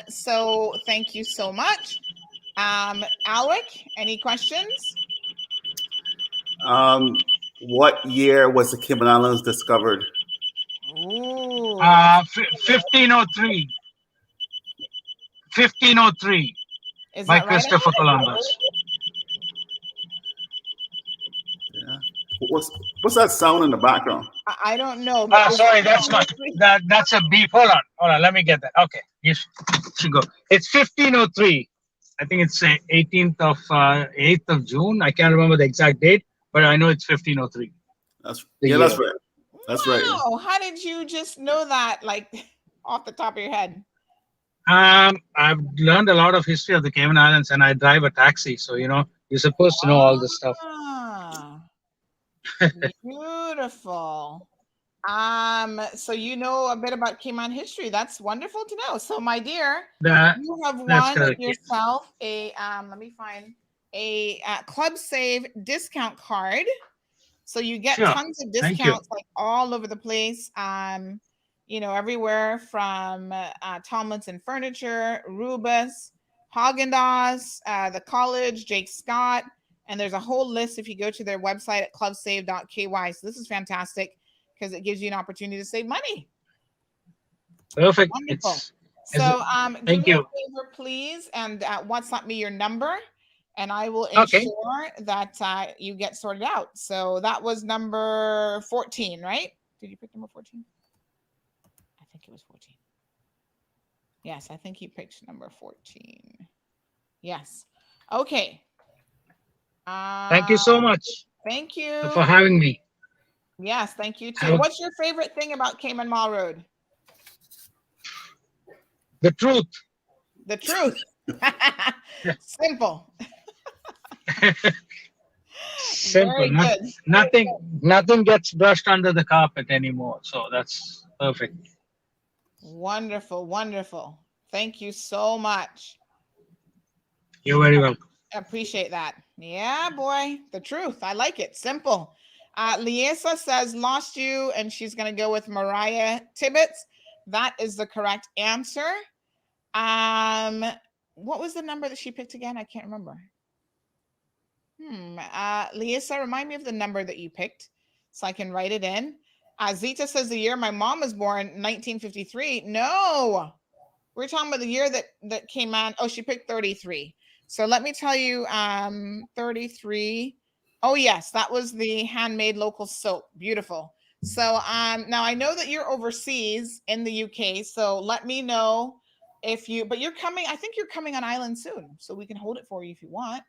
So thank you so much. Alec, any questions? What year was the Cayman Islands discovered? Ooh. 1503. 1503 Is by that right? Christopher Columbus. Yeah. What's that sound in the background? I don't know, but Sorry, that's a beep. Hold on, let me get that. Okay, you should go. It's 1503. I think it's 18th of 8th of June. I can't remember the exact date, but I know it's 1503. That's year. that's right. That's right. Oh, how did you just know that, like off the top of your head? I've learned a lot of history of the Cayman Islands, and I drive a taxi, so you're supposed to know all this stuff. Ah, beautiful. So you know a bit about Cayman history. That's wonderful to know. So, my dear, you have That's won correct, yes. yourself a let me find a Club Save discount card. So you get Sure. tons of Thank you. discounts like all over the place. Everywhere from Tomlinson Furniture, Rubus, Haagen-Dazs, the college, Jake Scott, and there's a whole list if you go to their website at clubsave.ky. So this is fantastic because it gives you an opportunity to save money. Perfect. Wonderful. So do thank me a you. favor, please, and WhatsApp me your number, and I will ensure that you get sorted out. So that was number 14, right? Did you pick number 14? I think it was 14. Yes, I think you picked number 14. Yes. Okay. Thank you so much. Thank you for having me. Yes, thank you too. What's your favorite thing about Cayman Mall Road? The truth. The truth. Simple. Simple. Very good. Nothing gets brushed under the carpet anymore. So that's perfect. Wonderful, wonderful. Thank you so much. You're very welcome. Appreciate that. Yeah, boy. The truth. I like it. Simple. Liesa says lost you, and she's gonna go with Mariah Tibbetts. That is the correct answer. What was the number that she picked again? I can't remember. Liesa, remind me of the number that you picked so I can write it in. Zita says the year my mom was born, 1953. No, we're talking about the year that came on. Oh, she picked 33. So let me tell you, 33. Oh yes, that was the handmade local soap. Beautiful. So now I know that you're overseas in the UK. So let me know but you're coming. I think you're coming on island soon, so we can hold it for you if you want.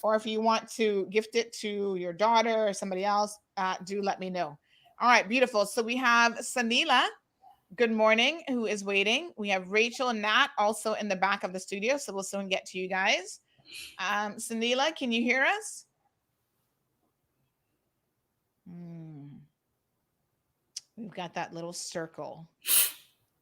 Or if you want to gift it to your daughter or somebody else, do let me know. All right, beautiful. So we have Sanila, good morning, who is waiting. We have Rachel and Nat also in the back of the studio, so we'll soon get to you guys. Sanila, can you hear us? We've got that little circle,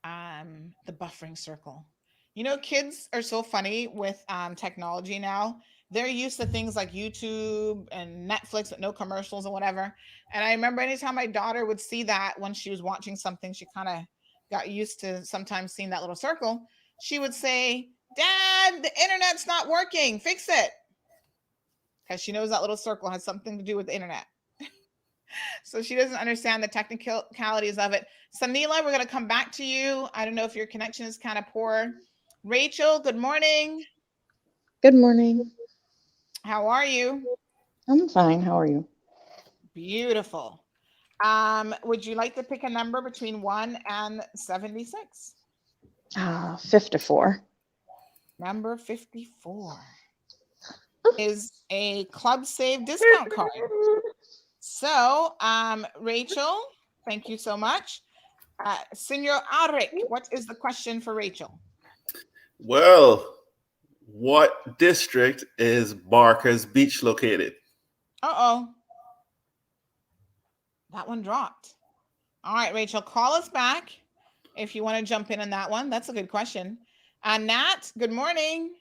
the buffering circle. You know, kids are so funny with technology now. They're used to things like YouTube and Netflix with no commercials or whatever. And I remember anytime my daughter would see that when she was watching something, she kind of got used to sometimes seeing that little circle. She would say, "Dad, the internet's not working. Fix it." Because she knows that little circle has something to do with the internet. So she doesn't understand the technicalities of it. Sanila, we're going to come back to you. I don't know if your connection is kind of poor. Rachel, good morning. Good morning. How are you? I'm fine. How are you? Beautiful. Would you like to pick a number between 1 and 76? 54. Number 54 is a Club Save discount card. So, Rachel, thank you so much. Senor Arik, what is the question for Rachel? Well, what district is Barker's Beach located? Uh-oh. That one dropped. All right, Rachel, call us back if you want to jump in on that one. That's a good question. Nat, good morning.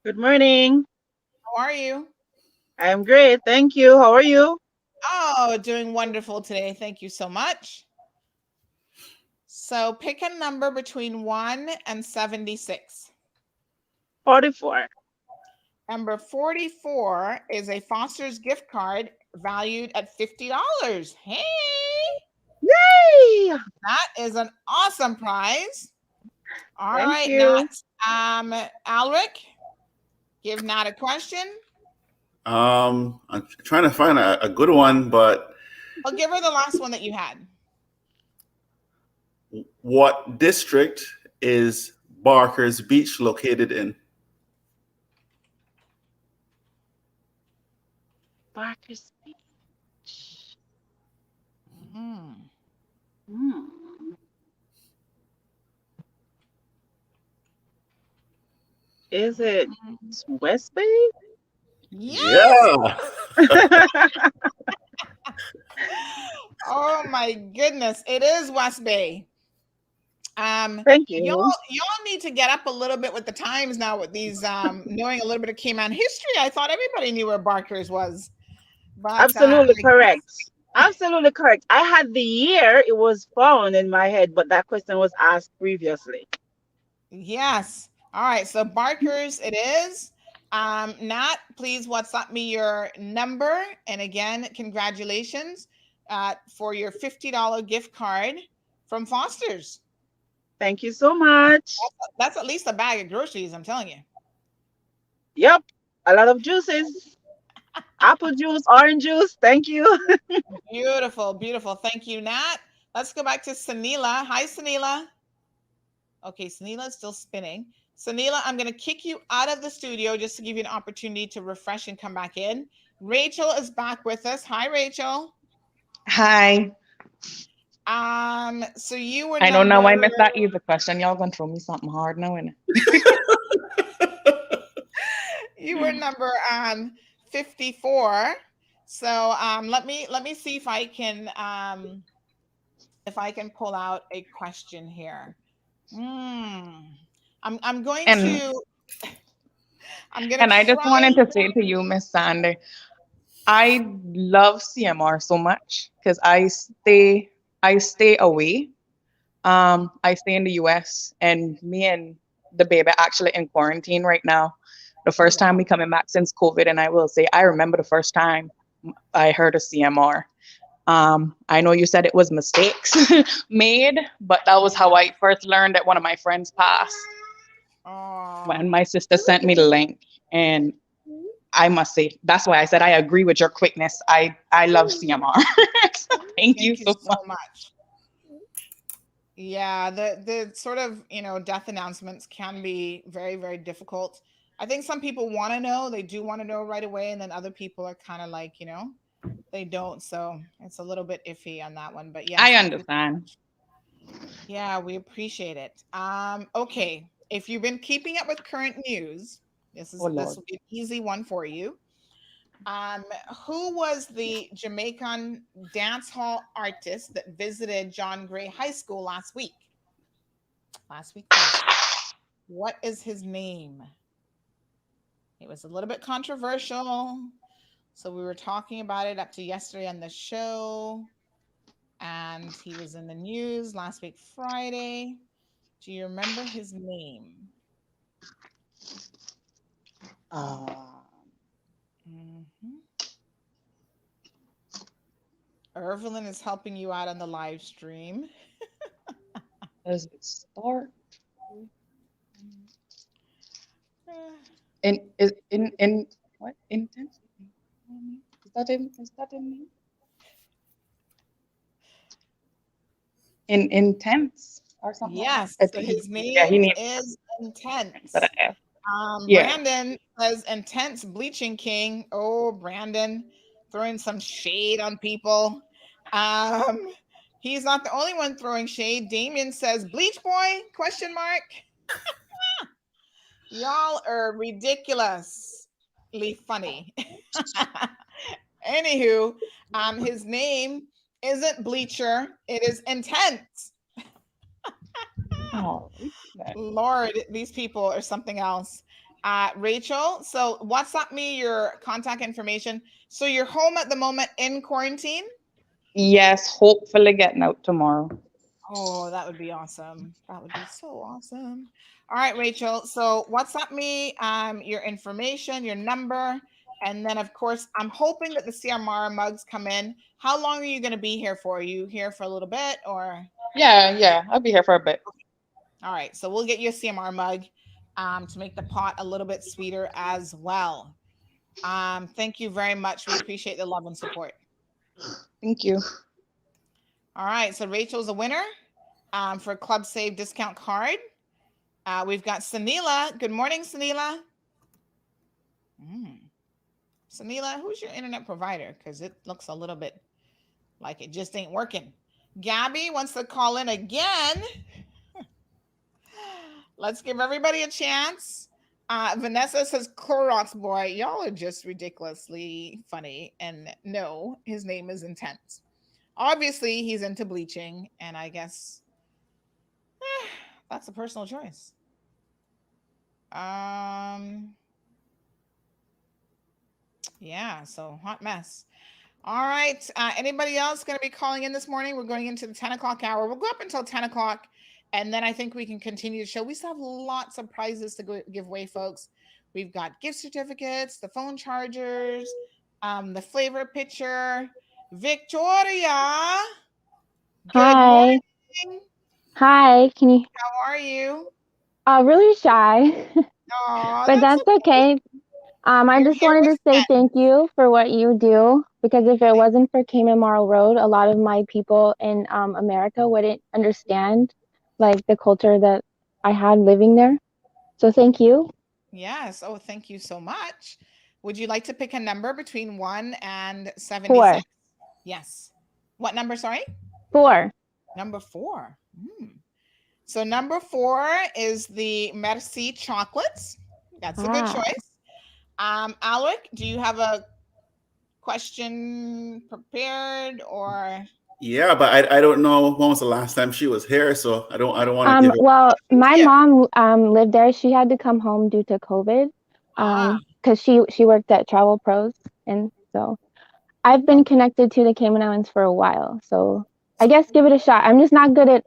Good morning. How are you? I'm great. Thank you. How are you? Oh, doing wonderful today. Thank you so much. So pick a number between 1 and 76. 44. Number 44 is a Foster's gift card valued at $50. Hey! Yay! That is an awesome prize. All Thank right, you. Nat. Alric, give Nat a question. I'm trying to find a good one, but I'll give her the last one that you had. what district is Barker's Beach located in? Barker's Beach. Is it West Bay? Yes. Oh my goodness, it is West Bay. Thank you. Y'all need to get up a little bit with the times now with these knowing a little bit of Cayman history. I thought everybody knew where Barker's was. But Absolutely correct. Absolutely correct. I had the year it was found in my head, but that question was asked previously. Yes. All right. So Barker's it is. Nat, please WhatsApp me your number. And again, congratulations for your $50 gift card from Foster's. Thank you so much. That's at least a bag of groceries, I'm telling you. Yep. A lot of juices. Apple juice, orange juice. Thank you. Beautiful, beautiful. Thank you, Nat. Let's go back to Sanila. Hi, Sanila. Okay, Sanila is still spinning. Sanila, I'm going to kick you out of the studio just to give you an opportunity to refresh and come back in. Rachel is back with us. Hi, Rachel. Hi. So you were I know now I missed that easy question. Y'all gonna throw me something hard now, innit? You were number 54. So let me see if I can pull out a question here. I'm going to And I just wanted to say to you, Miss Sander, I love CMR so much because I stay away. I stay in the US, and me and the baby actually in quarantine right now. The first time we coming back since COVID, and I will say I remember the first time I heard of CMR. I know you said it was mistakes made, but that was how I first learned that one of my friends passed. When my sister sent me the link, and I must say that's why I said I agree with your quickness. I love CMR. Thank you so much. Yeah, the sort of death announcements can be very, very difficult. I think some people want to know, they do want to know right away, and then other people are kind of like they don't. So it's a little bit iffy on that one. But yeah, I understand. Yeah, we appreciate it. Okay, if you've been keeping up with current news, this will be an easy one for you. Who was the Jamaican dance hall artist that visited John Gray High School last week? What is his name? It was a little bit controversial. So we were talking about it up to yesterday on the show. And he was in the news last week, Friday. Do you remember his name? Evelyn is helping you out on the live stream. Does it start? In what intense? Is that in intense or something? Yes, Like so that? his name is Intense. Yeah. Brandon says Intense Bleaching King. Oh, Brandon throwing some shade on people. He's not the only one throwing shade. Damien says Bleach Boy? Question mark. Y'all are ridiculously funny. Anywho, his name isn't Bleacher. It is Intense. Lord, these people are something else. Rachel, so WhatsApp me your contact information. So you're home at the moment in quarantine? Yes, hopefully getting out tomorrow. Oh, that would be awesome. That would be so awesome. All right, Rachel. So WhatsApp me your information, your number, and then of course I'm hoping that the CMR mugs come in. How long are you going to be here for? Are you here for a little bit or? Yeah, I'll be here for a bit. All right, so we'll get you a CMR mug to make the pot a little bit sweeter as well. Thank you very much. We appreciate the love and support. Thank you. All right, so Rachel's a winner for Club Save discount card. We've got Sanila. Good morning, Sanila. Sanila, who's your internet provider? Because it looks a little bit like it just ain't working. Gabby wants to call in again. Let's give everybody a chance. Vanessa says Clorox boy. Y'all are just ridiculously funny. And no, his name is Intense. Obviously, he's into bleaching, and I guess that's a personal choice. Yeah, so hot mess. All right. Anybody else going to be calling in this morning? We're going into the 10 o'clock hour. We'll go up until 10 o'clock, and then I think we can continue the show. We still have lots of prizes to give away, folks. We've got gift certificates, the phone chargers, the flavor pitcher. Victoria. Good morning. Hi. Can you? How are you? Really shy. But that's okay. I You're just here wanted with to say thank you for what you do, because if it wasn't for Cayman Marl Road, a lot of my people in America wouldn't understand like the culture that I had living there. So thank you. Yes. Oh, thank you so much. Would you like to pick a number between 1 and 76? 4. Yes. What number, sorry? 4. Number 4. So number 4 is the Merci chocolates. That's a good choice. Alec, do you have a question prepared or? Yeah, but I don't know when was the last time she was here, so I don't want to give her. Well, my mom lived there. She had to come home due to COVID, because she worked at Travel Pros, and so I've been connected to the Cayman Islands for a while. So I guess give it a shot. I'm just not good at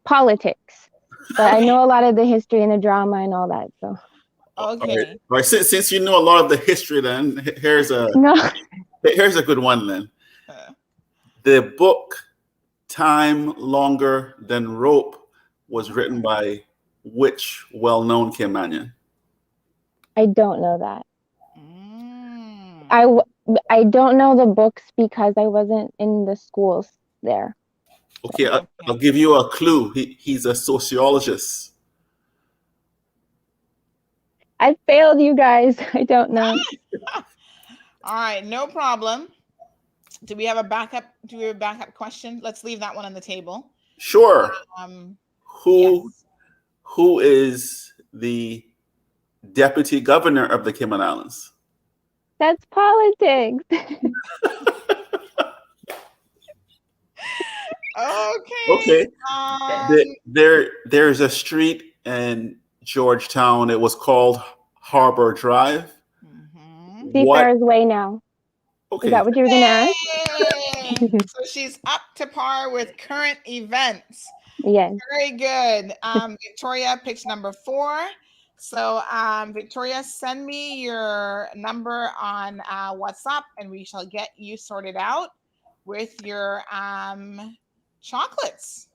politics, but I know a lot of the history and the drama and all that. So okay. All right. Since you know a lot of the history, then here's a good one. Then the book "Time Longer Than Rope" was written by which well-known Caymanian? I don't know that. I don't know the books because I wasn't in the schools there. Okay, I'll give you a clue. He's a sociologist. I failed, you guys. I don't know. All right, no problem. Do we have a backup? Do we have a backup question? Let's leave that one on the table. Sure. Who is the deputy governor of the Cayman Islands? That's politics. Okay. There's a street in Georgetown. It was called Harbor Drive. Seafarer's Way now. Okay. Is that what you were going to ask? So she's up to par with current events. Yes. Very good. Victoria picks number 4. So Victoria, send me your number on WhatsApp, and we shall get you sorted out with your chocolates.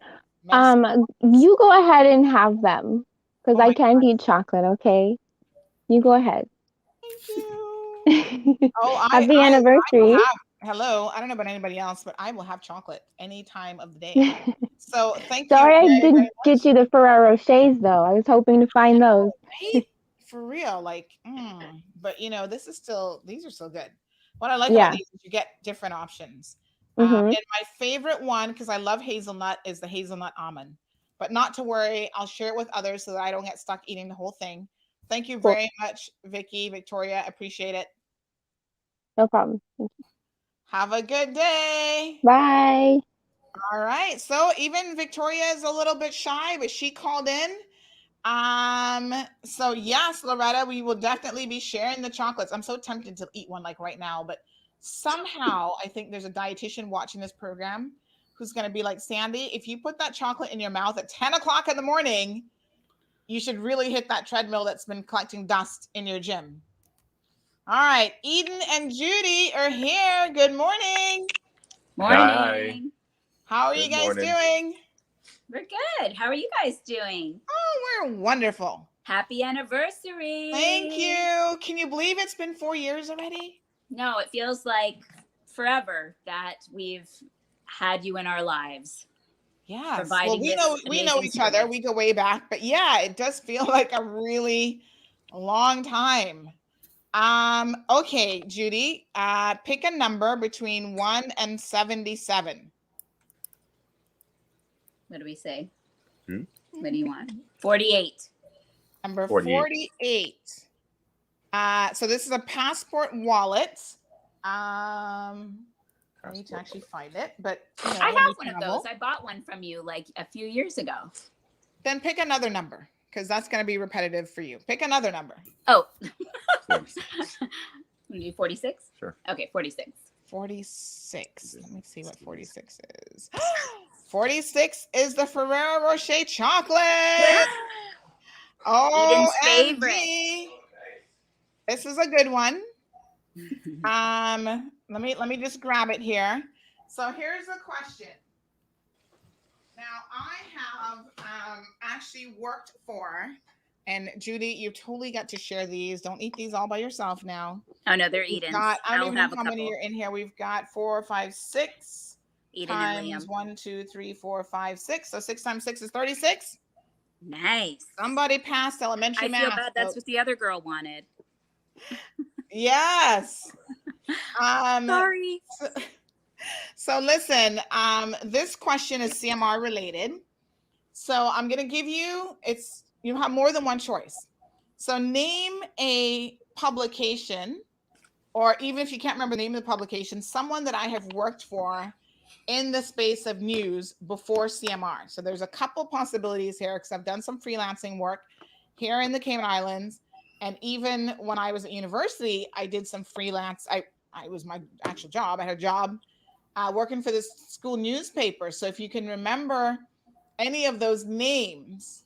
You go ahead and have them, because I can't eat chocolate. Okay, you go ahead. Thank you. Happy anniversary. Hello. I don't know about anybody else, but I will have chocolate any time of the day. So thank you. Sorry, I didn't get you the Ferrero Rochers though. I was hoping to find those. Right? For real, like, but you know, these are still good. What I like about these is you get different options. And my favorite one, because I love hazelnut, is the hazelnut almond. But not to worry, I'll share it with others so that I don't get stuck eating the whole thing. Thank you very much, Victoria. Appreciate it. No problem. Have a good day. Bye. All right. So even Victoria is a little bit shy, but she called in. So yes, Loretta, we will definitely be sharing the chocolates. I'm so tempted to eat one like right now, but somehow I think there's a dietitian watching this program who's going to be like, Sandy, if you put that chocolate in your mouth at 10 o'clock in the morning, you should really hit that treadmill that's been collecting dust in your gym. All right. Eden and Judy are here. Good morning. Morning. How are you guys doing? We're good. How are you guys doing? Oh, we're wonderful. Happy anniversary. Thank you. Can you believe it's been 4 years already? No, it feels like forever that we've had you in our lives. Yes. Well, we know each service. other. We go way back, but yeah, it does feel like a really long time. Okay, Judy, pick a number between 1 and 77. What do we say? Hmm? What do you want? 48. Number 48. 48. So this is a passport wallet. I need to actually find it, but you know, I when have we one of travel- those. I bought one from you like a few years ago. Then pick another number because that's going to be repetitive for you. Pick another number. Oh. 46? Sure. Okay, 46. 46. Let me see what 46 is. 46 is the Ferrero Rocher chocolate. Oh, Eden's favorite. This is a good one. Let me just grab it here. So here's the question. Now I have actually worked for, and Judy, you totally got to share these. Don't eat these all by yourself now. Oh no, they're Eden's. I don't even know have a how many couple. are in here. We've got 4, 5, 6 Eden and times Liam. 1, 2, 3, 4, 5, 6. So 6 times 6 is 36. Nice. Somebody passed elementary I math. feel bad. That's so- what the other girl wanted. Yes. Sorry. So listen, this question is CMR related. So I'm going to give you, you have more than one choice. So name a publication, or even if you can't remember the name of the publication, someone that I have worked for in the space of news before CMR. So there's a couple possibilities here because I've done some freelancing work here in the Cayman Islands. And even when I was at university, I did some freelance. I was my actual job. I had a job working for this school newspaper. So if you can remember any of those names,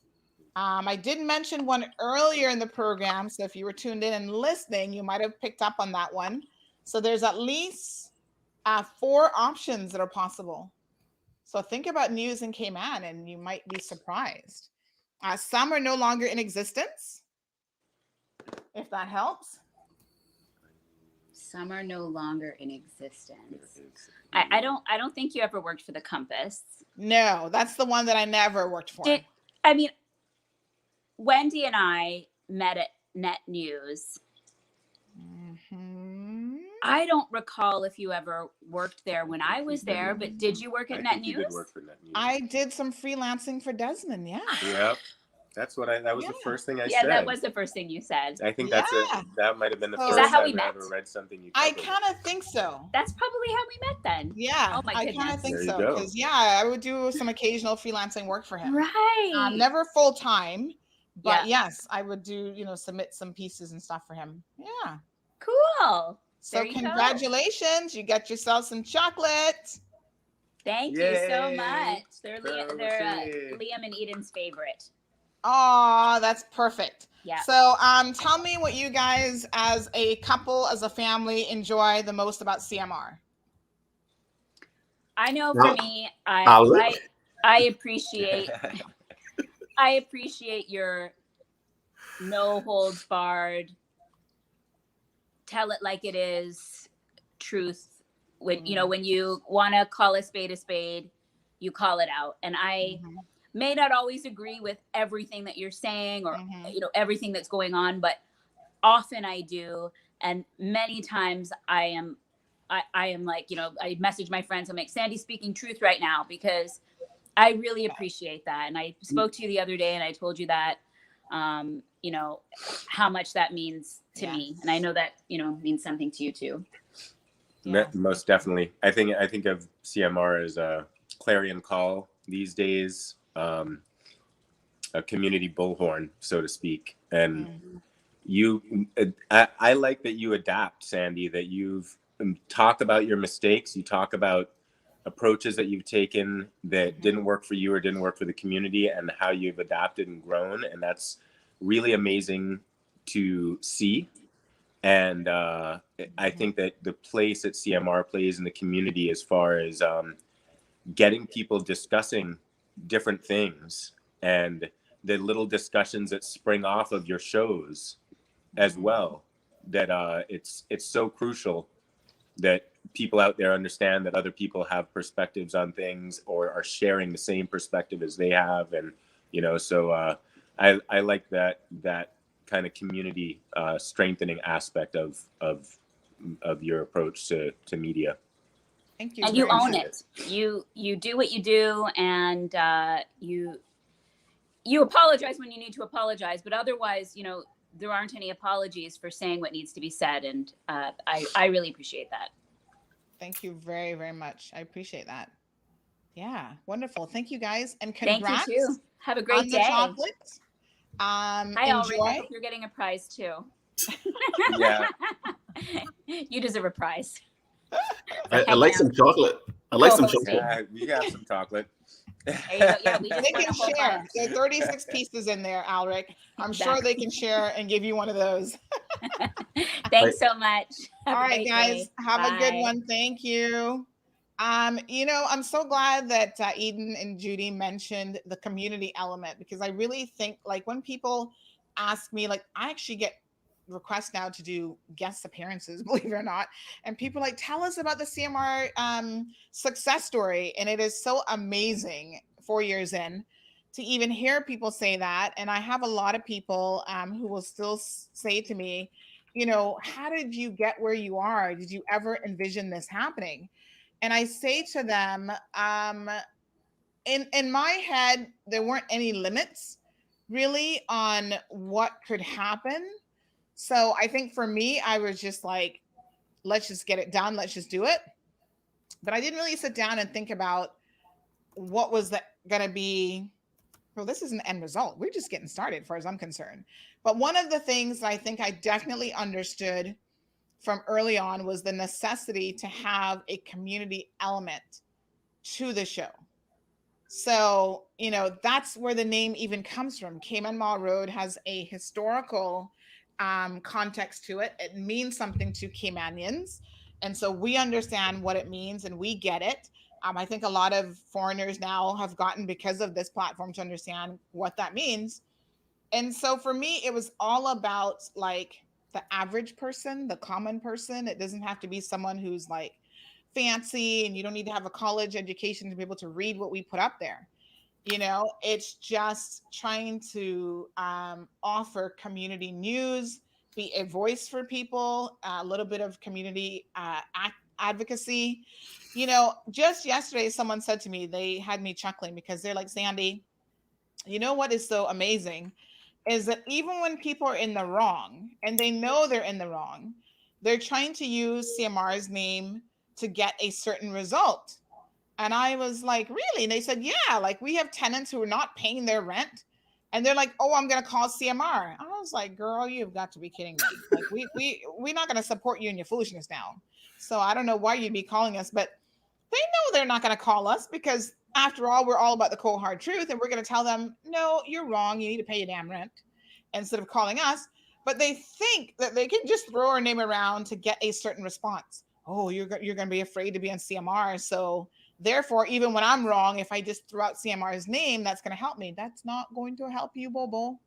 I did mention one earlier in the program. So if you were tuned in and listening, you might have picked up on that one. So there's at least 4 options that are possible. So think about news in Cayman and you might be surprised. Some are no longer in existence, if that helps. Some are no longer in existence. I don't think you ever worked for the Compass. No, that's the one that I never worked for. Wendy and I met at Net News. I don't recall if you ever worked there when I was there, but did you work at Net News? You did work for Net News. I did some freelancing for Desmond, yeah. Yep. That was the first thing I said. Yeah, that was the first thing you said. I think that might have been the So- first Is that how time we I met? ever read something you I covered. kind of think so. That's probably how we met then. Yeah, Oh my I goodness. kind of think There you so go. because I would do some occasional freelancing work for him. Right. Never full time, but Yeah. yes, I would do submit some pieces and stuff for him. Yeah. Cool. So There you go. congratulations, you got yourself some chocolate. Thank you so Yay. much. They're Celebrate. Liam and Eden's favorite. Oh, that's perfect. Yeah. So tell me what you guys as a couple, as a family, enjoy the most about CMR. I know Now- for me, Alex? I appreciate your no holds barred, tell it like it is truth. When when you want to call a spade, you call it out. And I may not always agree with everything that you're saying or everything that's going on, but often I do. And many times I am like, I message my friends, I'm like, Sandy's speaking truth right now, because I really appreciate that. And I spoke to you the other day and I told you that, how much that means to me. And I know that, means something to you too. Yeah. Most definitely. I think of CMR as a clarion call these days, a community bullhorn, so to speak. And I like that you adapt, Sandy, that you've talked about your mistakes. You talk about approaches that you've taken that didn't work for you or didn't work for the community, and how you've adapted and grown. And that's really amazing to see. And I think that the place that CMR plays in the community, as far as getting people discussing different things, and the little discussions that spring off of your shows as well, that it's so crucial that people out there understand that other people have perspectives on things or are sharing the same perspective as they have. And so I like that kind of community strengthening aspect of your approach to media. Thank you. And you own it. You do what you do, and you apologize when you need to apologize, but otherwise, there aren't any apologies for saying what needs to be said, and I really appreciate that. Thank you very, very much. I appreciate that. Yeah, wonderful. Thank you guys, and Thank congrats. you too. Have a great on day. The chocolate. Hi, Enjoy. Ulrich. I hope you're getting a prize too. Yeah. You deserve a prize. I like some chocolate. I like some chocolate. Yeah, we have some chocolate. There you go. Yeah, we just They won can a whole share. bunch. There are 36 pieces in there, Alric. I'm sure they can share and give you one of those. Thanks so much. All right, guys. Day. Have a good Bye. one. Thank you. I'm so glad that Eden and Judy mentioned the community element, because I really think, like, when people ask me, like, I actually get requests now to do guest appearances, believe it or not, and people are like, tell us about the CMR success story, and it is so amazing 4 years in to even hear people say that. And I have a lot of people who will still say to me, how did you get where you are? Did you ever envision this happening? And I say to them, in my head, there weren't any limits really on what could happen. So I think for me, I was just like, let's just get it done. Let's just do it. But I didn't really sit down and think about what was going to be. Well, this is an end result. We're just getting started, as far as I'm concerned. But one of the things I think I definitely understood from early on was the necessity to have a community element to the show. So, that's where the name even comes from. Cayman Mall Road has a historical context to it. It means something to Caymanians. And so we understand what it means and we get it. I think a lot of foreigners now have gotten, because of this platform, to understand what that means. And so for me, it was all about, like, the average person, the common person. It doesn't have to be someone who's like fancy, and you don't need to have a college education to be able to read what we put up there. It's just trying to offer community news, be a voice for people, a little bit of community advocacy. Just yesterday, someone said to me, they had me chuckling, because they're like, Sandy, what is so amazing is that even when people are in the wrong and they know they're in the wrong, they're trying to use CMR's name to get a certain result. And I was like, really? And they said, yeah, like, we have tenants who are not paying their rent, and they're like, oh, I'm going to call CMR. I was like, girl, you've got to be kidding me. Like, we're not going to support you in your foolishness now. So I don't know why you'd be calling us, but they know they're not going to call us, because after all, we're all about the cold hard truth, and we're going to tell them, no, you're wrong. You need to pay your damn rent, instead of calling us. But they think that they can just throw our name around to get a certain response. Oh, you're going to be afraid to be on CMR. So therefore, even when I'm wrong, if I just throw out CMR's name, that's going to help me. That's not going to help you, Bobo.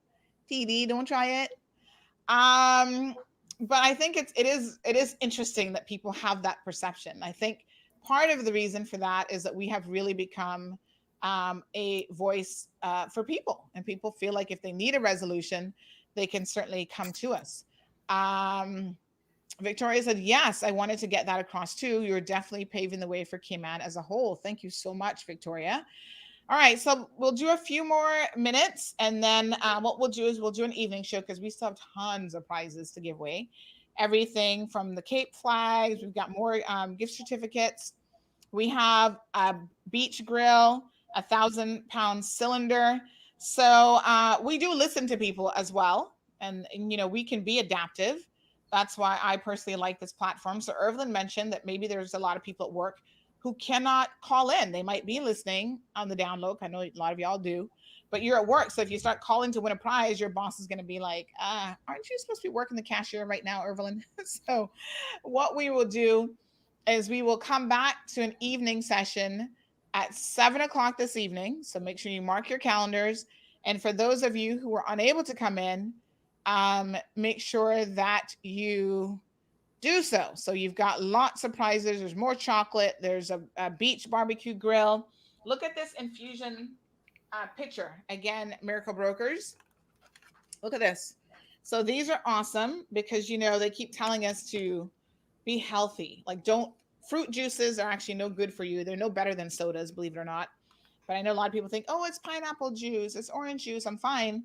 TD, don't try it. But I think it is interesting that people have that perception. I think part of the reason for that is that we have really become a voice for people, and people feel like if they need a resolution, they can certainly come to us. Victoria said, yes, I wanted to get that across too. You're definitely paving the way for Cayman as a whole. Thank you so much, Victoria. All right, so we'll do a few more minutes, and then what we'll do is we'll do an evening show, because we still have tons of prizes to give away. Everything from the Cape flags, we've got more gift certificates. We have a beach grill, 1,000-pound cylinder. So we do listen to people as well, and we can be adaptive. That's why I personally like this platform. So Irvin mentioned that maybe there's a lot of people at work who cannot call in. They might be listening on the download. I know a lot of y'all do, but you're at work. So if you start calling to win a prize, your boss is going to be like, aren't you supposed to be working the cashier right now, Irvin? So what we will do is we will come back to an evening session at 7 o'clock this evening. So make sure you mark your calendars. And for those of you who were unable to come in, make sure that you do so. So you've got lots of prizes. There's more chocolate. There's a beach barbecue grill. Look at this infusion picture. Again, Miracle Brokers. Look at this. So these are awesome because, they keep telling us to be healthy. Like, don't, fruit juices are actually no good for you. They're no better than sodas, believe it or not. But I know a lot of people think, oh, it's pineapple juice, it's orange juice, I'm fine.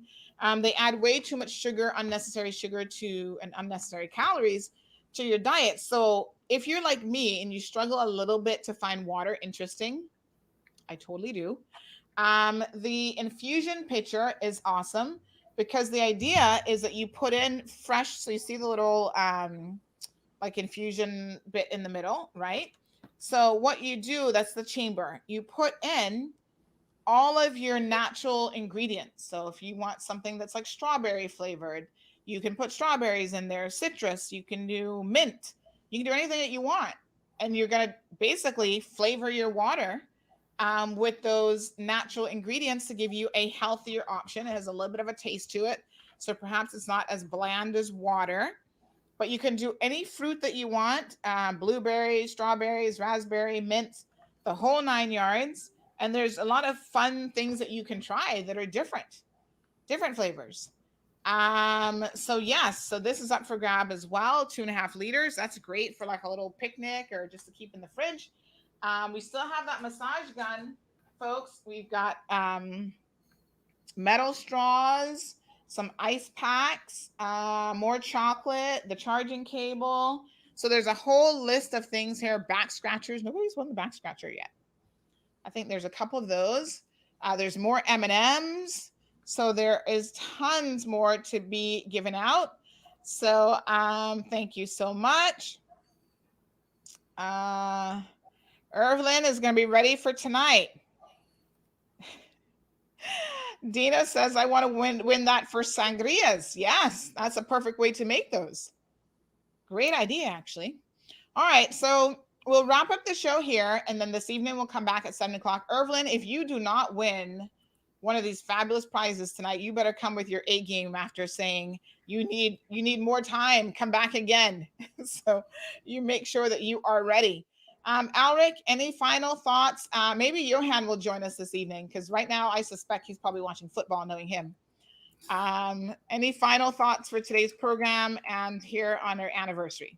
They add way too much sugar, unnecessary sugar and unnecessary calories to your diet. So if you're like me and you struggle a little bit to find water interesting, I totally do. The infusion pitcher is awesome because the idea is that you put in fresh. So you see the little like infusion bit in the middle, right? So what you do, that's the chamber. You put in all of your natural ingredients. So if you want something that's like strawberry flavored, you can put strawberries in there, citrus, you can do mint, you can do anything that you want. And you're going to basically flavor your water with those natural ingredients to give you a healthier option. It has a little bit of a taste to it. So perhaps it's not as bland as water, but you can do any fruit that you want, blueberries, strawberries, raspberry, mint, the whole 9 yards. And there's a lot of fun things that you can try that are different flavors. So yes, so this is up for grab as well. 2.5 liters. That's great for like a little picnic or just to keep in the fridge. We still have that massage gun, folks. We've got metal straws, some ice packs, more chocolate, the charging cable. So there's a whole list of things here. Back scratchers. Nobody's won the back scratcher yet. I think there's a couple of those. There's more M&Ms. So there is tons more to be given out. So thank you so much. Irvlyn is going to be ready for tonight. Dina says, I want to win that for sangrias. Yes, that's a perfect way to make those. Great idea, actually. All right, so we'll wrap up the show here, and then this evening we'll come back at 7 o'clock. Irvlyn, if you do not win one of these fabulous prizes tonight, you better come with your A game after saying you need more time. Come back again. So you make sure that you are ready. Alric, any final thoughts? Maybe Johan will join us this evening because right now I suspect he's probably watching football, knowing him. Any final thoughts for today's program and here on our anniversary?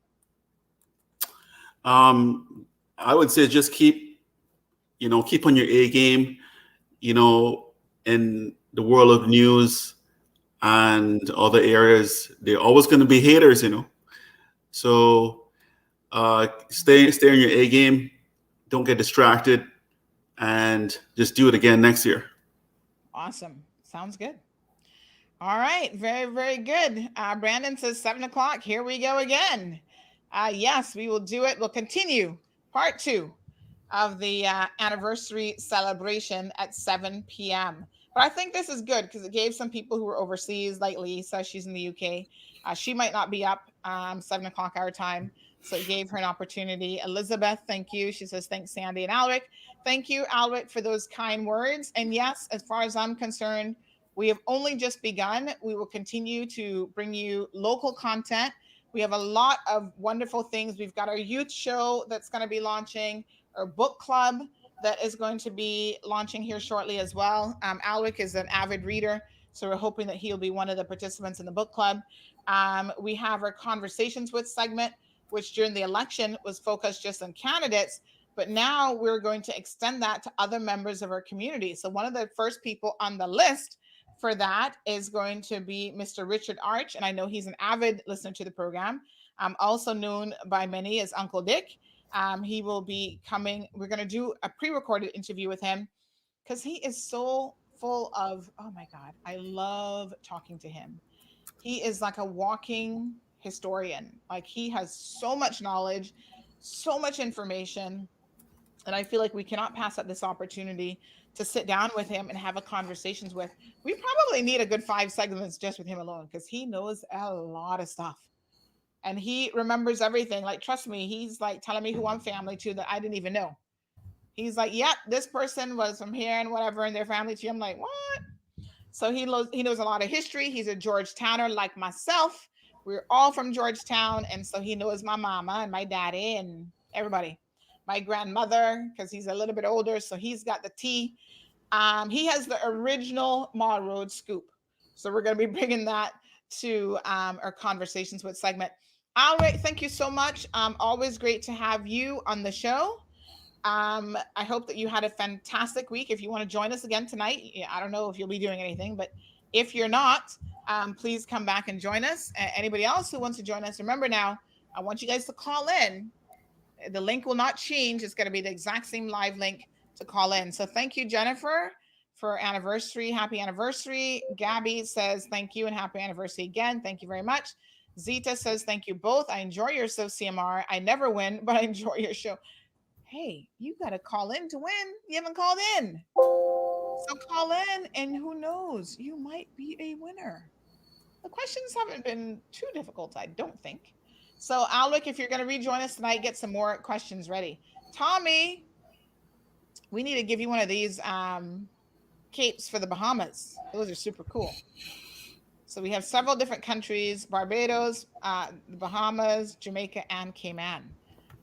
I would say just keep on your A game, in the world of news and other areas. They're always going to be haters, So stay in your A game. Don't get distracted, and just do it again next year. Awesome. Sounds good. All right. Very, very good. Brandon says 7 o'clock. Here we go again. Yes, we will do it. We'll continue part 2 of the anniversary celebration at 7 p.m. But I think this is good because it gave some people who were overseas, like Lisa, she's in the UK. She might not be up 7 o'clock our time. So it gave her an opportunity. Elizabeth, thank you. She says, thanks, Sandy and Alric. Thank you, Alric, for those kind words. And yes, as far as I'm concerned, we have only just begun. We will continue to bring you local content. We have a lot of wonderful things. We've got our youth show that's going to be launching, our book club that is going to be launching here shortly as well. Alric is an avid reader, so we're hoping that he'll be one of the participants in the book club. We have our Conversations With segment, which during the election was focused just on candidates, but now we're going to extend that to other members of our community. So one of the first people on the list for that is going to be Mr. Richard Arch, and I know he's an avid listener to the program, also known by many as Uncle Dick. He will be coming. We're going to do a pre-recorded interview with him because he is so full of, oh my God, I love talking to him. He is like a walking historian. Like, he has so much knowledge, so much information. And I feel like we cannot pass up this opportunity to sit down with him and have a conversations with. We probably need a good 5 segments just with him alone because he knows a lot of stuff. And he remembers everything. Like, trust me, he's like telling me who I'm family to that I didn't even know. He's like, yep, this person was from here and whatever in their family tree. I'm like, what? So he knows a lot of history. He's a Georgetowner like myself. We're all from Georgetown. And so he knows my mama and my daddy and everybody. My grandmother, because he's a little bit older. So he's got the tea. He has the original Mall Road scoop. So we're going to be bringing that to our Conversations with segment. All right. Thank you so much. Always great to have you on the show. I hope that you had a fantastic week. If you want to join us again tonight, I don't know if you'll be doing anything, but if you're not, please come back and join us. Anybody else who wants to join us, remember now, I want you guys to call in. The link will not change. It's going to be the exact same live link to call in. So thank you, Jennifer, for anniversary. Happy anniversary. Gabby says thank you and happy anniversary again. Thank you very much. Zita says thank you both. I enjoy your show, CMR. I never win, but I enjoy your show. Hey, you got to call in to win. You haven't called in. So call in and who knows, you might be a winner. The questions haven't been too difficult, I don't think. So Alec, if you're going to rejoin us tonight, get some more questions ready. Tommy, we need to give you one of these capes for the Bahamas. Those are super cool. So we have several different countries, Barbados, the Bahamas, Jamaica, and Cayman.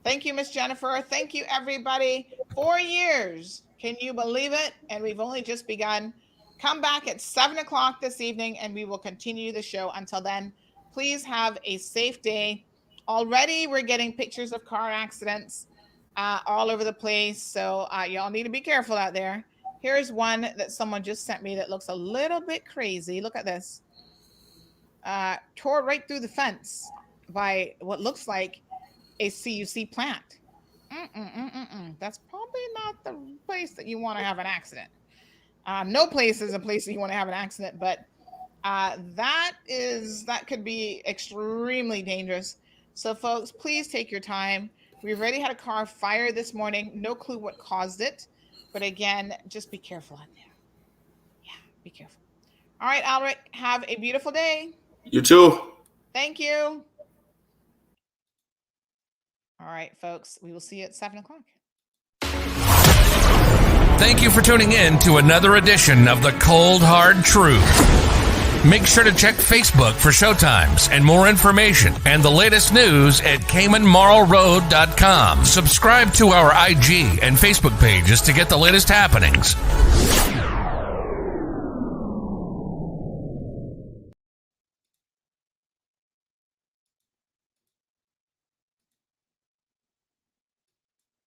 Thank you, Miss Jennifer. Thank you, everybody. 4 years. Can you believe it? And we've only just begun. Come back at 7 o'clock this evening, and we will continue the show. Until then, please have a safe day. Already, we're getting pictures of car accidents all over the place. So y'all need to be careful out there. Here's one that someone just sent me that looks a little bit crazy. Look at this. Tore right through the fence by what looks like a CUC plant. That's probably not the place that you want to have an accident. No place is a place that you want to have an accident, but that could be extremely dangerous. So folks, please take your time. We've already had a car fire this morning. No clue what caused it. But again, just be careful out there. Yeah, be careful. All right, Alric, have a beautiful day. You too. Thank you. All right, folks, we will see you at 7 o'clock. Thank you for tuning in to another edition of The Cold Hard Truth. Make sure to check Facebook for showtimes and more information and the latest news at CaymanMarlRoad.com. Subscribe to our IG and Facebook pages to get the latest happenings.